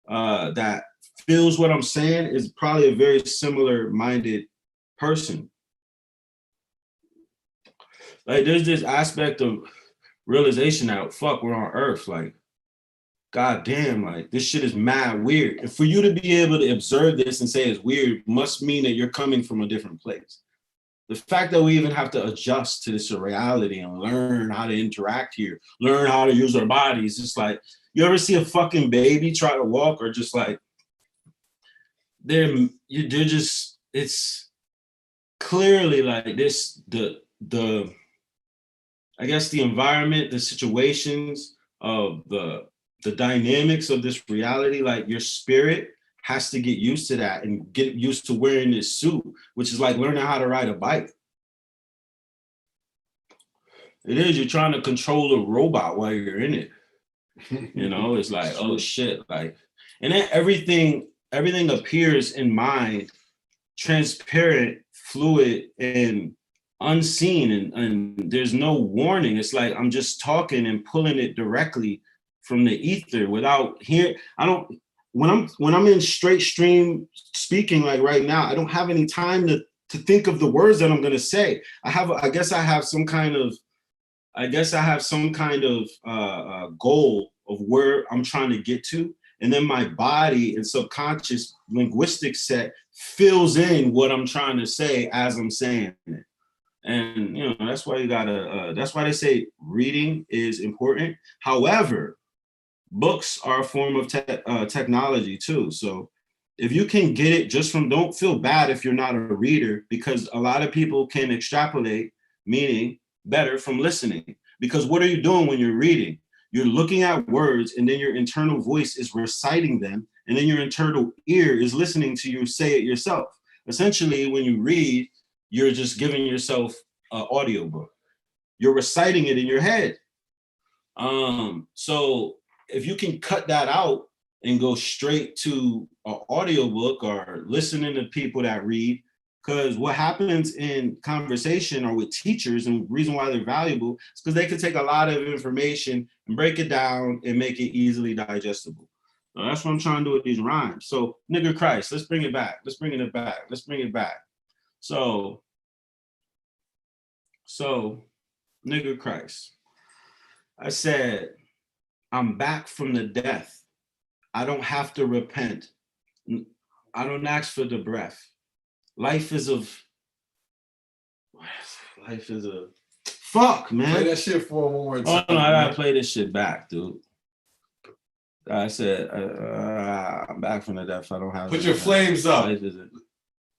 Speaker 3: that feels what I'm saying is probably a very similar minded person. Like there's this aspect of realization that, fuck, we're on Earth. Like God damn, like this shit is mad weird. And for you to be able to observe this and say it's weird must mean that you're coming from a different place. The fact that we even have to adjust to this reality and learn how to interact here, learn how to use our bodies. It's like, you ever see a fucking baby try to walk, or just like, they're just, it's clearly like this, I guess the environment, the situations of the dynamics of this reality, like your spirit has to get used to that and get used to wearing this suit, which is like learning how to ride a bike. It is, you're trying to control a robot while you're in it. You know, it's like, oh shit, like, and then everything appears in mind, transparent, fluid, and unseen, and there's no warning. It's like I'm just talking and pulling it directly from the ether without hearing. When I'm in straight stream speaking, like right now, I don't have any time to think of the words that I'm gonna say. I guess I have some kind of goal of where I'm trying to get to, and then my body and subconscious linguistic set fills in what I'm trying to say as I'm saying it. And you know, that's why you gotta. That's why they say reading is important. However, books are a form of technology too. So if you can get it just from, don't feel bad if you're not a reader, because a lot of people can extrapolate meaning better from listening. Because what are you doing when you're reading? You're looking at words, and then your internal voice is reciting them, and then your internal ear is listening to you say it yourself. Essentially, when you read, you're just giving yourself an audiobook. You're reciting it in your head. So if you can cut that out and go straight to an audiobook or listening to people that read, because what happens in conversation or with teachers, and the reason why they're valuable is because they can take a lot of information and break it down and make it easily digestible. So that's what I'm trying to do with these rhymes. So nigga Christ, let's bring it back. Let's bring it back. So nigga Christ, I said, I'm back from the death. I don't have to repent. I don't ask for the breath. Life is a fuck, man.
Speaker 5: Play that shit for one more time.
Speaker 3: Oh no, I gotta play this shit back, dude. I said, I'm back from the death. I don't have.
Speaker 5: Put your flames up,
Speaker 3: life is a,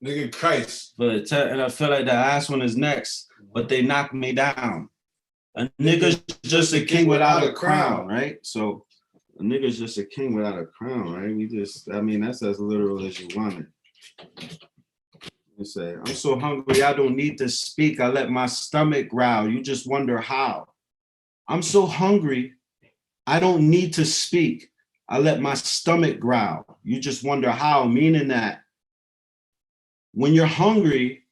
Speaker 5: nigga Christ.
Speaker 3: But and I feel like the last one is next, but they knocked me down. A nigga's just a king without a crown, right? So a nigga's just a king without a crown, right? That's as literal as you want it. You say, I'm so hungry, I don't need to speak. I let my stomach growl. You just wonder how. I'm so hungry, I don't need to speak. I let my stomach growl. You just wonder how, meaning that when you're hungry,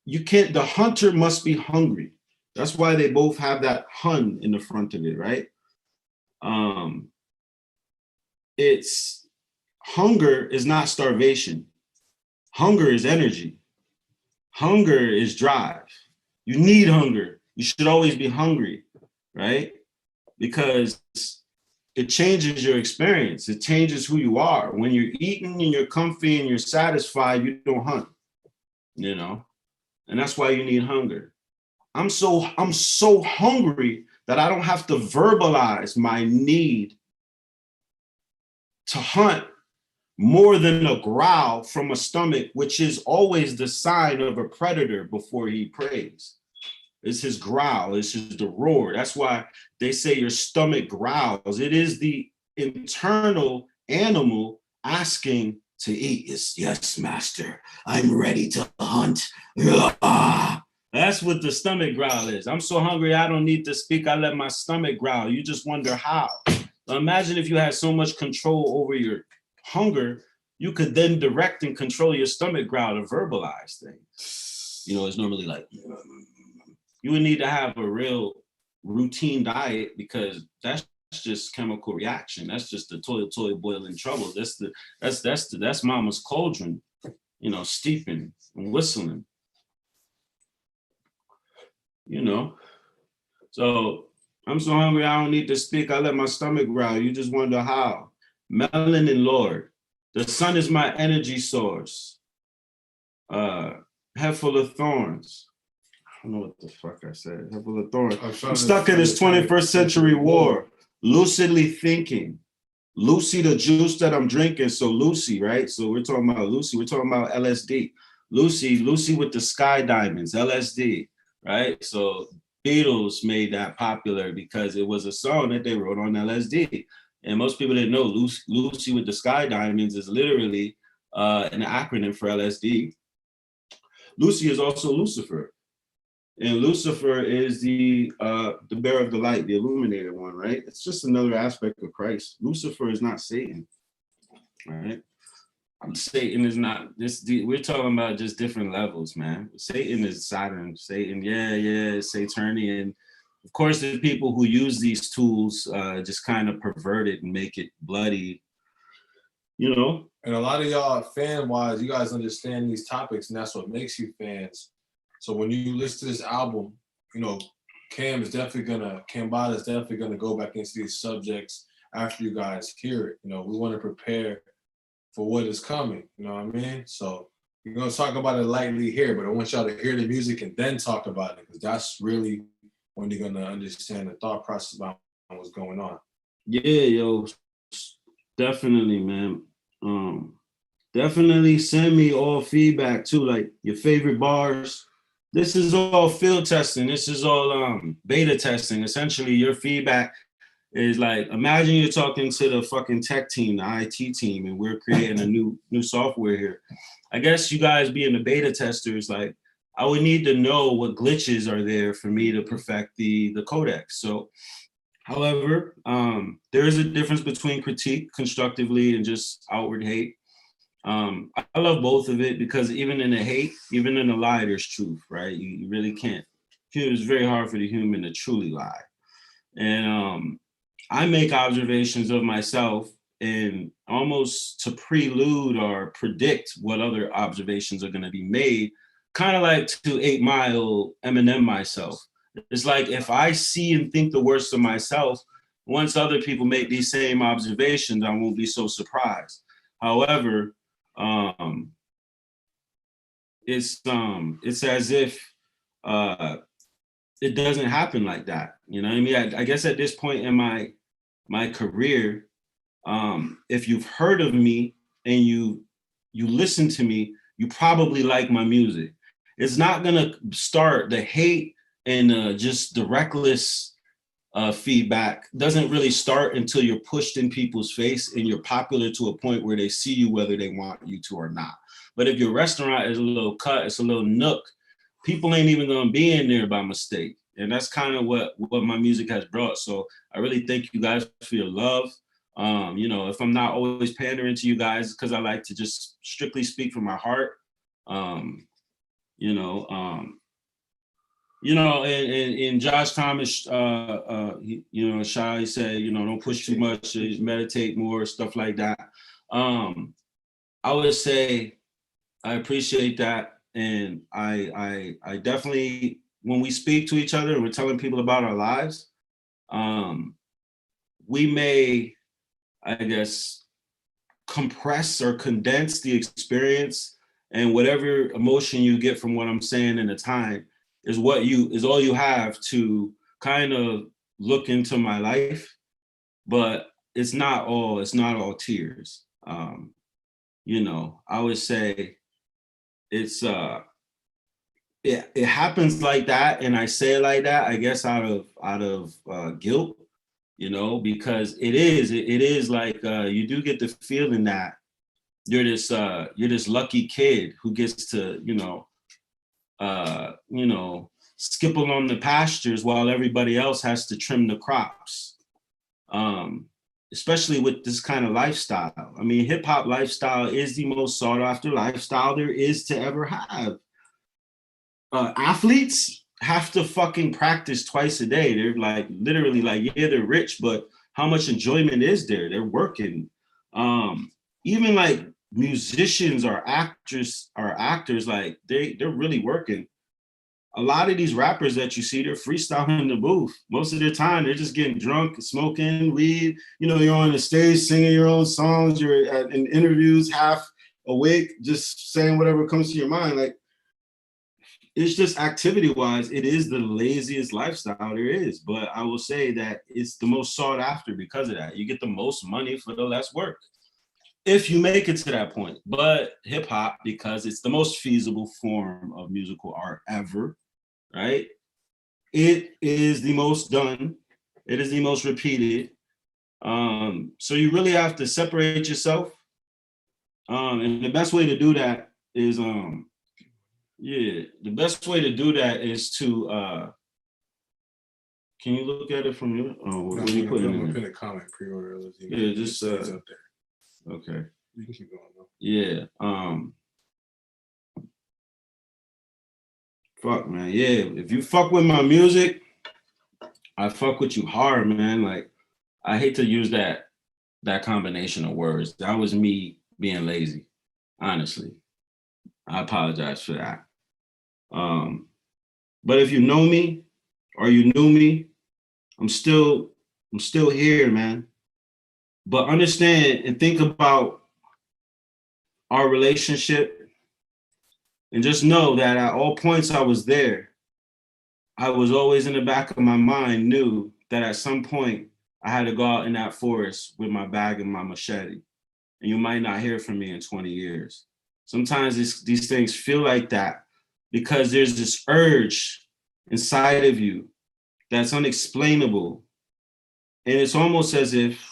Speaker 3: the hunter must be hungry. That's why they both have that hun in the front of it, right? It's hunger is not starvation. Hunger is energy. Hunger is drive. You need hunger. You should always be hungry, right? Because it changes your experience. It changes who you are. When you're eating and you're comfy and you're satisfied, you don't hunt, you know? And that's why you need hunger. I'm so hungry that I don't have to verbalize my need to hunt more than a growl from a stomach, which is always the sign of a predator before he preys. It's his growl, it's the roar. That's why they say your stomach growls. It is the internal animal asking to eat. It's, yes, master, I'm ready to hunt. That's what the stomach growl is. I'm so hungry, I don't need to speak. I let my stomach growl. You just wonder how. Now imagine if you had so much control over your hunger, you could then direct and control your stomach growl to verbalize things. You know, it's normally like, you would need to have a real routine diet, because that's just chemical reaction. That's just the toilet boiling trouble. That's mama's cauldron, you know, steeping and whistling. You know, so
Speaker 2: I'm so hungry, I don't need to speak. I let my stomach growl. You just wonder how. Melanin Lord. The sun is my energy source. Head full of thorns. I don't know what the fuck I said. Head full of thorns. I'm stuck in this 21st century war. Lucidly thinking. Lucy, the juice that I'm drinking. So Lucy, right? So we're talking about Lucy. We're talking about LSD. Lucy with the sky diamonds, LSD, right? So Beatles made that popular because it was a song that they wrote on LSD. And most people didn't know Lucy with the sky diamonds is literally an acronym for LSD. Lucy is also Lucifer. And Lucifer is the bearer of the light, the illuminated one, right? It's just another aspect of Christ. Lucifer is not Satan, right? Satan is not this. We're talking about just different levels, man. Satan is Saturn. Satan, yeah, Saturnian. Of course, the people who use these tools just kind of pervert it and make it bloody, you know.
Speaker 5: And a lot of y'all fan-wise, you guys understand these topics, and that's what makes you fans. So when you listen to this album, you know, Cambatta is definitely gonna go back into these subjects after you guys hear it. You know, we want to prepare for what is coming, you know what I mean? So we're gonna talk about it lightly here, but I want y'all to hear the music and then talk about it, because that's really when you're gonna understand the thought process about what's going on.
Speaker 2: Yeah, yo, definitely, man. Definitely send me all feedback too, like your favorite bars. This is all field testing. This is all beta testing. Essentially, your feedback is like, imagine you're talking to the fucking tech team, the IT team, and we're creating a new software here. I guess you guys being the beta testers, like, I would need to know what glitches are there for me to perfect the codex. So, however, there is a difference between critique constructively and just outward hate. I love both of it because even in the hate, even in the lie, there's truth, right? You really can't. It's very hard for the human to truly lie. And I make observations of myself and almost to prelude or predict what other observations are going to be made, kind of like to 8 Mile Eminem myself. It's like if I see and think the worst of myself, once other people make these same observations, I won't be so surprised. However, it's as if it doesn't happen like that. You know what I mean? I guess at this point in my career, if you've heard of me and you listen to me, you probably like my music. It's not gonna start the hate and just the reckless feedback doesn't really start until you're pushed in people's face and you're popular to a point where they see you whether they want you to or not. But if your restaurant is a little cut, it's a little nook, people ain't even gonna be in there by mistake. And that's kind of what my music has brought. So I really thank you guys for your love. You know, if I'm not always pandering to you guys, because I like to just strictly speak from my heart. And Josh Thomas, Shy said, don't push too much, meditate more, stuff like that. I would say I appreciate that. And I definitely, when we speak to each other and we're telling people about our lives, we may, I guess, compress or condense the experience, and whatever emotion you get from what I'm saying in the time is all you have to kind of look into my life. But it's not all tears. I would say it's it happens like that, and I say it like that, I guess out of guilt, because it is like you do get the feeling that you're this lucky kid who gets to skip along the pastures while everybody else has to trim the crops. Especially with this kind of lifestyle. I mean, hip hop lifestyle is the most sought after lifestyle there is to ever have. Athletes have to fucking practice twice a day. They're like literally like, yeah, they're rich, but how much enjoyment is there? They're working. Even like musicians or actors, like they're really working.
Speaker 3: a lot of these rappers that you see, they're freestyling in the booth. Most of their time, they're just getting drunk, smoking weed. You know, you're on the stage singing your own songs. You're in interviews, half awake, just saying whatever comes to your mind. Like, it's just activity-wise, it is the laziest lifestyle there is. But I will say that it's the most sought after because of that. You get the most money for the less work, if you make it to that point. But hip hop, because it's the most feasible form of musical art ever, right? It is the most done. It is the most repeated. So you really have to separate yourself. And the best way to do that is, the best way to do that is to, can you look at it from your, what are you putting in there?
Speaker 5: Put a comment, pre-order LSD.
Speaker 3: Yeah, just,
Speaker 5: it's up there.
Speaker 3: Okay.
Speaker 5: You can keep going though.
Speaker 3: Yeah. Fuck, man. Yeah. If you fuck with my music, I fuck with you hard, man. Like, I hate to use that combination of words. That was me being lazy, honestly. I apologize for that. But if you know me or you knew me, I'm still here, man. But understand and think about our relationship, and just know that at all points I was there. I was always in the back of my mind, knew that at some point I had to go out in that forest with my bag and my machete. And you might not hear from me in 20 years. Sometimes these things feel like that because there's this urge inside of you that's unexplainable. And it's almost as if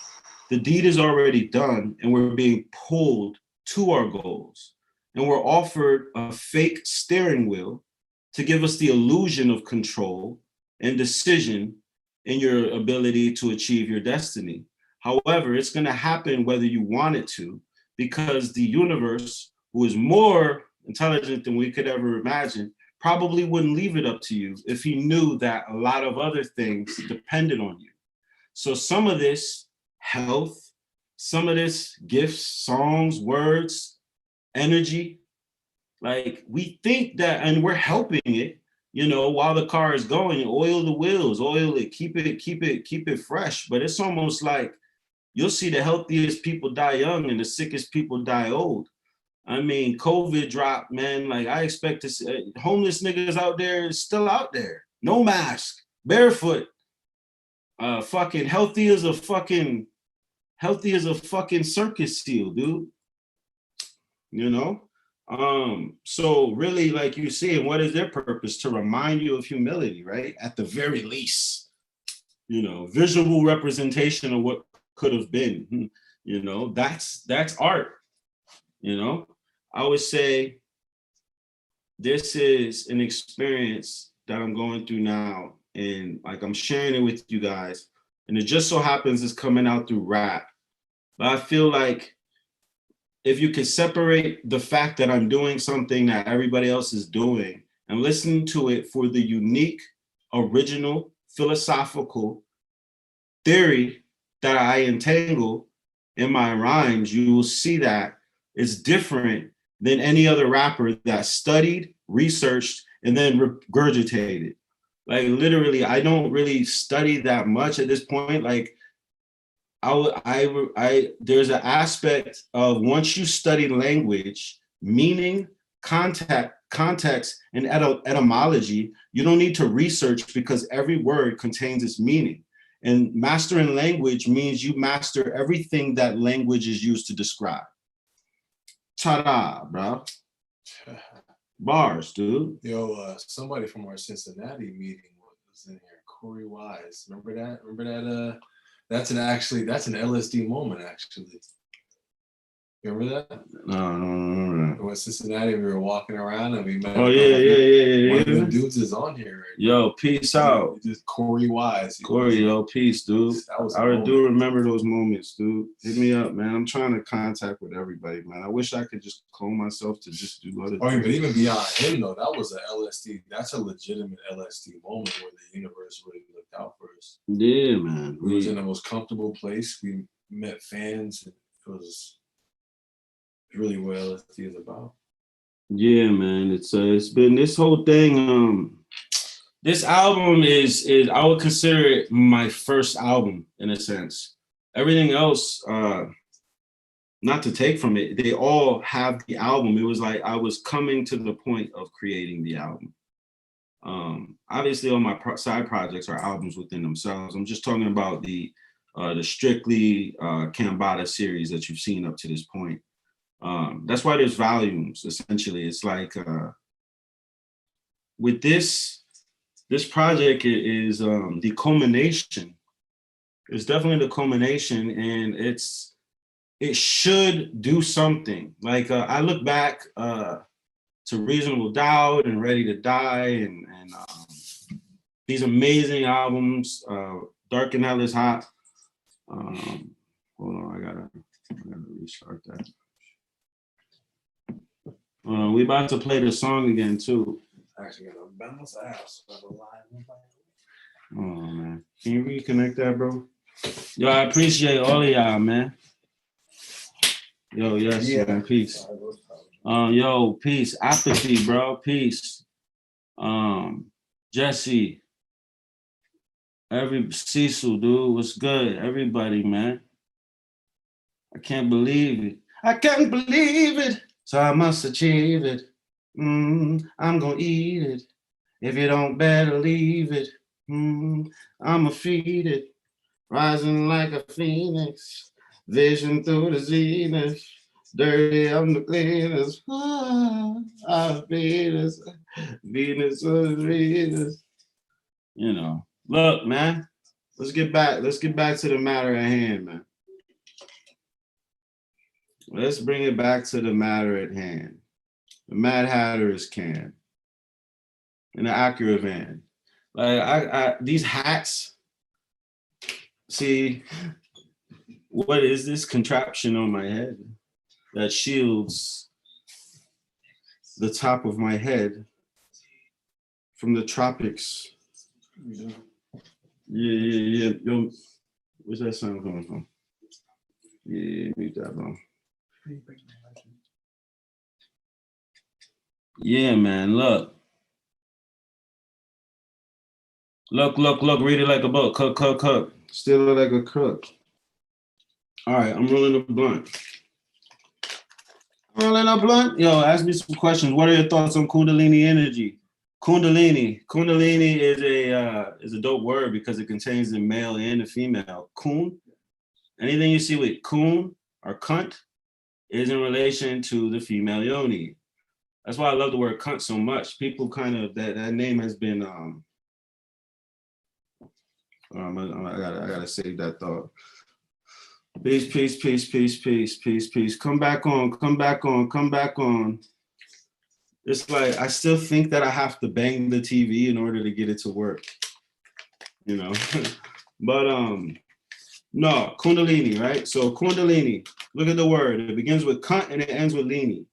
Speaker 3: the deed is already done and we're being pulled to our goals. And we're offered a fake steering wheel to give us the illusion of control and decision in your ability to achieve your destiny. However, it's going to happen whether you want it to, because the universe, who is more intelligent than we could ever imagine, probably wouldn't leave it up to you if he knew that a lot of other things depended on you. So some of this health, some of this gifts, songs, words, energy, like we think that, and we're helping it, you know, while the car is going, oil the wheels, oil it, keep it fresh. But it's almost like you'll see the healthiest people die young and the sickest people die old. I mean, COVID dropped, man. Like I expect to see homeless niggas out there is still out there, no mask, barefoot, fucking healthy as a fucking circus seal, dude. You know? So really, like you see, what is their purpose? To remind you of humility, right? At the very least, you know, visual representation of what could have been, you know, that's art. You know, I would say this is an experience that I'm going through now, and like I'm sharing it with you guys, and it just so happens it's coming out through rap. But I feel like if you can separate the fact that I'm doing something that everybody else is doing and listen to it for the unique, original, philosophical theory that I entangle in my rhymes, you will see that it's different than any other rapper that studied, researched, and then regurgitated. Like literally, I don't really study that much at this point. Like there's an aspect of once you study language, meaning, context, and etymology, you don't need to research because every word contains its meaning. And mastering language means you master everything that language is used to describe. Ta-da, bro. Bars, dude.
Speaker 5: Yo, somebody from our Cincinnati meeting was in here, Corey Wise. Remember that? That's an LSD moment, actually. Remember that?
Speaker 3: No.
Speaker 5: When Cincinnati, we were walking around and we met.
Speaker 3: Oh yeah.
Speaker 5: One of them dudes is on here. Right?
Speaker 3: Yo, peace out.
Speaker 5: Just Corey Wise.
Speaker 3: Corey, yo, peace, dude. I do remember those moments, dude. Hit me up, man. I'm trying to contact with everybody, man. I wish I could just clone myself to just do other things.
Speaker 5: But even beyond him, though, that was a LSD. That's a legitimate LSD moment where the universe really looked out for us.
Speaker 3: Yeah, man.
Speaker 5: We was in the most comfortable place. We met fans. And it was really what LSD is about.
Speaker 3: Yeah, man. It's been this whole thing. This album is I would consider it my first album in a sense. Everything else, not to take from it, they all have the album. It was like I was coming to the point of creating the album. Obviously, all my side projects are albums within themselves. I'm just talking about the strictly Cambatta series that you've seen up to this point. That's why there's volumes. Essentially, it's like with this project is the culmination. It's definitely the culmination, and it should do something. Like I look back to Reasonable Doubt and Ready to Die and these amazing albums. Dark and Hell is Hot. Hold on, I gotta restart that. We about to play the song again too.
Speaker 4: Actually, got a bounce ass.
Speaker 3: Oh man, can you reconnect that, bro? Yo, I appreciate all of y'all, man. Yo, yes, yeah. Man, peace. Yo, peace. Apathy, bro, peace. Jesse, Cecil, dude, what's good? Everybody, man. I can't believe it. I can't believe it. So I must achieve it. I'm gonna eat it. If you don't, better leave it. I'ma feed it. Rising like a phoenix. Vision through the zenith. Dirty, I'm the cleanest. Venus. Venus was Venus. You know. Look, man. Let's get back to the matter at hand, man. Let's bring it back to the matter at hand. The Mad Hatter is Can. And the Acura van. Like I these hats. See, what is this contraption on my head that shields the top of my head from the tropics? Yeah. Yo, where's that sound coming from? Yeah, mute that, bro. Yeah, man, look. Look, read it like a book. Cook. Still look like a crook. All right, I'm rolling a blunt. Yo, ask me some questions. What are your thoughts on Kundalini energy? Kundalini is a dope word because it contains the male and the female. Kun, anything you see with kun or cunt is in relation to the female yoni. That's why I love the word cunt so much. People kind of, that name has been, I gotta save that thought. Peace. Come back on. It's like, I still think that I have to bang the TV in order to get it to work, you know? But no, Kundalini, right? So Kundalini, look at the word. It begins with cunt and it ends with lini.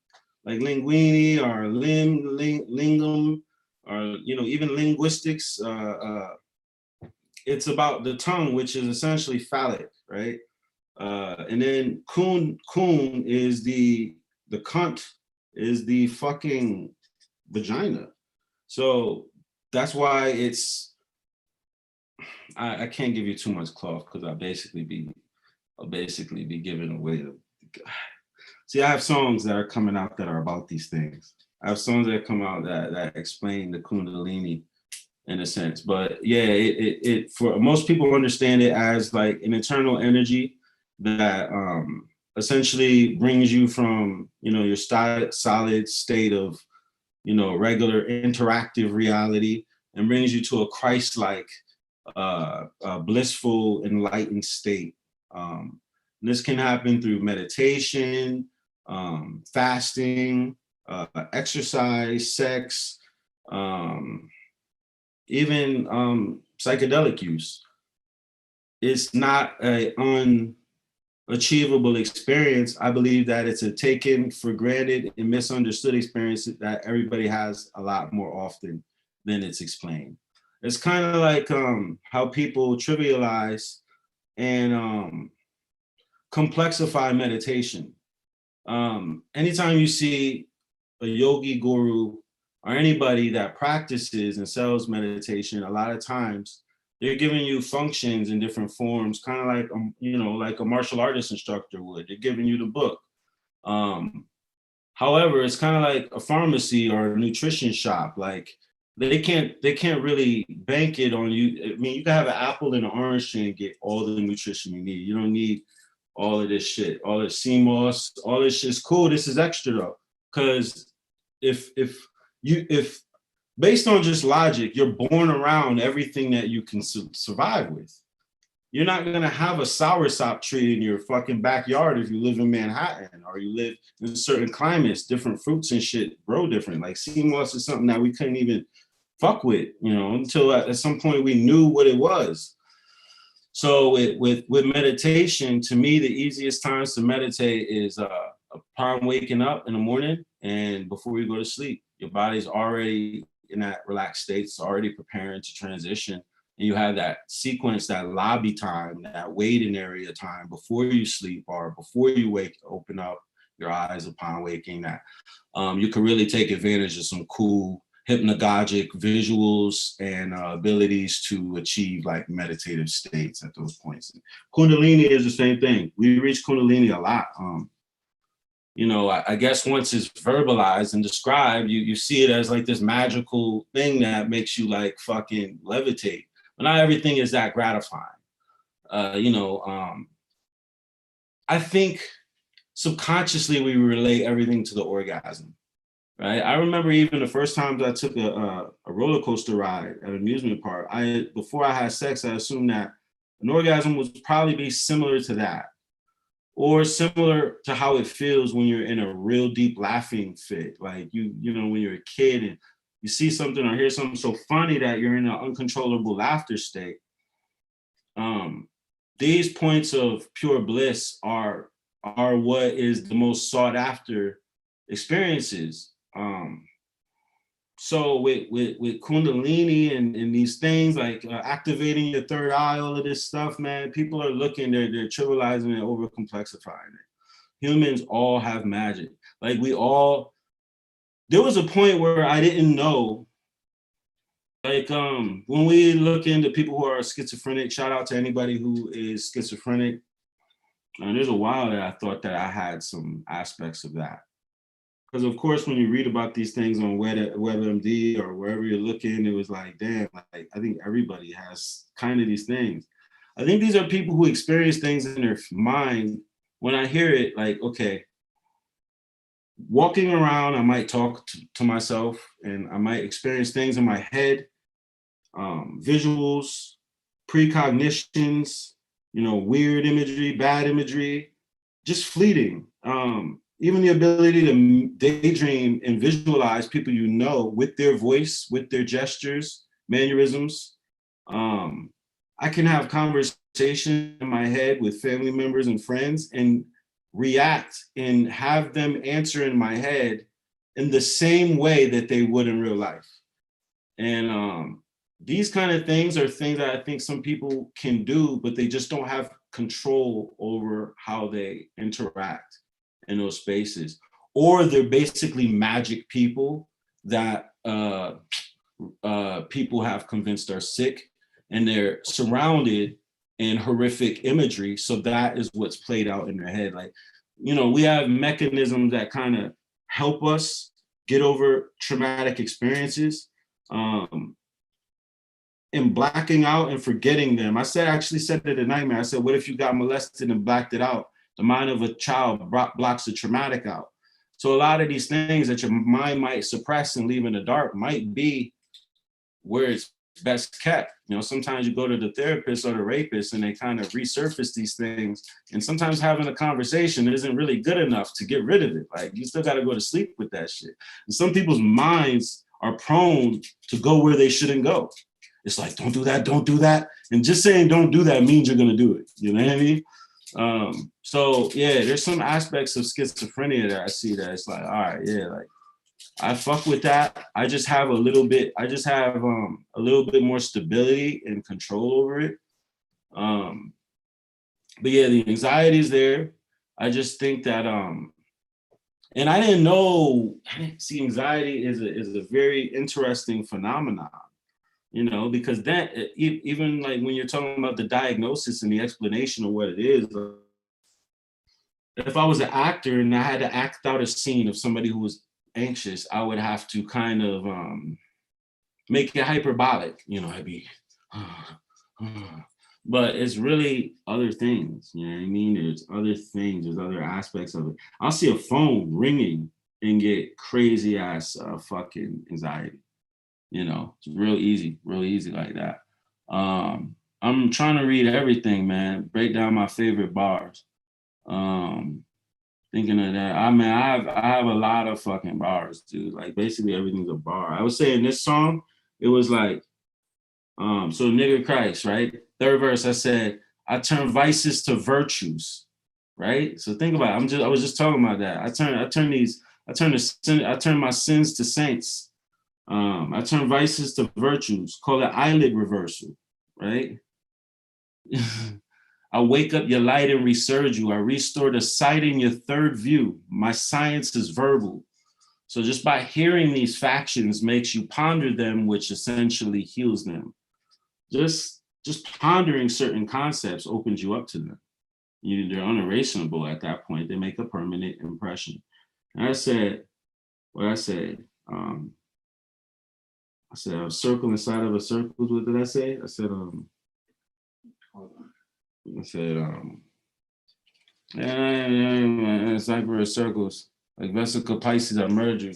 Speaker 3: Like linguini or lingum, or, you know, even linguistics. It's about the tongue, which is essentially phallic, right? And then kun is the cunt is the fucking vagina. So that's why it's, I can't give you too much cloth because I'll basically be giving away the. See, I have songs that are coming out that are about these things. I have songs that come out that explain the Kundalini in a sense. But yeah, it for most people understand it as like an internal energy that essentially brings you from, you know, your solid state of, you know, regular interactive reality and brings you to a Christ-like, blissful, enlightened state. This can happen through meditation, fasting, exercise, sex, even psychedelic use. It's not an unachievable experience. I believe that it's a taken for granted and misunderstood experience that everybody has a lot more often than it's explained. It's kind of like how people trivialize and complexify meditation. Anytime you see a yogi guru
Speaker 2: or anybody that practices and sells meditation, a lot of times they're giving you functions in different forms, kind of like, you know, like a martial artist instructor would. They're giving you the book. However, it's kind of like a pharmacy or a nutrition shop. Like they can't really bank it on you. I mean, you can have an apple and an orange tree and get all the nutrition you need. You don't need all of this shit, all this CMOS, all this shit's cool. This is extra though, because if based on just logic, you're born around everything that you can survive with. You're not gonna have a soursop tree in your fucking backyard if you live in Manhattan or you live in certain climates. Different fruits and shit grow different. Like sea moss is something that we couldn't even fuck with, you know, until at some point we knew what it was. So with meditation, to me, the easiest times to meditate is upon waking up in the morning and before you go to sleep. Your body's already in that relaxed state. It's already preparing to transition. And you have that sequence, that lobby time, that waiting area time before you sleep or before you open up your eyes upon waking, that you can really take advantage of some cool hypnagogic visuals and abilities to achieve like meditative states at those points. Kundalini is the same thing. We reach Kundalini a lot. You know, I guess once it's verbalized and described, you see it as like this magical thing that makes you like fucking levitate. But not everything is that gratifying. You know, I think subconsciously we relate everything to the orgasm, right? I remember even the first times I took a roller coaster ride at an amusement park, before I had sex, I assumed that an orgasm would probably be similar to that, or similar to how it feels when you're in a real deep laughing fit. Like you know, when you're a kid and you see something or hear something so funny that you're in an uncontrollable laughter state. These points of pure bliss are what is the most sought after experiences. So with Kundalini and these things like activating your third eye, all of this stuff, man, people are looking, they're trivializing and over complexifying it. Humans all have magic. Like there was a point where I didn't know, like when we look into people who are schizophrenic, shout out to anybody who is schizophrenic. And there's a while that I thought that I had some aspects of that. Because of course, when you read about these things on WebMD or wherever you're looking, it was like, damn, like I think everybody has kind of these things. I think these are people who experience things in their mind. When I hear it, like, okay, walking around, I might talk to myself and I might experience things in my head, visuals, precognitions, you know, weird imagery, bad imagery, just fleeting. Even the ability to daydream and visualize people you know with their voice, with their gestures, mannerisms. I can have conversation in my head with family members and friends and react and have them answer in my head in the same way that they would in real life. And these kind of things are things that I think some people can do, but they just don't have control over how they interact in those spaces. Or they're basically magic people that people have convinced are sick, and they're surrounded in horrific imagery. So that is what's played out in their head. Like, you know, we have mechanisms that kind of help us get over traumatic experiences. And blacking out and forgetting them. I actually said it in Nightmare. I said, what if you got molested and blacked it out? The mind of a child blocks the traumatic out. So a lot of these things that your mind might suppress and leave in the dark might be where it's best kept. You know, sometimes you go to the therapist or the rapist and they kind of resurface these things. And sometimes having a conversation isn't really good enough to get rid of it. Like, you still got to go to sleep with that shit. And some people's minds are prone to go where they shouldn't go. It's like, don't do that, don't do that. And just saying don't do that means you're going to do it. You know what I mean? So yeah, there's some aspects of schizophrenia that I see that it's like, all right, yeah, like I fuck with that. I just have a little bit more stability and control over it. But yeah, the anxiety is there. I just think that
Speaker 3: And I didn't know, see, anxiety is a very interesting phenomenon, you know, because that, even like when you're talking about the diagnosis and the explanation of what it is, if I was an actor and I had to act out a scene of somebody who was anxious, I would have to kind of make it hyperbolic, you know, I'd be, but it's really other things, you know what I mean? There's other things, there's other aspects of it. I'll see a phone ringing and get crazy ass fucking anxiety, you know, it's real easy like that. I'm trying to read everything, man, break down my favorite bars. Thinking of that, I mean, I have a lot of fucking bars, dude. Like basically everything's a bar. I would say in this song, it was like, so nigga Christ, right? Third verse, I said, I turn vices to virtues, right? So think about it. I was just talking about that. I turn my sins to saints. I turn vices to virtues. Call it eyelid reversal, right? I wake up your light and resurge you. I restore the sight in your third view. My science is verbal. So just by hearing these factions makes you ponder them, which essentially heals them. Just pondering certain concepts opens you up to them. They're unerasable at that point. They make a permanent impression. And I said, a circle inside of a circle. What did I say? I said, cyber circles, like vesicle Pisces, I merge you.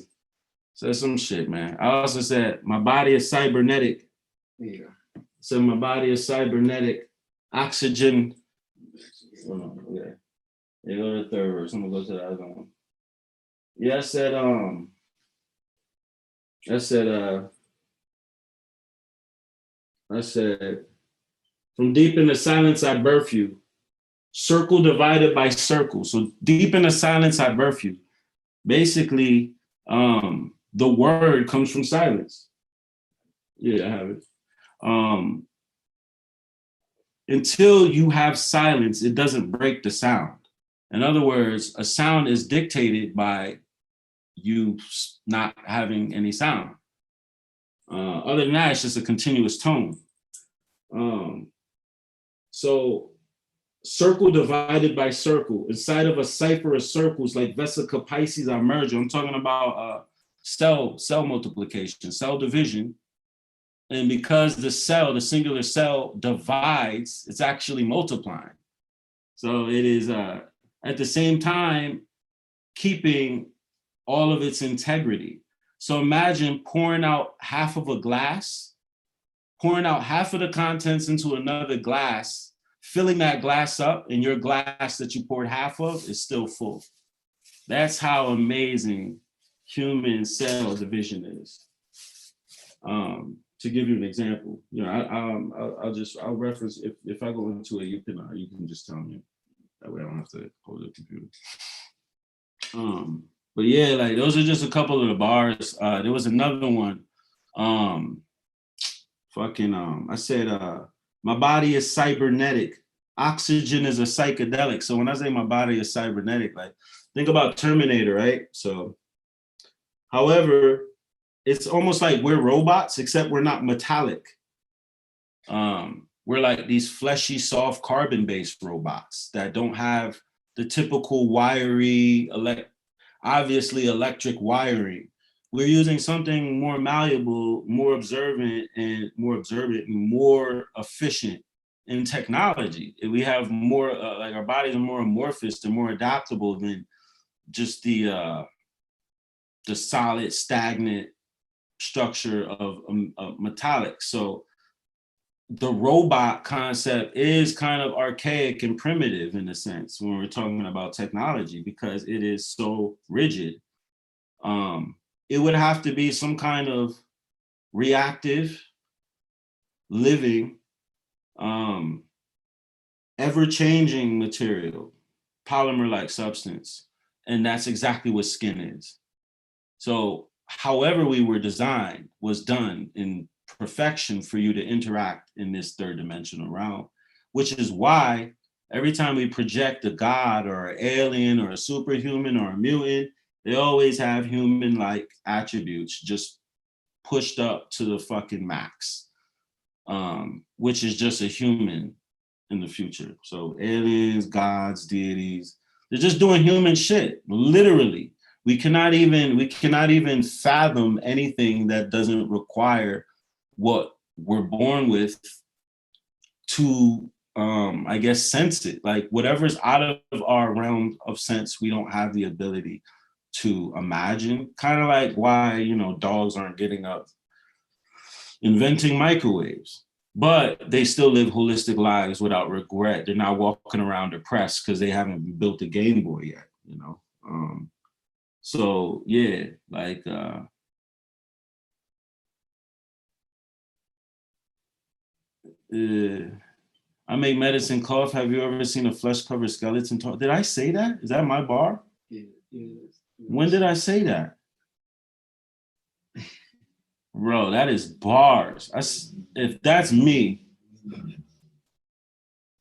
Speaker 3: Said some shit, man. I also said, my body is cybernetic.
Speaker 6: Yeah.
Speaker 3: So my body is cybernetic. Oxygen. Okay. You go to the third verse. I'm gonna go to the other one. Yeah, I said, from deep in the silence I birth you. Circle divided by circle. So deep in the silence I birth you. Basically, the word comes from silence. Yeah, I have it. Until you have silence, it doesn't break the sound. In other words, a sound is dictated by you not having any sound. Other than that, it's just a continuous tone. So circle divided by circle. Inside of a cipher of circles like vesica Pisces are merging. I'm talking about cell multiplication, cell division. And because the singular cell divides, it's actually multiplying. So it is at the same time keeping all of its integrity. So imagine pouring out half of a glass, pouring out half of the contents into another glass, filling that glass up, and your glass that you poured half of is still full. That's how amazing human cell division is. To give you an example, you know, I'll reference, if I go into it, you can just tell me. That way I don't have to hold the computer. But yeah, like those are just a couple of the bars. There was another one. I said, my body is cybernetic. Oxygen is a psychedelic. So when I say my body is cybernetic, like think about Terminator, right? So, however, it's almost like we're robots, except we're not metallic. We're like these fleshy, soft carbon-based robots that don't have the typical wiry, obviously electric wiring. We're using something more malleable, more observant, and more efficient in technology. We have more, like our bodies are more amorphous, they're more adaptable than just the solid, stagnant structure of metallic. So the robot concept is kind of archaic and primitive in a sense when we're talking about technology because it is so rigid. It would have to be some kind of reactive, living, ever-changing material, polymer-like substance. And that's exactly what skin is. So however we were designed was done in perfection for you to interact in this third dimensional realm, which is why every time we project a god or an alien or a superhuman or a mutant, They always have human-like attributes just pushed up to the fucking max, which is just a human in the future. So aliens, gods, deities, they're just doing human shit, literally. We cannot even fathom anything that doesn't require what we're born with to, I guess, sense it. Like whatever's out of our realm of sense, we don't have the ability to imagine. Kind of like why, you know, dogs aren't getting up inventing microwaves, but they still live holistic lives without regret. They're not walking around depressed because they haven't built a Game Boy yet, you know? So yeah, like, I make medicine cough. Have you ever seen a flesh-covered skeleton talk? Did I say that? Is that my bar?
Speaker 6: Yeah, yeah.
Speaker 3: When did I say that? Bro, that is bars. If that's me,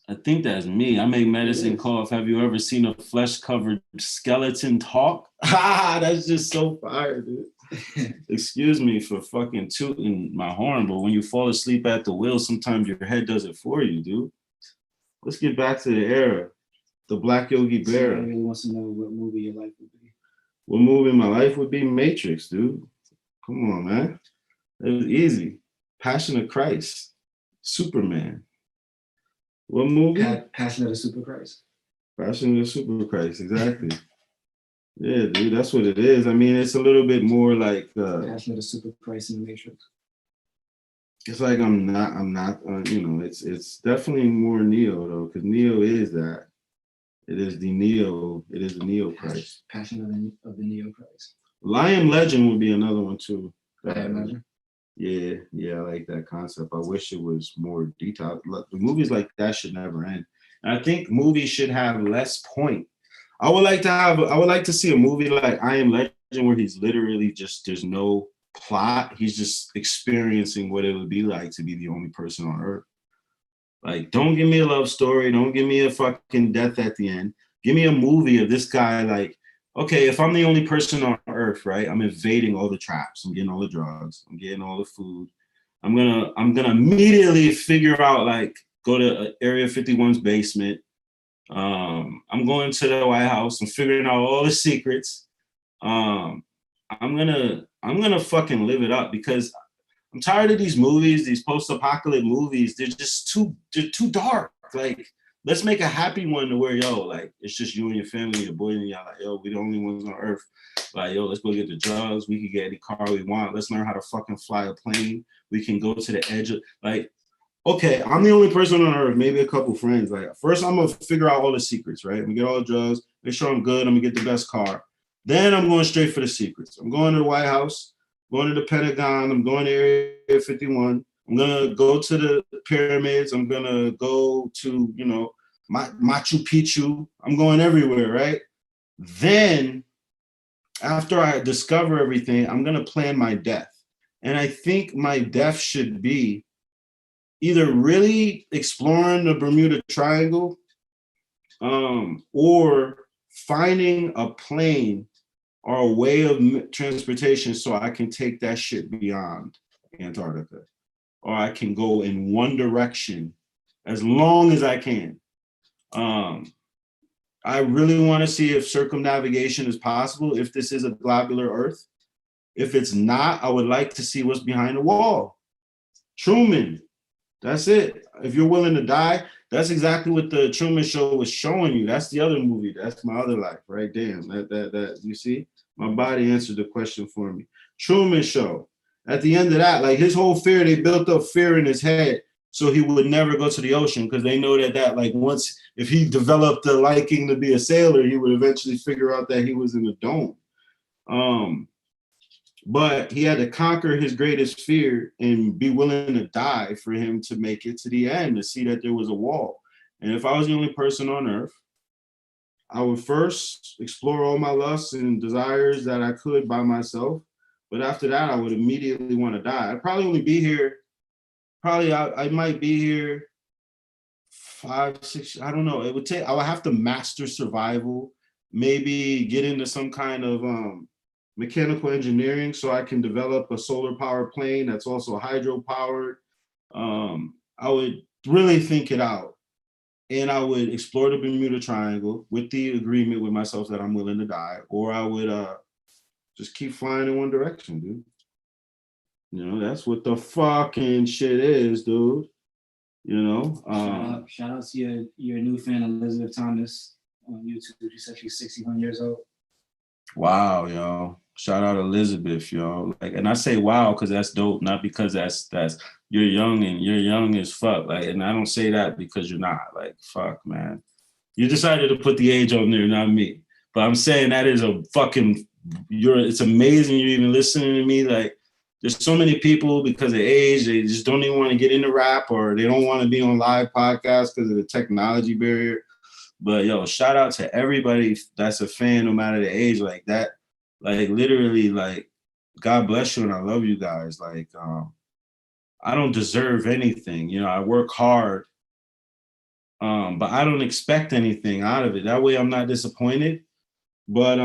Speaker 3: I think that's me. I make medicine cough. Have you ever seen a flesh-covered skeleton talk? That's just so fire, dude. Excuse me for fucking tooting my horn, but when you fall asleep at the wheel, sometimes your head does it for you, dude. Let's get back to the era. The Black Yogi Berra.
Speaker 6: Somebody really wants to know what movie your life would be.
Speaker 3: What movie my life would be? Matrix, dude. Come on, man. It was easy. Passion of Christ. Superman. What movie?
Speaker 6: Passion of the Super Christ.
Speaker 3: Passion of the Super Christ, exactly. Yeah, dude, that's what it is. I mean, it's a little bit more like
Speaker 6: Passion of the Super Christ in the Matrix.
Speaker 3: It's like I'm not, you know, it's definitely more Neo though, because Neo is that. It is the Neo Christ.
Speaker 6: Passion of the Neo Christ.
Speaker 3: Lion Legend would be another one too.
Speaker 6: Lion Legend.
Speaker 3: Yeah, I like that concept. I wish it was more detailed. Look, the movies like that should never end. And I think movies should have less point. I would like to see a movie like I Am Legend where he's literally just, there's no plot. He's just experiencing what it would be like to be the only person on Earth. Like, don't give me a love story. Don't give me a fucking death at the end. Give me a movie of this guy like, okay, if I'm the only person on Earth, right? I'm invading all the traps. I'm getting all the drugs. I'm getting all the food. I'm gonna immediately figure out, like, go to Area 51's basement. I'm going to the White House. I'm figuring out all the secrets. I'm gonna fucking live it up because I'm tired of these movies, these post-apocalyptic movies. They're too dark. Like, let's make a happy one to where, yo, like, it's just you and your family, your boy and y'all, like, yo, we the only ones on Earth. Like, yo, let's go get the drugs. We can get any car we want. Let's learn how to fucking fly a plane. We can go to the edge of, like, okay, I'm the only person on Earth, maybe a couple friends. Like, first I'm gonna figure out all the secrets, right? I'm gonna get all the drugs, make sure I'm good. I'm gonna get the best car. Then I'm going straight for the secrets. I'm going to the White House, going to the Pentagon. I'm going to Area 51. I'm gonna go to the pyramids. I'm gonna go to, you know, Machu Picchu. I'm going everywhere, right? Then, after I discover everything, I'm gonna plan my death. And I think my death should be either really exploring the Bermuda Triangle, or finding a plane or a way of transportation so I can take that shit beyond Antarctica. Or I can go in one direction as long as I can. I really want to see if circumnavigation is possible, if this is a globular Earth. If it's not, I would like to see what's behind the wall. Truman, that's it. If you're willing to die, that's exactly what the Truman Show was showing you. That's the other movie. That's my other life, right? Damn, that you see? My body answered the question for me. Truman Show. At the end of that, like, his whole fear, they built up fear in his head so he would never go to the ocean, because they know that like, once, if he developed a liking to be a sailor, he would eventually figure out that he was in a dome. But he had to conquer his greatest fear and be willing to die for him to make it to the end, to see that there was a wall. And if I was the only person on Earth, I would first explore all my lusts and desires that I could by myself. But after that, I would immediately want to die. I'd probably only be here, I might be here 5, 6, I don't know. I would have to master survival,
Speaker 2: maybe get into some kind of mechanical engineering so I can develop a solar power plane that's also hydro powered. I would really think it out, and I would explore the Bermuda Triangle with the agreement with myself that I'm willing to die, or I would just keep flying in one direction, dude. You know, that's what the fucking shit is, dude. You know,
Speaker 6: shout out to your new fan Elizabeth Thomas on YouTube. She said she's 61 years old.
Speaker 2: Wow, yo. Shout out Elizabeth, yo. Like, and I say wow because that's dope, not because that's you're young as fuck. Like, and I don't say that because you're not. Like, fuck, man. You decided to put the age on there, not me. But I'm saying that is a fucking it's amazing you're even listening to me. Like, there's so many people because of age, they just don't even want to get into rap, or they don't want to be on live podcasts because of the technology barrier. But yo, shout out to everybody that's a fan, no matter the age, like that. Like, literally, like, God bless you and I love you guys. Like, I don't deserve anything. You know, I work hard, but I don't expect anything out of it. That way I'm not disappointed. But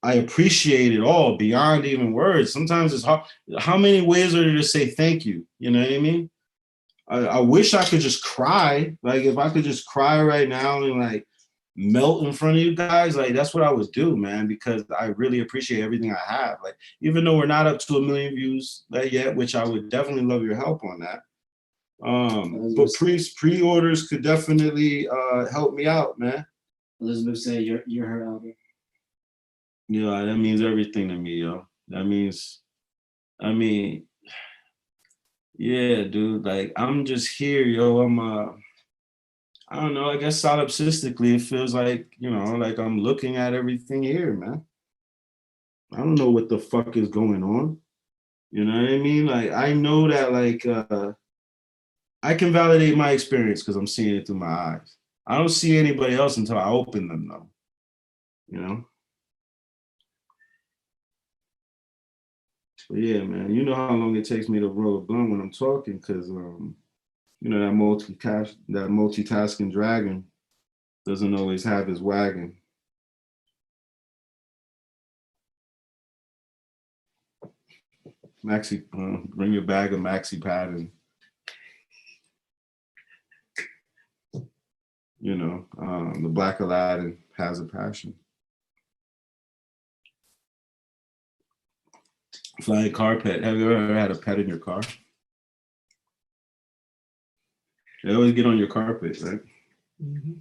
Speaker 2: I appreciate it all beyond even words. Sometimes it's hard. How many ways are there to say thank you? You know what I mean? I wish I could just cry. Like, if I could just cry right now and like melt in front of you guys, like, that's what I would do, man, because I really appreciate everything I have. Like, even though we're not up to 1 million views yet, which I would definitely love your help on that. But pre-orders could definitely help me out, man.
Speaker 6: Elizabeth said you're her album.
Speaker 2: Yeah, that means everything to me, yo. That means, I mean, yeah, dude, like, I'm just here, yo. I don't know, I guess solipsistically, it feels like, you know, like I'm looking at everything here, man. I don't know what the fuck is going on. You know what I mean? Like, I know that, like, I can validate my experience because I'm seeing it through my eyes. I don't see anybody else until I open them, though. You know? But yeah, man, you know how long it takes me to roll a blunt when I'm talking, because you know, that multitasking dragon doesn't always have his wagon. Maxi, bring your bag of Maxi Pad and, you know, the Black Aladdin has a passion. Flying car pet. Have you ever had a pet in your car? They always get on your carpet, right? Mm-hmm.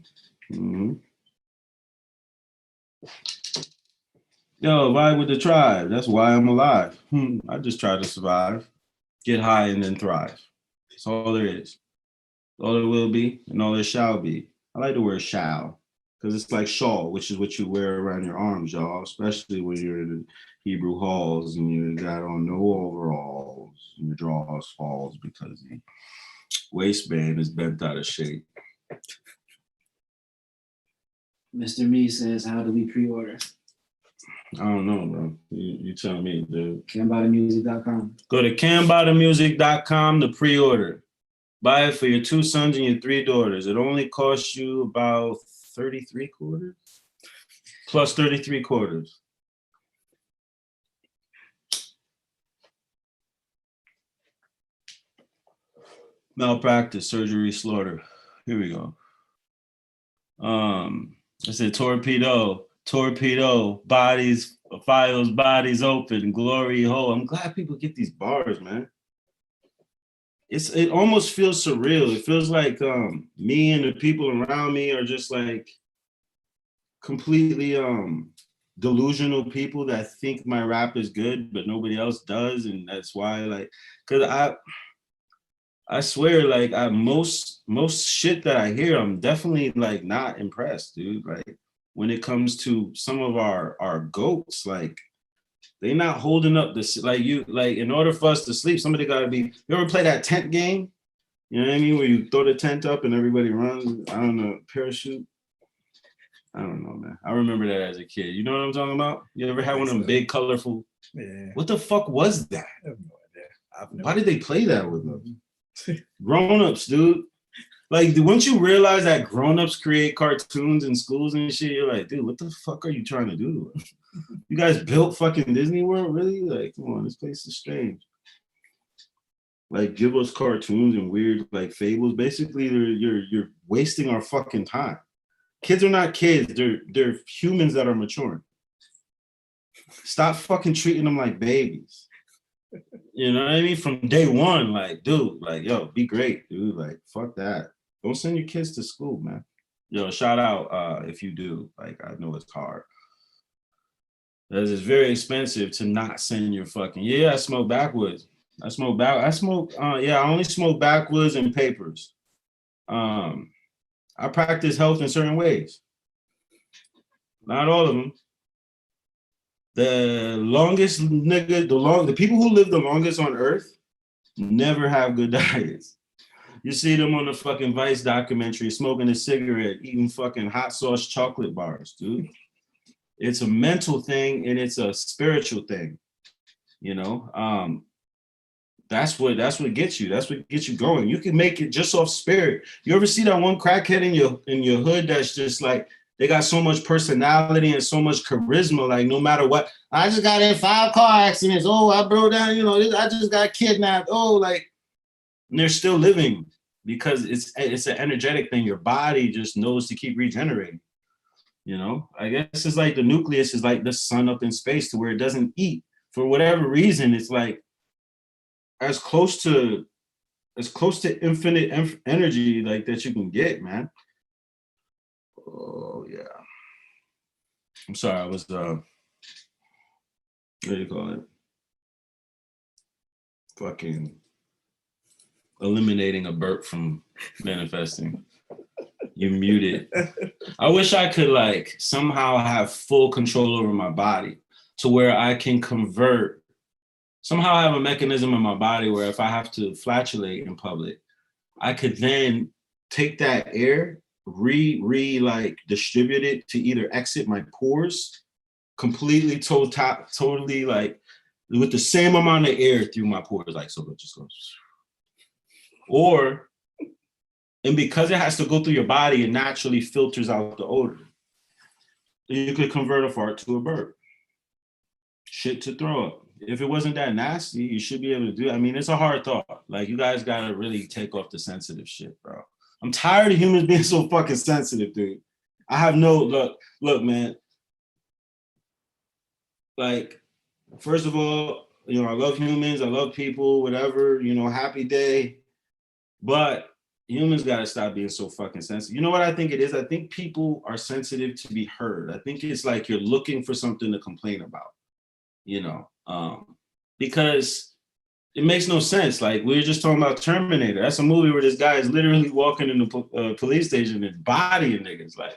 Speaker 2: Mm-hmm. Yo, vibe with the tribe. That's why I'm alive. I just try to survive, get high, and then thrive. That's all there is. All there will be, and all there shall be. I like the word shall, because it's like shawl, which is what you wear around your arms, y'all, especially when you're in the Hebrew halls and you got on no overalls and your drawers falls because the waistband is bent out of shape.
Speaker 6: Mr. Me says, how do we pre-order?
Speaker 2: I don't know, bro. You tell me, dude.
Speaker 6: CambattaMusic.com.
Speaker 2: Go to CambattaMusic.com to pre-order. Buy it for your 2 sons and your 3 daughters. It only costs you about 33 quarters plus 33 quarters. Malpractice, surgery, slaughter. Here we go. I said torpedo, bodies, files, bodies open, glory hole. I'm glad people get these bars, man. It almost feels surreal. It feels like me and the people around me are just like completely delusional people that think my rap is good, but nobody else does, and that's why, like, cause I swear, like, most shit that I hear, I'm definitely like not impressed, dude. Like, when it comes to some of our goats, like, they not holding up this, like, you, like, in order for us to sleep, somebody gotta be, you ever play that tent game? You know what I mean? Where you throw the tent up and everybody runs, I don't know, parachute. I don't know, man. I remember that as a kid. You know what I'm talking about? You ever had one of them big, colorful?
Speaker 5: Yeah.
Speaker 2: What the fuck was that?
Speaker 5: I have no idea.
Speaker 2: Why did they play that with us? Grown-ups, dude.
Speaker 3: Like, once you realize that grown-ups create cartoons in schools and shit, you're like, dude, what the fuck are you trying to do? You guys built fucking Disney World, really? Like, come on, this place is strange. Like, give us cartoons and weird like fables. Basically, you're wasting our fucking time. Kids are not kids. They're humans that are maturing. Stop fucking treating them like babies. You know what I mean? From day one, like, dude, like, yo, be great, dude. Like, fuck that. Don't send your kids to school, man. Yo, shout out if you do. Like, I know it's hard. Because it's very expensive to not send your fucking. Yeah, I smoke backwoods. I only smoke backwoods and papers. I practice health in certain ways. Not all of them. The longest nigga, the people who live the longest on earth never have good diets. You see them on the fucking Vice documentary, smoking a cigarette, eating fucking hot sauce chocolate bars, dude. It's a mental thing and it's a spiritual thing, you know. That's what gets you. That's what gets you going. You can make it just off spirit. You ever see that one crackhead in your hood that's just like, they got so much personality and so much charisma, like no matter what. I just got in 5 car accidents. Oh, I broke down, you know, I just got kidnapped. Oh, like, and they're still living because it's an energetic thing. Your body just knows to keep regenerating. You know, I guess it's like the nucleus is like the sun up in space to where it doesn't eat. For whatever reason, it's like as close to infinite energy like that you can get, man. Oh yeah. I'm sorry, I was what do you call it? Fucking eliminating a burp from manifesting. You're muted. I wish I could like somehow have full control over my body to where I can convert, somehow I have a mechanism in my body where if I have to flatulate in public, I could then take that air, like distribute it to either exit my pores completely, totally like with the same amount of air through my pores, like so it just goes. And because it has to go through your body, it naturally filters out the odor. You could convert a fart to a burp. Shit to throw up. If it wasn't that nasty, you should be able to do it. I mean, it's a hard thought. Like, you guys gotta really take off the sensitive shit, bro. I'm tired of humans being so fucking sensitive, dude. I have no, look, man. Like, first of all, you know, I love humans, I love people, whatever, you know, happy day. But humans gotta stop being so fucking sensitive. You know what I think it is? I think people are sensitive to be heard. I think it's like you're looking for something to complain about, you know, because it makes no sense. Like, we were just talking about Terminator. That's a movie where this guy is literally walking in the police station and bodying niggas. Like,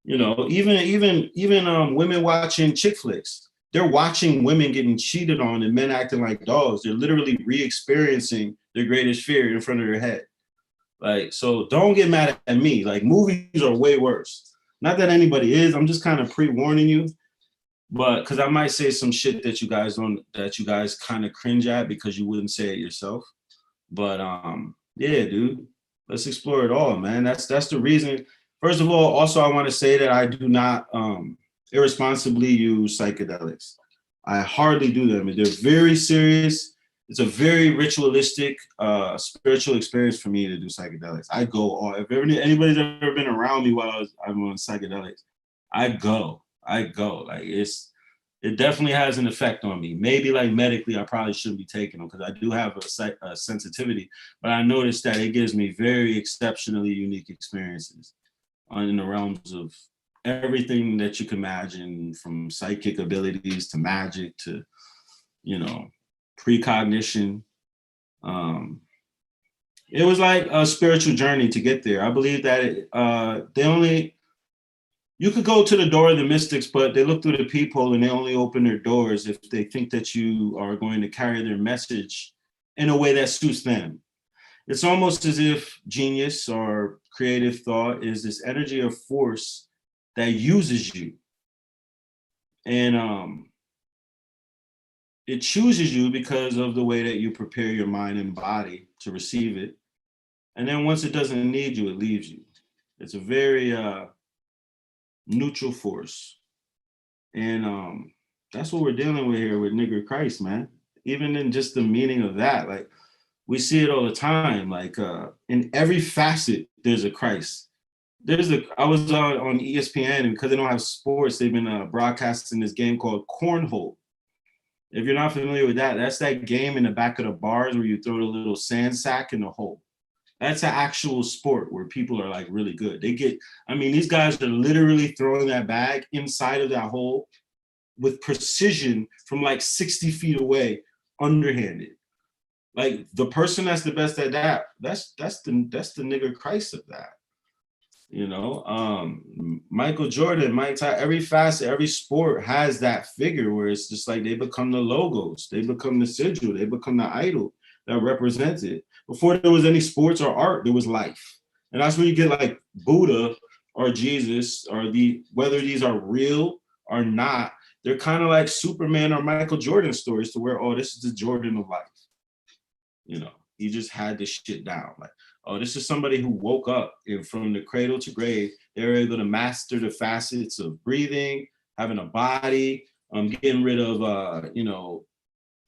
Speaker 3: you know, even women watching chick flicks. They're watching women getting cheated on and men acting like dogs. They're literally re-experiencing their greatest fear in front of their head. Like, so don't get mad at me. Like, movies are way worse. Not that anybody is. I'm just kind of pre-warning you. But because I might say some shit that you guys kind of cringe at because you wouldn't say it yourself. But yeah, dude, let's explore it all, man. That's the reason. First of all, also I want to say that I do not irresponsibly use psychedelics. I hardly do them. They're very serious. It's a very ritualistic, spiritual experience for me to do psychedelics. I go all. If anybody's ever been around me while I'm on psychedelics, I go. Like, it definitely has an effect on me. Maybe like medically, I probably shouldn't be taking them because I do have a sensitivity, but I noticed that it gives me very exceptionally unique experiences in the realms of everything that you can imagine, from psychic abilities to magic to, you know, precognition. It was like a spiritual journey to get there. I believe that you could go to the door of the mystics, but they look through the peephole and they only open their doors if they think that you are going to carry their message in a way that suits them. It's almost as if genius or creative thought is this energy of force that uses you. And it chooses you because of the way that you prepare your mind and body to receive it. And then once it doesn't need you, it leaves you. It's a very neutral force. And that's what we're dealing with here with nigger Christ, man. Even in just the meaning of that, like we see it all the time. Like in every facet, there's a Christ. I was on ESPN, and because they don't have sports, they've been broadcasting this game called Cornhole. If you're not familiar with that, that's that game in the back of the bars where you throw the little sand sack in the hole. That's an actual sport where people are like really good. These guys are literally throwing that bag inside of that hole with precision from like 60 feet away, underhanded. Like the person that's the best at that, that's the nigger Christ of that. You know, Michael Jordan, Mike Tyson, every facet, every sport has that figure where it's just like they become the logos, they become the sigil, they become the idol that represents it. Before there was any sports or art, there was life. And that's where you get like Buddha or Jesus or whether these are real or not, they're kind of like Superman or Michael Jordan stories to where, oh, this is the Jordan of life. You know, he just had this shit down. Like, oh, this is somebody who woke up and from the cradle to grave, they were able to master the facets of breathing, having a body, getting rid of,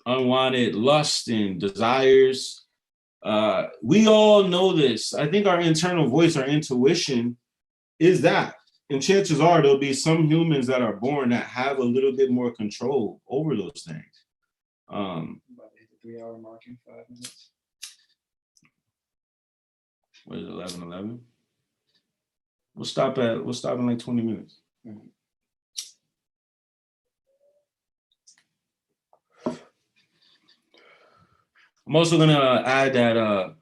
Speaker 3: unwanted lust and desires. We all know this. I think our internal voice, our intuition is that. And chances are there'll be some humans that are born that have a little bit more control over those things.
Speaker 6: About to hit the 3-hour mark in 5 minutes.
Speaker 3: What is it, 11:11? We'll stop in like 20 minutes.
Speaker 6: Mm-hmm.
Speaker 3: I'm also gonna add that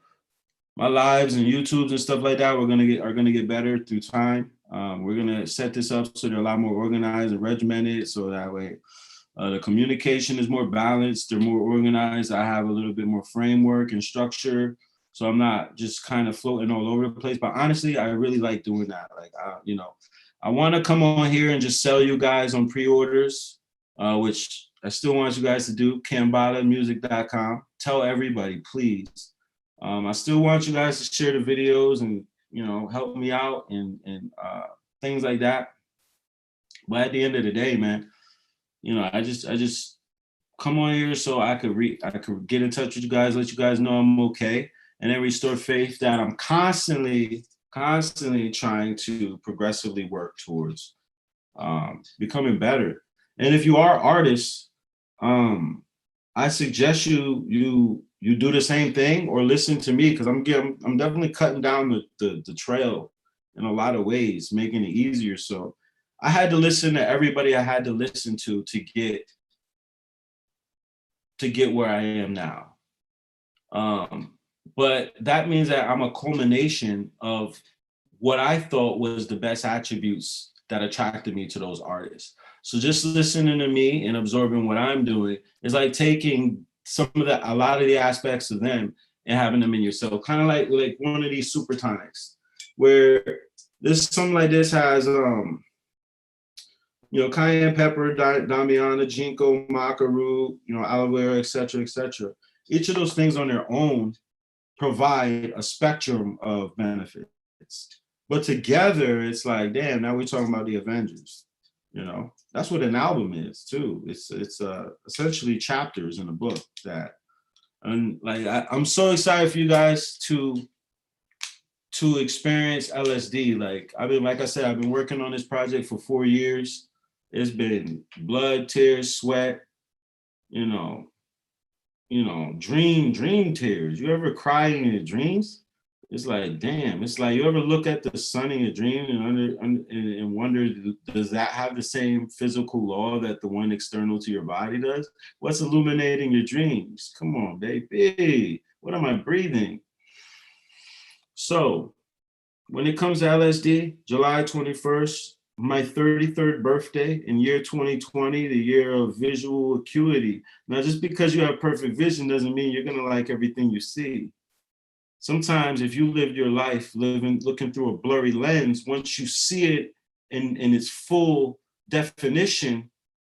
Speaker 3: my lives and YouTubes and stuff like that are gonna get better through time. We're gonna set this up so they're a lot more organized and regimented, so that way the communication is more balanced, they're more organized. I have a little bit more framework and structure, so I'm not just kind of floating all over the place. But honestly, I really like doing that. Like, I want to come on here and just sell you guys on pre-orders, which I still want you guys to do. CambattaMusic.com. Tell everybody, please. I still want you guys to share the videos and help me out and things like that. But at the end of the day, man, I just come on here so I could get in touch with you guys, let you guys know I'm okay, and then restore faith that I'm constantly trying to progressively work towards becoming better. And if you are artists, I suggest you do the same thing or listen to me, because I'm definitely cutting down the trail in a lot of ways, making it easier. So I had to listen to everybody I had to listen to get where I am now. But that means that I'm a culmination of what I thought was the best attributes that attracted me to those artists. So just listening to me and absorbing what I'm doing is like taking a lot of the aspects of them and having them in yourself. Kind of like one of these super tonics, where something like this has cayenne pepper, damiana, ginkgo, maca root, aloe vera, etc., etc. Each of those things on their own provide a spectrum of benefits. But together, it's like, damn, now we're talking about the Avengers. That's what an album is too. It's essentially chapters in a book and like I'm so excited for you guys to experience LSD. I've been working on this project for 4 years. It's been blood, tears, sweat, dream tears. You ever cry in your dreams? It's like, damn, it's like you ever look at the sun in your dream and wonder, does that have the same physical law that the one external to your body does? What's illuminating your dreams? Come on, baby. What am I breathing? So when it comes to LSD, July 21st, my 33rd birthday in year 2020, the year of visual acuity. Now, just because you have perfect vision doesn't mean you're going to like everything you see. Sometimes if you lived your life looking through a blurry lens, once you see it in its full definition,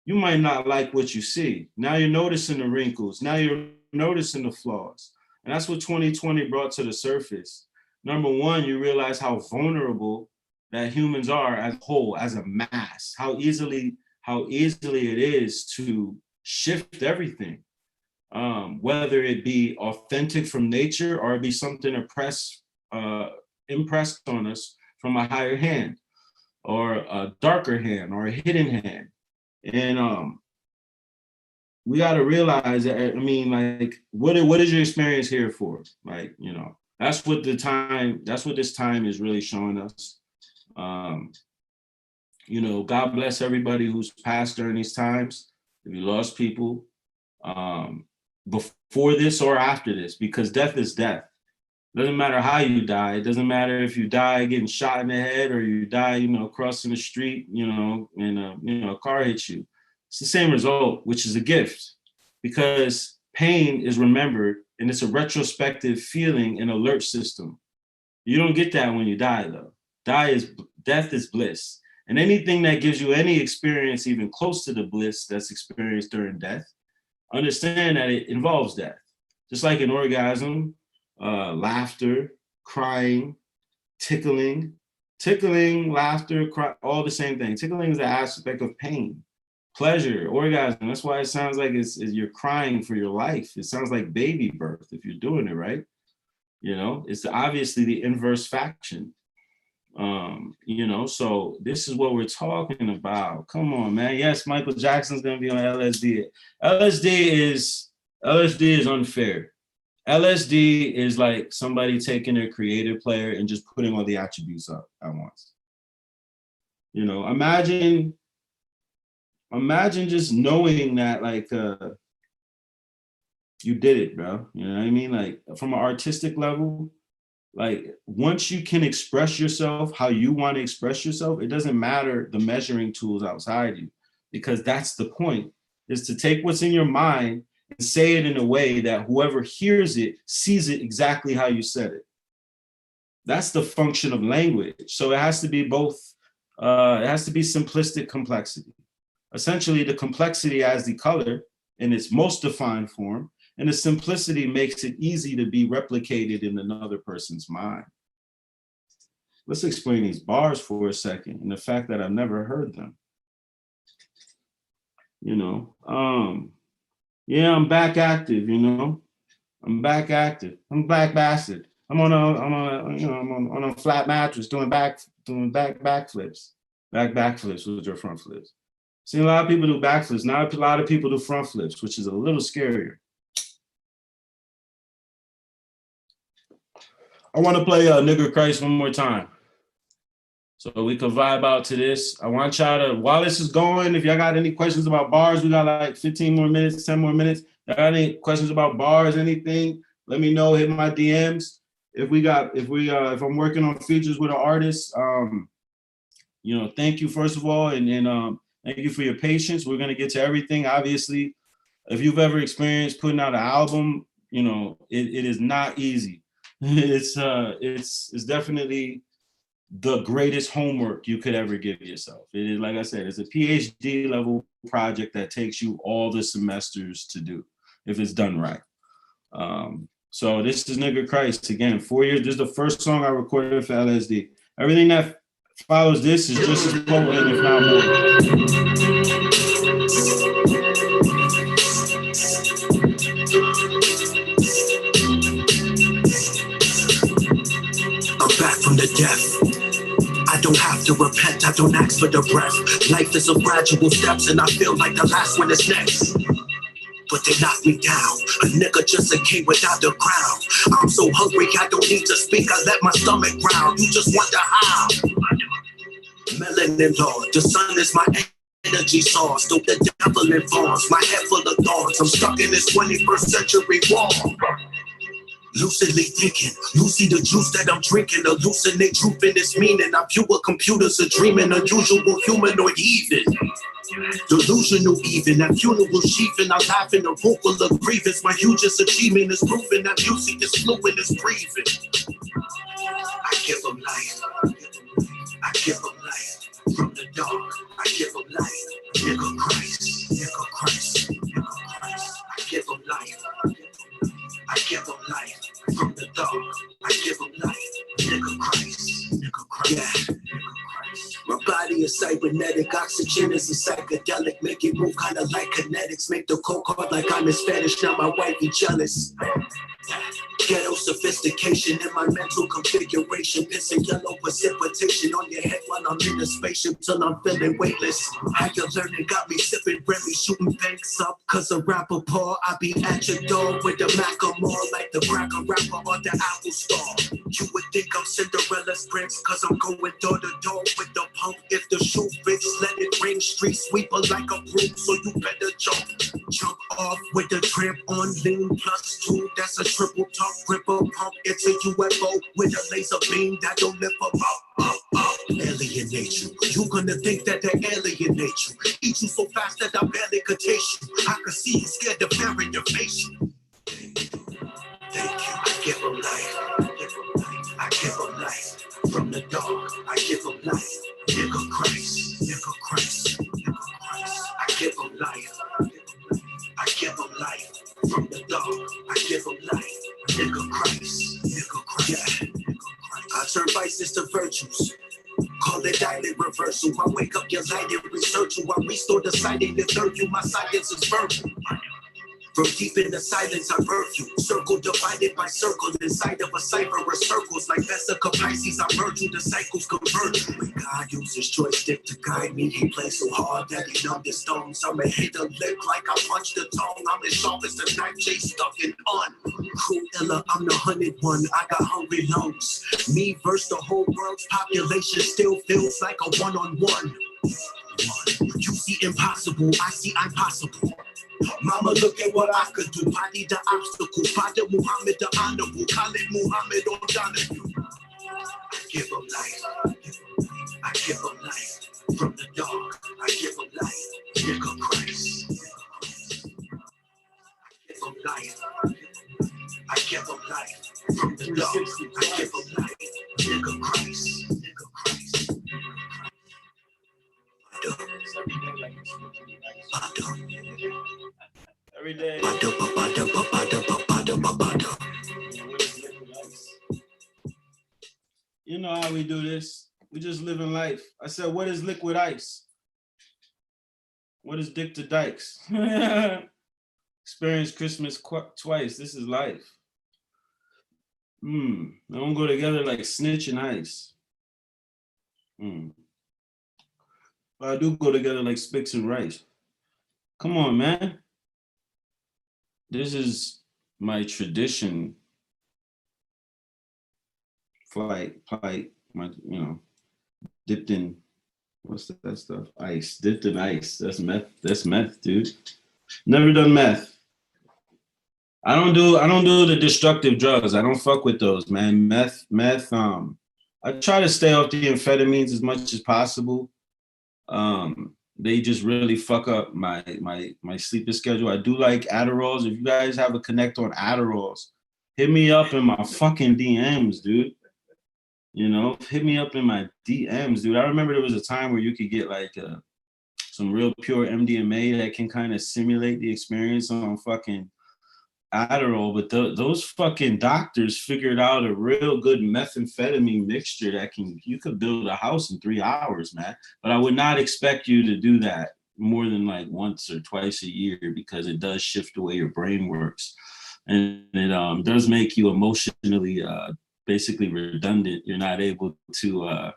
Speaker 3: you might not like what you see. Now you're noticing the wrinkles. Now you're noticing the flaws. And that's what 2020 brought to the surface. number one, you realize how vulnerable that humans are as a whole, as a mass, how easily it is to shift everything, whether it be authentic from nature or it be something impressed on us from a higher hand or a darker hand or a hidden hand. And we got to realize that, I mean, like, what is your experience here for? Like, you know, that's what this time is really showing us. You know, God bless everybody who's passed during these times. If you lost people before this or after this, because death is death. Doesn't matter how you die. It doesn't matter if you die getting shot in the head or you die, you know, crossing the street, you know, and a car hits you. It's the same result, which is a gift, because pain is remembered and it's a retrospective feeling and alert system. You don't get that when you die, though. Death is bliss. And anything that gives you any experience even close to the bliss that's experienced during death, understand that it involves death. Just like an orgasm, laughter, crying, tickling, laughter, cry, all the same thing. Tickling is the aspect of pain. Pleasure, orgasm, that's why it sounds like you're crying for your life. It sounds like baby birth if you're doing it right. You know, it's obviously the inverse faction. You know, so this is what we're talking about. Come on, man. Yes, Michael Jackson's gonna be on LSD. LSD is unfair. LSD is like somebody taking their creative player and just putting all the attributes up at once. You know, imagine just knowing that, like, you did it, bro. You know what I mean? Like, from an artistic level, like, once you can express yourself how you want to express yourself, it doesn't matter the measuring tools outside you, because that's the point, is to take what's in your mind and say it in a way that whoever hears it sees it exactly how you said it. That's the function of language. So it has to be both, it has to be simplistic complexity. Essentially, the complexity as the color in its most defined form, and the simplicity makes it easy to be replicated in another person's mind. Let's explain these bars for a second, and the fact that I've never heard them. You know, yeah, I'm back active, you know. I'm back active. I'm back bastard. I'm on a flat mattress doing backflips. Backflips with your front flips. See, a lot of people do backflips. Now a lot of people do front flips, which is a little scarier. I want to play Nigger Christ one more time, so we can vibe out to this. I want y'all to, while this is going, if y'all got any questions about bars, we got like 15 more minutes, 10 more minutes. If y'all got any questions about bars, anything, let me know, hit my DMs. If I'm working on features with an artist, you know, thank you first of all, and thank you for your patience. We're gonna get to everything. Obviously, if you've ever experienced putting out an album, you know, it is not easy. It's definitely the greatest homework you could ever give yourself. It is, like I said, it's a PhD level project that takes you all the semesters to do if it's done right. So this is Nigger Christ again. 4 years. This is the first song I recorded for LSD. Everything that follows this is just as potent, if not more.
Speaker 1: I'm back from the death. I don't have to repent, I don't ask for the breath. Life is some gradual steps and I feel like the last one is next. But they knock me down. A nigga just a king without the crown. I'm so hungry I don't need to speak, I let my stomach growl. You just wonder how. Melanin Lord, the sun is my energy source. The devil informs, my head full of thorns. I'm stuck in this 21st century war. Lucidly thinking, you see the juice that I'm drinking, hallucinate truth in its meaning. I view a computer's a dreaming, unusual humanoid heathen. Delusional even, at funeral sheathing, I laugh in a vocal of grievance. My hugest achievement is proving that music is fluid, is breathing. I give them life, I give them life. From the dark, I give them life. Nigger Christ, Nigger Christ, Nigger Christ. I give them life, I give them life. From the dark, I give them life. Yeah. My body is cybernetic, oxygen is a psychedelic, make it move kinda like kinetics, make the coke hard like I'm in Spanish, now my wife be jealous. Ghetto sophistication in my mental configuration, pissing yellow precipitation on your head while I'm in a spaceship till I'm feeling weightless. How you learning got me sipping brandy, shooting banks up, cause a rapper Paul, I be at your door with the Macklemore like the cracker rapper or the Apple Store. You would think I'm Cinderella's prince, cause I'm going door to door with the pump. If the shoe fits, let it ring, street sweeper like a broom, so you better jump off with the tramp on lean +2, that's a triple top gripper pump. It's a UFO with a laser beam that'll lift up. Alienate you. You gonna think that they alienate you. Eat you so fast that I barely could taste you. I could see you scared to bear in your face. Thank you. I give them life. I give them life. From the dark, I give them life. Nigga Christ, nigga Christ, nigga Christ. I give them life. I give them life. From the dark, I give them life. Nigga Christ, nigga Christ, yeah. Nigga Christ. I turn vices to virtues. Call it dilate reversal. I wake up your light and research you. I restore the sight and third you. My science is verbal. From deep in the silence, I birth you. Circle divided by circle inside of a cipher of circles. Like Vesica Pisces, I merge you. The cycles converge. When God uses joystick to guide me, he plays so hard that he numbed his stones. I'ma hit a lick like I punched the tongue. I'm as sharp as the knife chase stuck in on. Cruella, I'm the hunted one. I got hungry lungs. Me versus the whole world's population still feels like a one-on-one. You see impossible, I see I'm possible. Mama, look at what I could do. Body the obstacle. Father Muhammad the honorable. Khalid Muhammad on Donahue. I give him life. I give him life. From the dark, I give him life. Nigga Christ. I give him life. I give him life. From the dark, I give him life. Nigga Christ. Nigga Christ.
Speaker 3: Every day. You know how we do this. We just live in life. I said, what is liquid ice? What is Dick to Dykes? Experience Christmas twice. This is life. They don't go together like snitch and ice. But I do go together like Spicks and Rice. Come on, man. This is my tradition. Flight, my, dipped in, what's that stuff? Ice, dipped in ice. That's meth, dude. Never done meth. I don't do the destructive drugs. I don't fuck with those, man. Meth. I try to stay off the amphetamines as much as possible. They just really fuck up my sleeping schedule. I do like Adderalls. If you guys have a connect on Adderalls, hit me up in my fucking DMs, dude. Hit me up in my DMs, dude. I remember there was a time where you could get like some real pure MDMA that can kind of simulate the experience on fucking Adderall, but those fucking doctors figured out a real good methamphetamine mixture that you could build a house in 3 hours, man. But I would not expect you to do that more than like once or twice a year, because it does shift the way your brain works. And it does make you emotionally basically redundant. You're not able to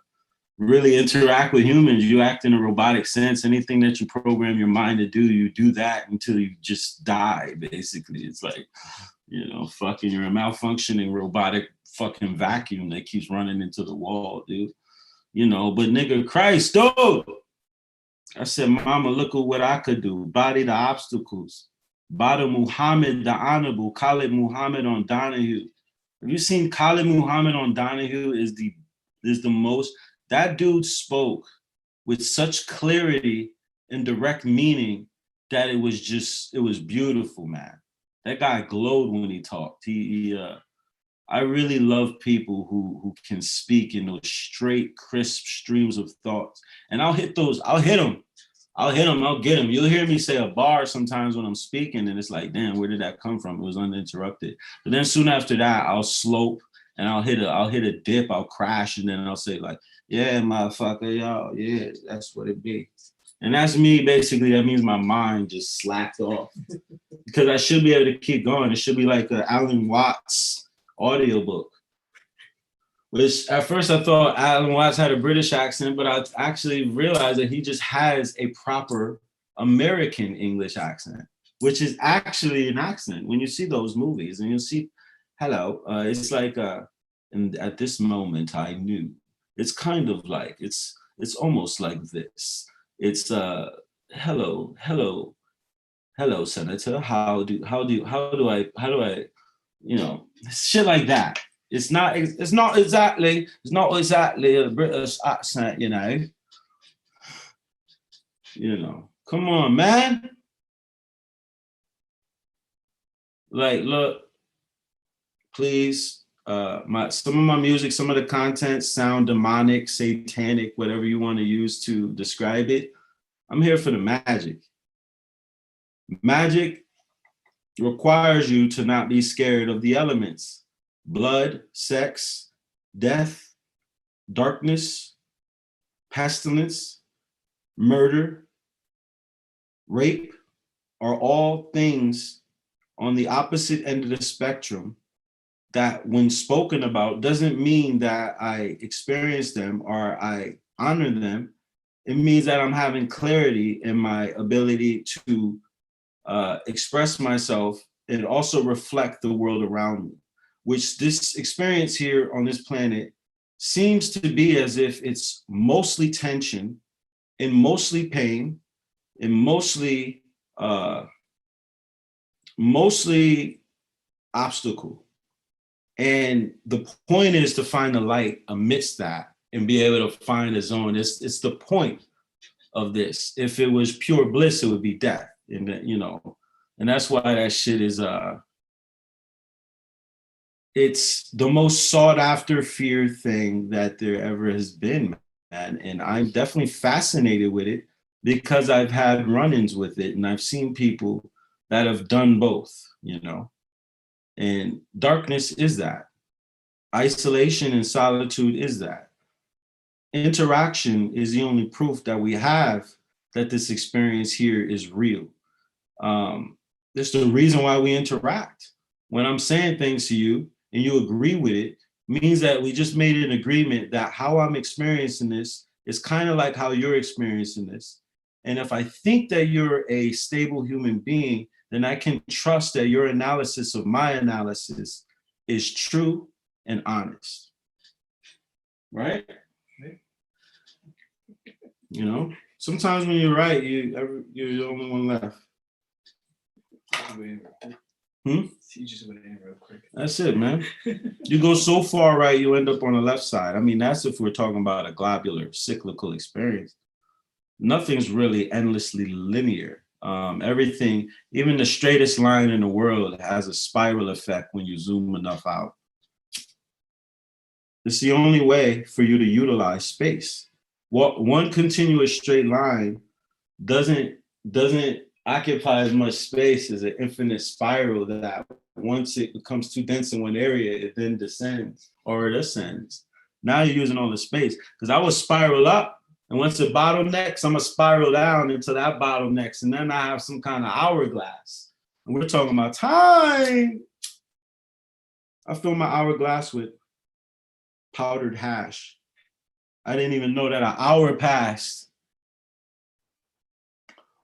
Speaker 3: really interact with humans. You act in a robotic sense. Anything that you program your mind to do, you do that until you just die, basically. It's like, fucking, you're a malfunctioning robotic fucking vacuum that keeps running into the wall, dude. But nigga Christ, dude. I said, mama, look at what I could do. Body the obstacles. Bada Muhammad the honorable. Khalid Muhammad on Donahue. Have you seen Khalid Muhammad on Donahue? Is the most. That dude spoke with such clarity and direct meaning that it was beautiful, man. That guy glowed when he talked. I really love people who can speak in those straight, crisp streams of thoughts. And I'll hit them. I'll get them. You'll hear me say a bar sometimes when I'm speaking, and it's like, damn, where did that come from? It was uninterrupted. But then soon after that, I'll slope and I'll hit a dip, I'll crash, and then I'll say like, yeah, motherfucker, y'all, yeah, that's what it be. And that's me, basically. That means my mind just slacked off. Because I should be able to keep going. It should be like an Alan Watts audiobook. Which at first I thought Alan Watts had a British accent, but I actually realized that he just has a proper American English accent, which is actually an accent. When you see those movies and you see, hello, it's like, and at this moment I knew. It's kind of like, it's almost like this. It's hello, Senator. How do I, you know, shit like that. It's not exactly a British accent, you know. You know, come on, man. Like, look, please, some of my music, some of the content sound demonic, satanic, whatever you want to use to describe it. I'm here for the magic. Magic requires you to not be scared of the elements. Blood, sex, death, darkness, pestilence, murder, rape are all things on the opposite end of the spectrum that when spoken about doesn't mean that I experience them or I honor them. It means that I'm having clarity in my ability to express myself and also reflect the world around me, which this experience here on this planet seems to be as if it's mostly tension and mostly pain and mostly obstacle. And the point is to find the light amidst that and be able to find a zone. It's the point of this. If it was pure bliss, it would be death. And that, you know, and that's why that shit is it's the most sought after fear thing that there ever has been, man. And I'm definitely fascinated with it because I've had run-ins with it and I've seen people that have done both, you know. And darkness is that. Isolation and solitude is that. Interaction is the only proof that we have that this experience here is real. It's the reason why we interact. When I'm saying things to you and you agree with it, means that we just made an agreement that how I'm experiencing this is kind of like how you're experiencing this. And if I think that you're a stable human being, then I can trust that your analysis of my analysis is true and honest. Right? You know, sometimes when you're right, you're the only one left.
Speaker 6: You just went in real quick.
Speaker 3: That's it, man. You go so far right, you end up on the left side. I mean, that's if we're talking about a globular, cyclical experience. Nothing's really endlessly linear. Everything, even the straightest line in the world has a spiral effect when you zoom enough out. It's the only way for you to utilize space. One continuous straight line doesn't occupy as much space as an infinite spiral that once it becomes too dense in one area, it then descends or it ascends. Now you're using all the space because I would spiral up, and once it bottlenecks, I'm gonna spiral down into that bottlenecks, and then I have some kind of hourglass. And we're talking about time. I fill my hourglass with powdered hash. I didn't even know that an hour passed.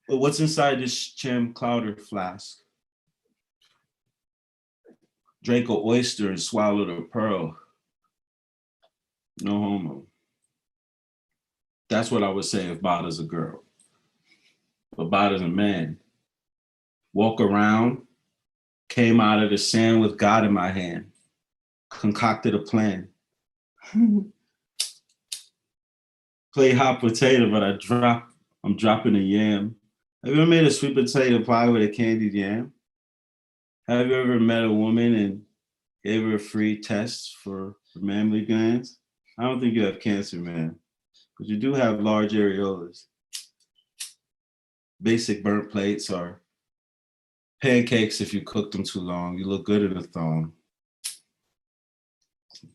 Speaker 3: But what's inside this Cham Clowder flask? Drank an oyster and swallowed a pearl. No homo. That's what I would say if Bada's a girl. But Bada's a man. Walk around, came out of the sand with God in my hand, concocted a plan. Play hot potato, but I'm dropping a yam. Have you ever made a sweet potato pie with a candied yam? Have you ever met a woman and gave her a free test for mammary glands? I don't think you have cancer, man, but you do have large areolas. Basic burnt plates are pancakes if you cook them too long. You look good in a thong.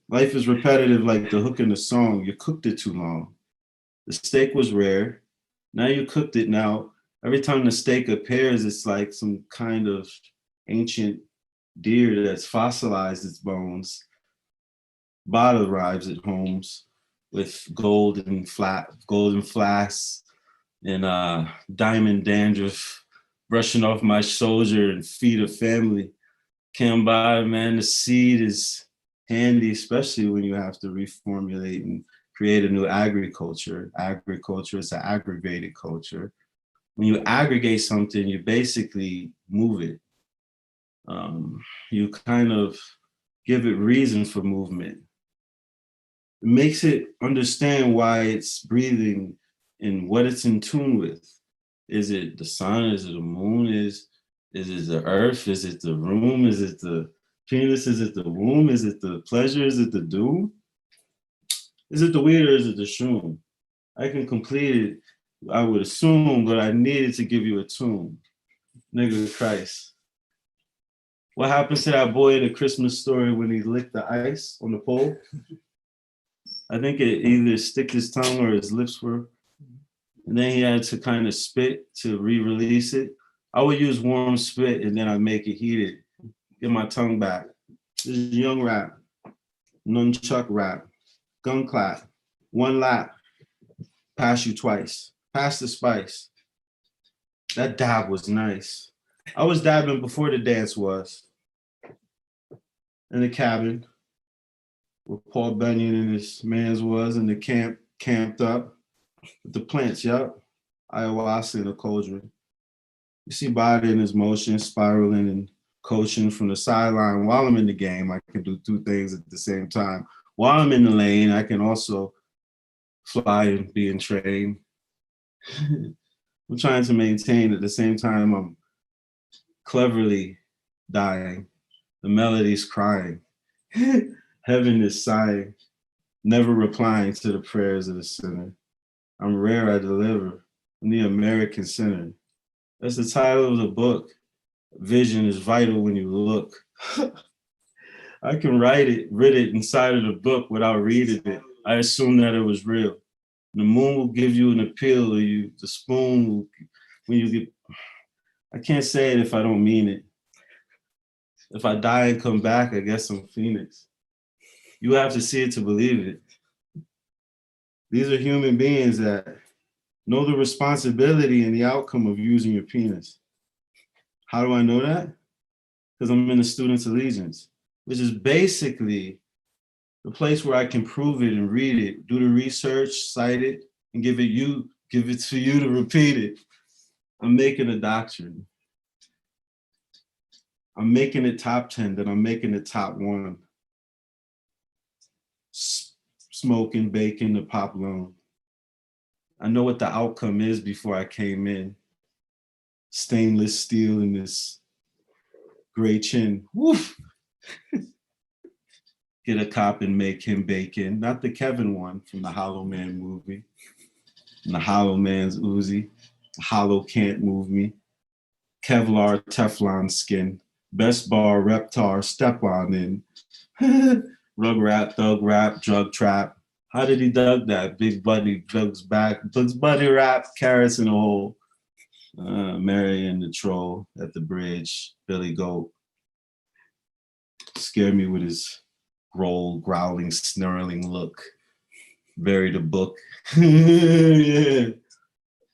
Speaker 2: Life is repetitive like the hook in the song. You cooked it too long. The steak was rare. Now you cooked it. Now, every time the steak appears, it's like some kind of ancient deer that's fossilized its bones. Bada arrives at homes with golden flasks and diamond dandruff brushing off my shoulder and feet of family. Cambatta, man, the seed is handy, especially when you have to reformulate and create a new agriculture. Agriculture is an aggravated culture. When you aggregate something, you basically move it. You kind of give it reason for movement. It makes it understand why it's breathing and what it's in tune with. Is it the sun? Is it the moon? Is it the earth? Is it the room? Is it the penis? Is it the womb? Is it the pleasure? Is it the doom? Is it the weed or is it the shroom? I can complete it, I would assume, but I needed to give you a tune. Nigga Christ. What happens to that boy in the Christmas story when he licked the ice on the pole? I think it either stick his tongue or his lips were, and then he had to kind of spit to re-release it. I would use warm spit and then I'd make it heated, get my tongue back. This is young rap, nunchuck rap, gun clap, one lap, pass you twice, pass the spice. That dab was nice. I was dabbing before the dance was. In the cabin, where Paul Bunyan and his mans was in the camp, camped up with the plants, yup. Ayahuasca in a cauldron. You see body in his motion, spiraling and coaching from the sideline. While I'm in the game, I can do two things at the same time. While I'm in the lane, I can also fly and be in train. I'm trying to maintain at the same time I'm cleverly dying. The melody's crying. Heaven is sighing, never replying to the prayers of the sinner. I'm rare, I deliver. I'm the American sinner. That's the title of the book. Vision is vital when you look. I can write it inside of the book without reading it. I assume that it was real. The moon will give you an appeal, or the spoon will, when you get, I can't say it if I don't mean it. If I die and come back, I guess I'm Phoenix. You have to see it to believe it. These are human beings that know the responsibility and the outcome of using your penis. How do I know that? Because I'm in the Student's Allegiance, which is basically the place where I can prove it and read it, do the research, cite it, and give it to you to repeat it. I'm making a doctrine. I'm making it top 10, then I'm making it top 1. Smoking, baking, the pop loan. I know what the outcome is before I came in. Stainless steel in this gray chin. Woof. Get a cop and make him bacon. Not the Kevin one from the Hollow Man movie. And the Hollow Man's Uzi. The Hollow can't move me. Kevlar, Teflon skin. Best bar, Reptar, step on in. Rug rap, thug rap, drug trap. How did he dug that? Big Buddy, Bugs back. Bugs Buddy rap, carrots in a hole. Mary and the troll at the bridge. Billy Goat. Scared me with his growling, snarling look. Buried a book. Yeah.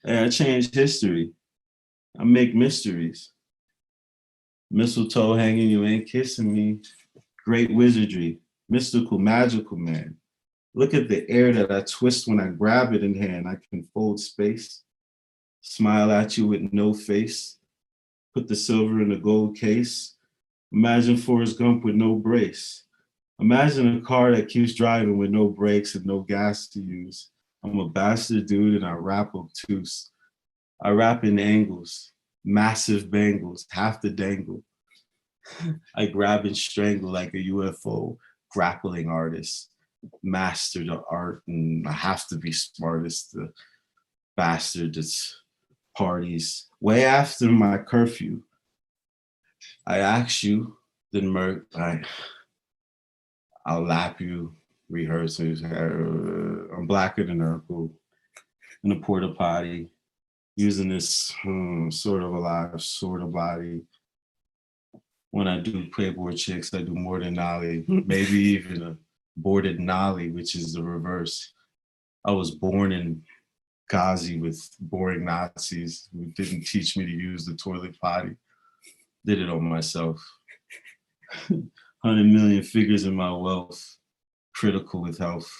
Speaker 2: And I changed history. I make mysteries. Mistletoe hanging, you ain't kissing me. Great wizardry. Mystical, magical man. Look at the air that I twist when I grab it in hand. I can fold space. Smile at you with no face. Put the silver in the gold case. Imagine Forrest Gump with no brace. Imagine a car that keeps driving with no brakes and no gas to use. I'm a bastard dude and I rap obtuse. I rap in angles, massive bangles, half the dangle. I grab and strangle like a UFO grappling artist. Master the art and I have to be smartest, the bastard that's parties. Way after my curfew, I ask you, then I'll lap you, rehearsals. I'm blacker than Urkel in a porta potty, using this sort of alive, sort of body. When I do Playboy chicks, I do more than Nolly, maybe even a boarded Nolly, which is the reverse. I was born in Ghazi with boring Nazis who didn't teach me to use the toilet potty. Did it on myself. 100 million figures in my wealth, critical with health.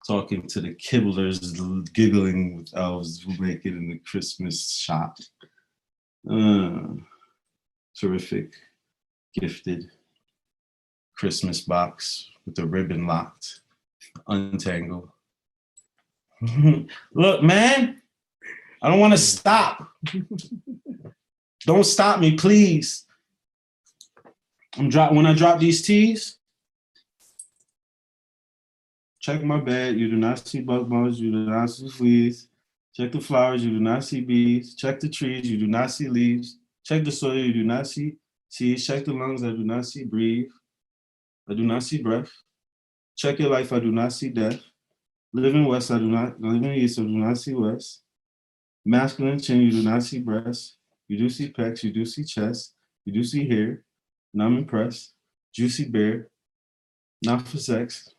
Speaker 2: Talking to the kibblers, giggling with elves who make it in the Christmas shop. Terrific, gifted, Christmas box with the ribbon locked, untangled. Look, man, I don't want to stop. Don't stop me, please. When I drop these T's, check my bed. You do not see bug bugs. You do not see fleas. Check the flowers. You do not see bees. Check the trees. You do not see leaves. Check the soil. You do not see seeds. Check the lungs. I do not see breathe. I do not see breath. Check your life. I do not see death. Live in west. I do not live in east. I do not see west. Masculine chin. You do not see breast. You do see pecs. You do see chest. You do see hair. And I'm impressed. Juicy bear. Not for sex.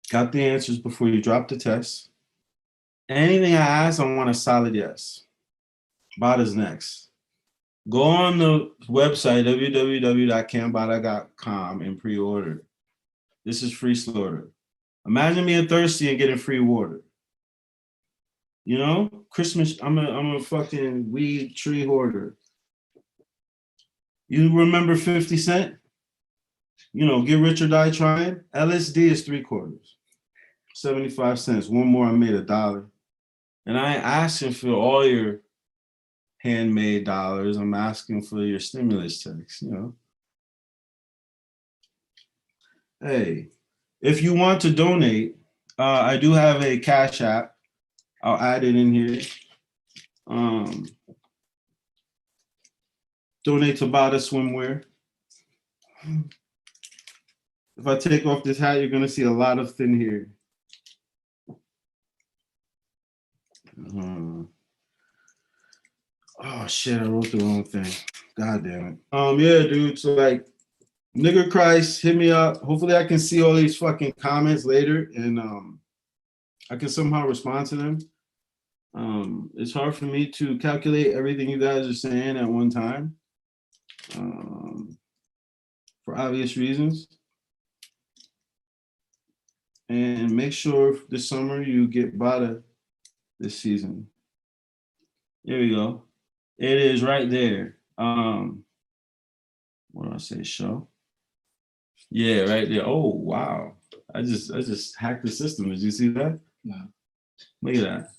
Speaker 2: Got the answers before you drop the test. Anything I ask, I want a solid yes. Bada's next. Go on the website, www.cambatta.com, and pre-order. This is free slaughter. Imagine being thirsty and getting free water. You know, Christmas, I'm a fucking weed tree hoarder. You remember 50 Cent? You know, get rich or die trying. LSD is 3/4. 75 cents. One more, I made $1. And I ain't asking for all your handmade dollars. I'm asking for your stimulus checks, you know. Hey, if you want to donate, I do have a Cash App. I'll add it in here. Donate to Bada Swimwear. If I take off this hat, you're gonna see a lot of thin hair. Oh shit, I wrote the wrong thing. God damn it. Yeah, dude. So like, nigger Christ, hit me up. Hopefully I can see all these fucking comments later and I can somehow respond to them. It's hard for me to calculate everything you guys are saying at one time. For obvious reasons. And make sure this summer you get Bada this season. There we go. It is right there. What do I say? Show. Yeah, right there. Oh wow! I just hacked the system. Did you see that?
Speaker 6: No.
Speaker 2: Look at that.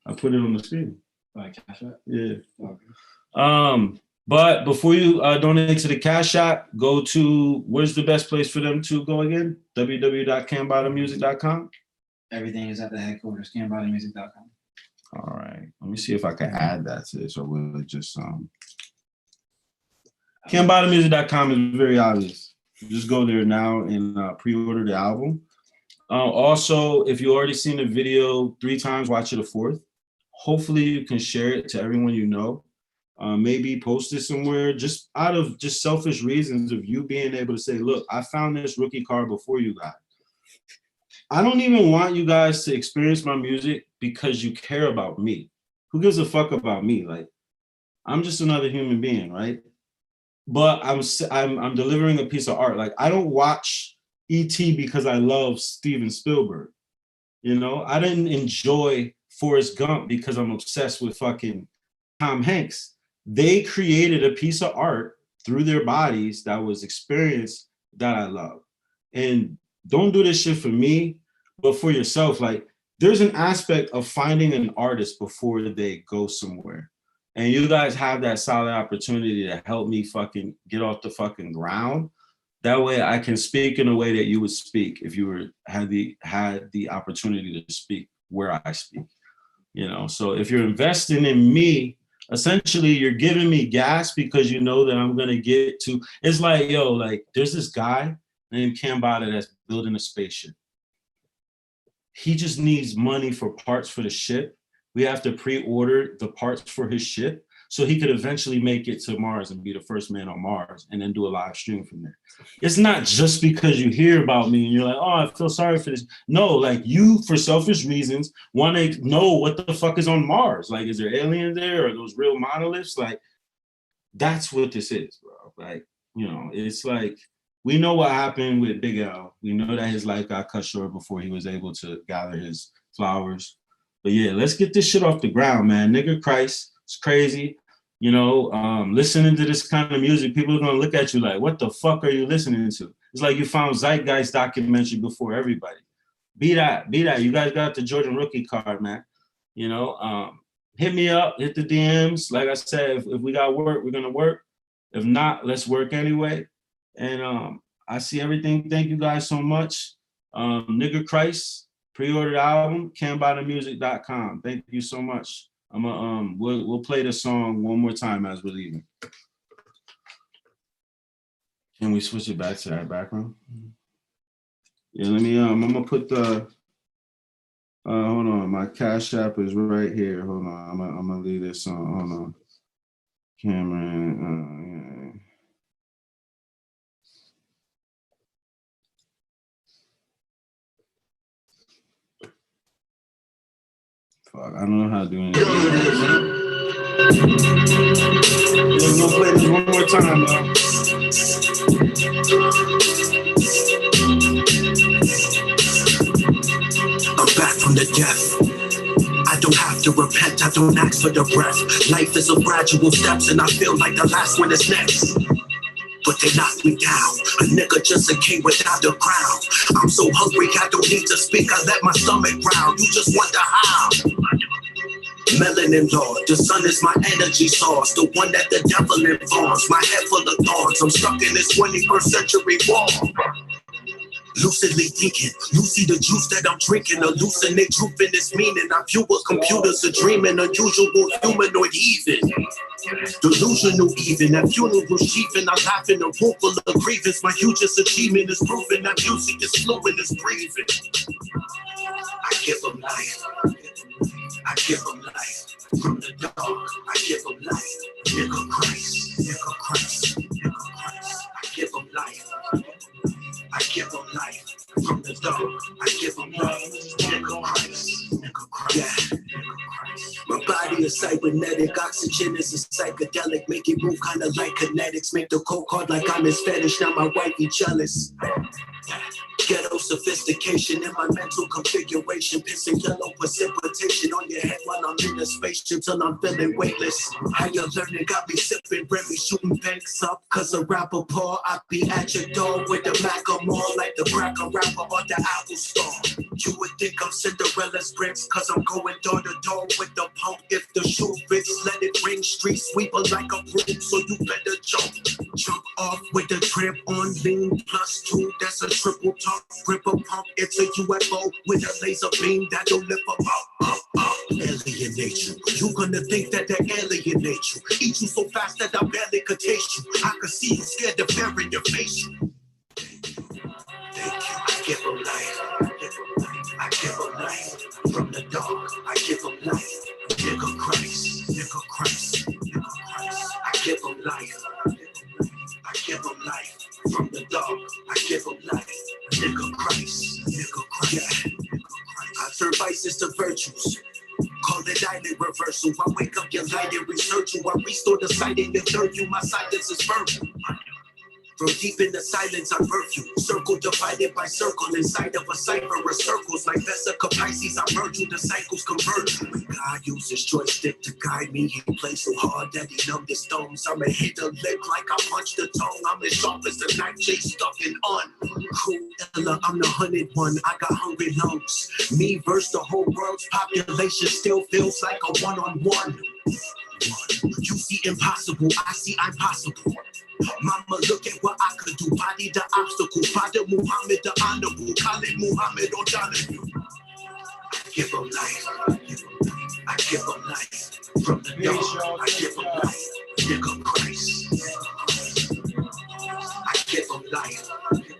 Speaker 2: I put it on the screen.
Speaker 6: Like Cash App?
Speaker 2: Yeah.
Speaker 6: Okay.
Speaker 2: But before you donate to the Cash App, go to, where's the best place for them to go again? www.cambattamusic.com.
Speaker 6: Everything is at the headquarters, cambattamusic.com.
Speaker 2: All right. Let me see if I can add that to this, or will it just cambattamusic.com is very obvious. Just go there now and pre-order the album. Also, if you already seen the video 3 times, watch it a 4th. Hopefully you can share it to everyone you know. Maybe post it somewhere, just out of just selfish reasons of you being able to say, look, I found this rookie card before you guys. I don't even want you guys to experience my music because you care about me. Who gives a fuck about me? Like, I'm just another human being, right? But I'm delivering a piece of art. Like, I don't watch E.T. because I love Steven Spielberg. You know, I didn't enjoy Forrest Gump because I'm obsessed with fucking Tom Hanks. They created a piece of art through their bodies that was experienced that I love. And don't do this shit for me, but for yourself. Like, there's an aspect of finding an artist before they go somewhere. And you guys have that solid opportunity to help me fucking get off the fucking ground. That way I can speak in a way that you would speak if you had the opportunity to speak where I speak. You know, so if you're investing in me,
Speaker 3: essentially you're giving me gas because you know that I'm gonna get to, it's like, yo, like there's this guy named Cambatta that's building a spaceship. He just needs money for parts for the ship. We have to pre-order the parts for his ship so he could eventually make it to Mars and be the first man on Mars and then do a live stream from there. It's not just because you hear about me and you're like, oh, I feel sorry for this. No, like you, for selfish reasons, want to know what the fuck is on Mars. Like, is there aliens there or those real monoliths? Like, that's what this is, bro. Like, you know, it's like, we know what happened with Big L. We know that his life got cut short before he was able to gather his flowers. But yeah, let's get this shit off the ground, man. Nigga Christ, it's crazy. You know, listening to this kind of music, people are gonna look at you like, what the fuck are you listening to? It's like you found Zeitgeist documentary before everybody. Be that. You guys got the Jordan rookie card, man. You know, hit me up, hit the DMs. Like I said, if we got work, we're gonna work. If not, let's work anyway. And I see everything. Thank you guys so much. Nigga Christ, pre-order the album, cambattamusic.com. Thank you so much. We'll play the song one more time as we're leaving. Can we switch it back to that background? Yeah, let me I'm gonna put the hold on, my Cash App is right here. Hold on, I'm gonna leave this on. Hold on. Cameron, fuck, I don't know how to do anything. We're gonna play this one more time, man.
Speaker 1: I'm back from the death. I don't have to repent, I don't ask for the breath. Life is a gradual steps and I feel like the last one is next. But they knocked me down. A nigga just a king without a crown. I'm so hungry, I don't need to speak. I let my stomach growl. You just wonder how. Melanin Lord, the sun is my energy source. The one that the devil informs. My head full of thorns. I'm stuck in this 21st century war. Lucidly thinking, you see the juice that I'm drinking, hallucinate truth in its meaning. I view what computers are dreaming, unusual humanoid heaving. Delusional even, at funeral sheathing, I laugh in a room full of grievance. My hugest achievement is proving that music is fluid, is breathing. I give them life, I give them life. From the dark, I give them life. Nigga Christ, nigga Christ, nigga Christ. I give them life. I give them life. From the dark, I give them life. Nigga Christ, nigga Christ, yeah. Nigga Christ. My body is cybernetic, oxygen is a psychedelic, make it move kinda like kinetics, make the coke hard like I'm his fetish, now my wife be jealous. Ghetto sophistication in my mental configuration, pissing yellow precipitation on your head while I'm in the spaceship till I'm feeling weightless. Higher learning got me sipping, Remy shooting banks up, cause a rapper Paul, I be at your door with the Mac or more like the cracker rapper on the Apple store. You would think I'm Cinderella's prince, cause I'm going door to door with the pump. If the shoe fits, let it ring, street sweeper like a broom, so you better jump. Jump off with the tramp on lean +2, that's a triple talk. Grip a pump, it's a UFO with a laser beam that'll lift them up. Alienate you. You gonna think that they alienate you. Eat you so fast that I barely could taste you. I could see you scared to fear in your face. Thank you. I give them life. I give them life. From the dark, I give them life. Nigga Christ, nigga Christ, nigga Christ. I give them life. I give them life. From the dark, I give them life. Nigga Christ, nigga Christ, yeah. Nigga Christ. I turn vices to virtues. Call it island reversal. I wake up your light and research you. I restore the sight in your third view. My silence is verbal. From deep in the silence, I birth you. Circle divided by circle inside of a cipher of circles. Like Vesica Pisces, I merge you. The cycles converge. When God uses joystick to guide me, he plays so hard that he numbed his thumbs. I'ma hit the lip like I punched the tongue. I'm as sharp as the knife chase stuck in Cruella, I'm the 100 one. I got hungry lungs. Me versus the whole world's population still feels like a one-on-one. You see impossible, I see I'm possible. Mama, look at what I could do. Body the obstacle. Father Muhammad the honorable. Khalid Muhammad on Donahue. I give them life. I give them life. from the dark. I give them light, nigga Christ. I give them light.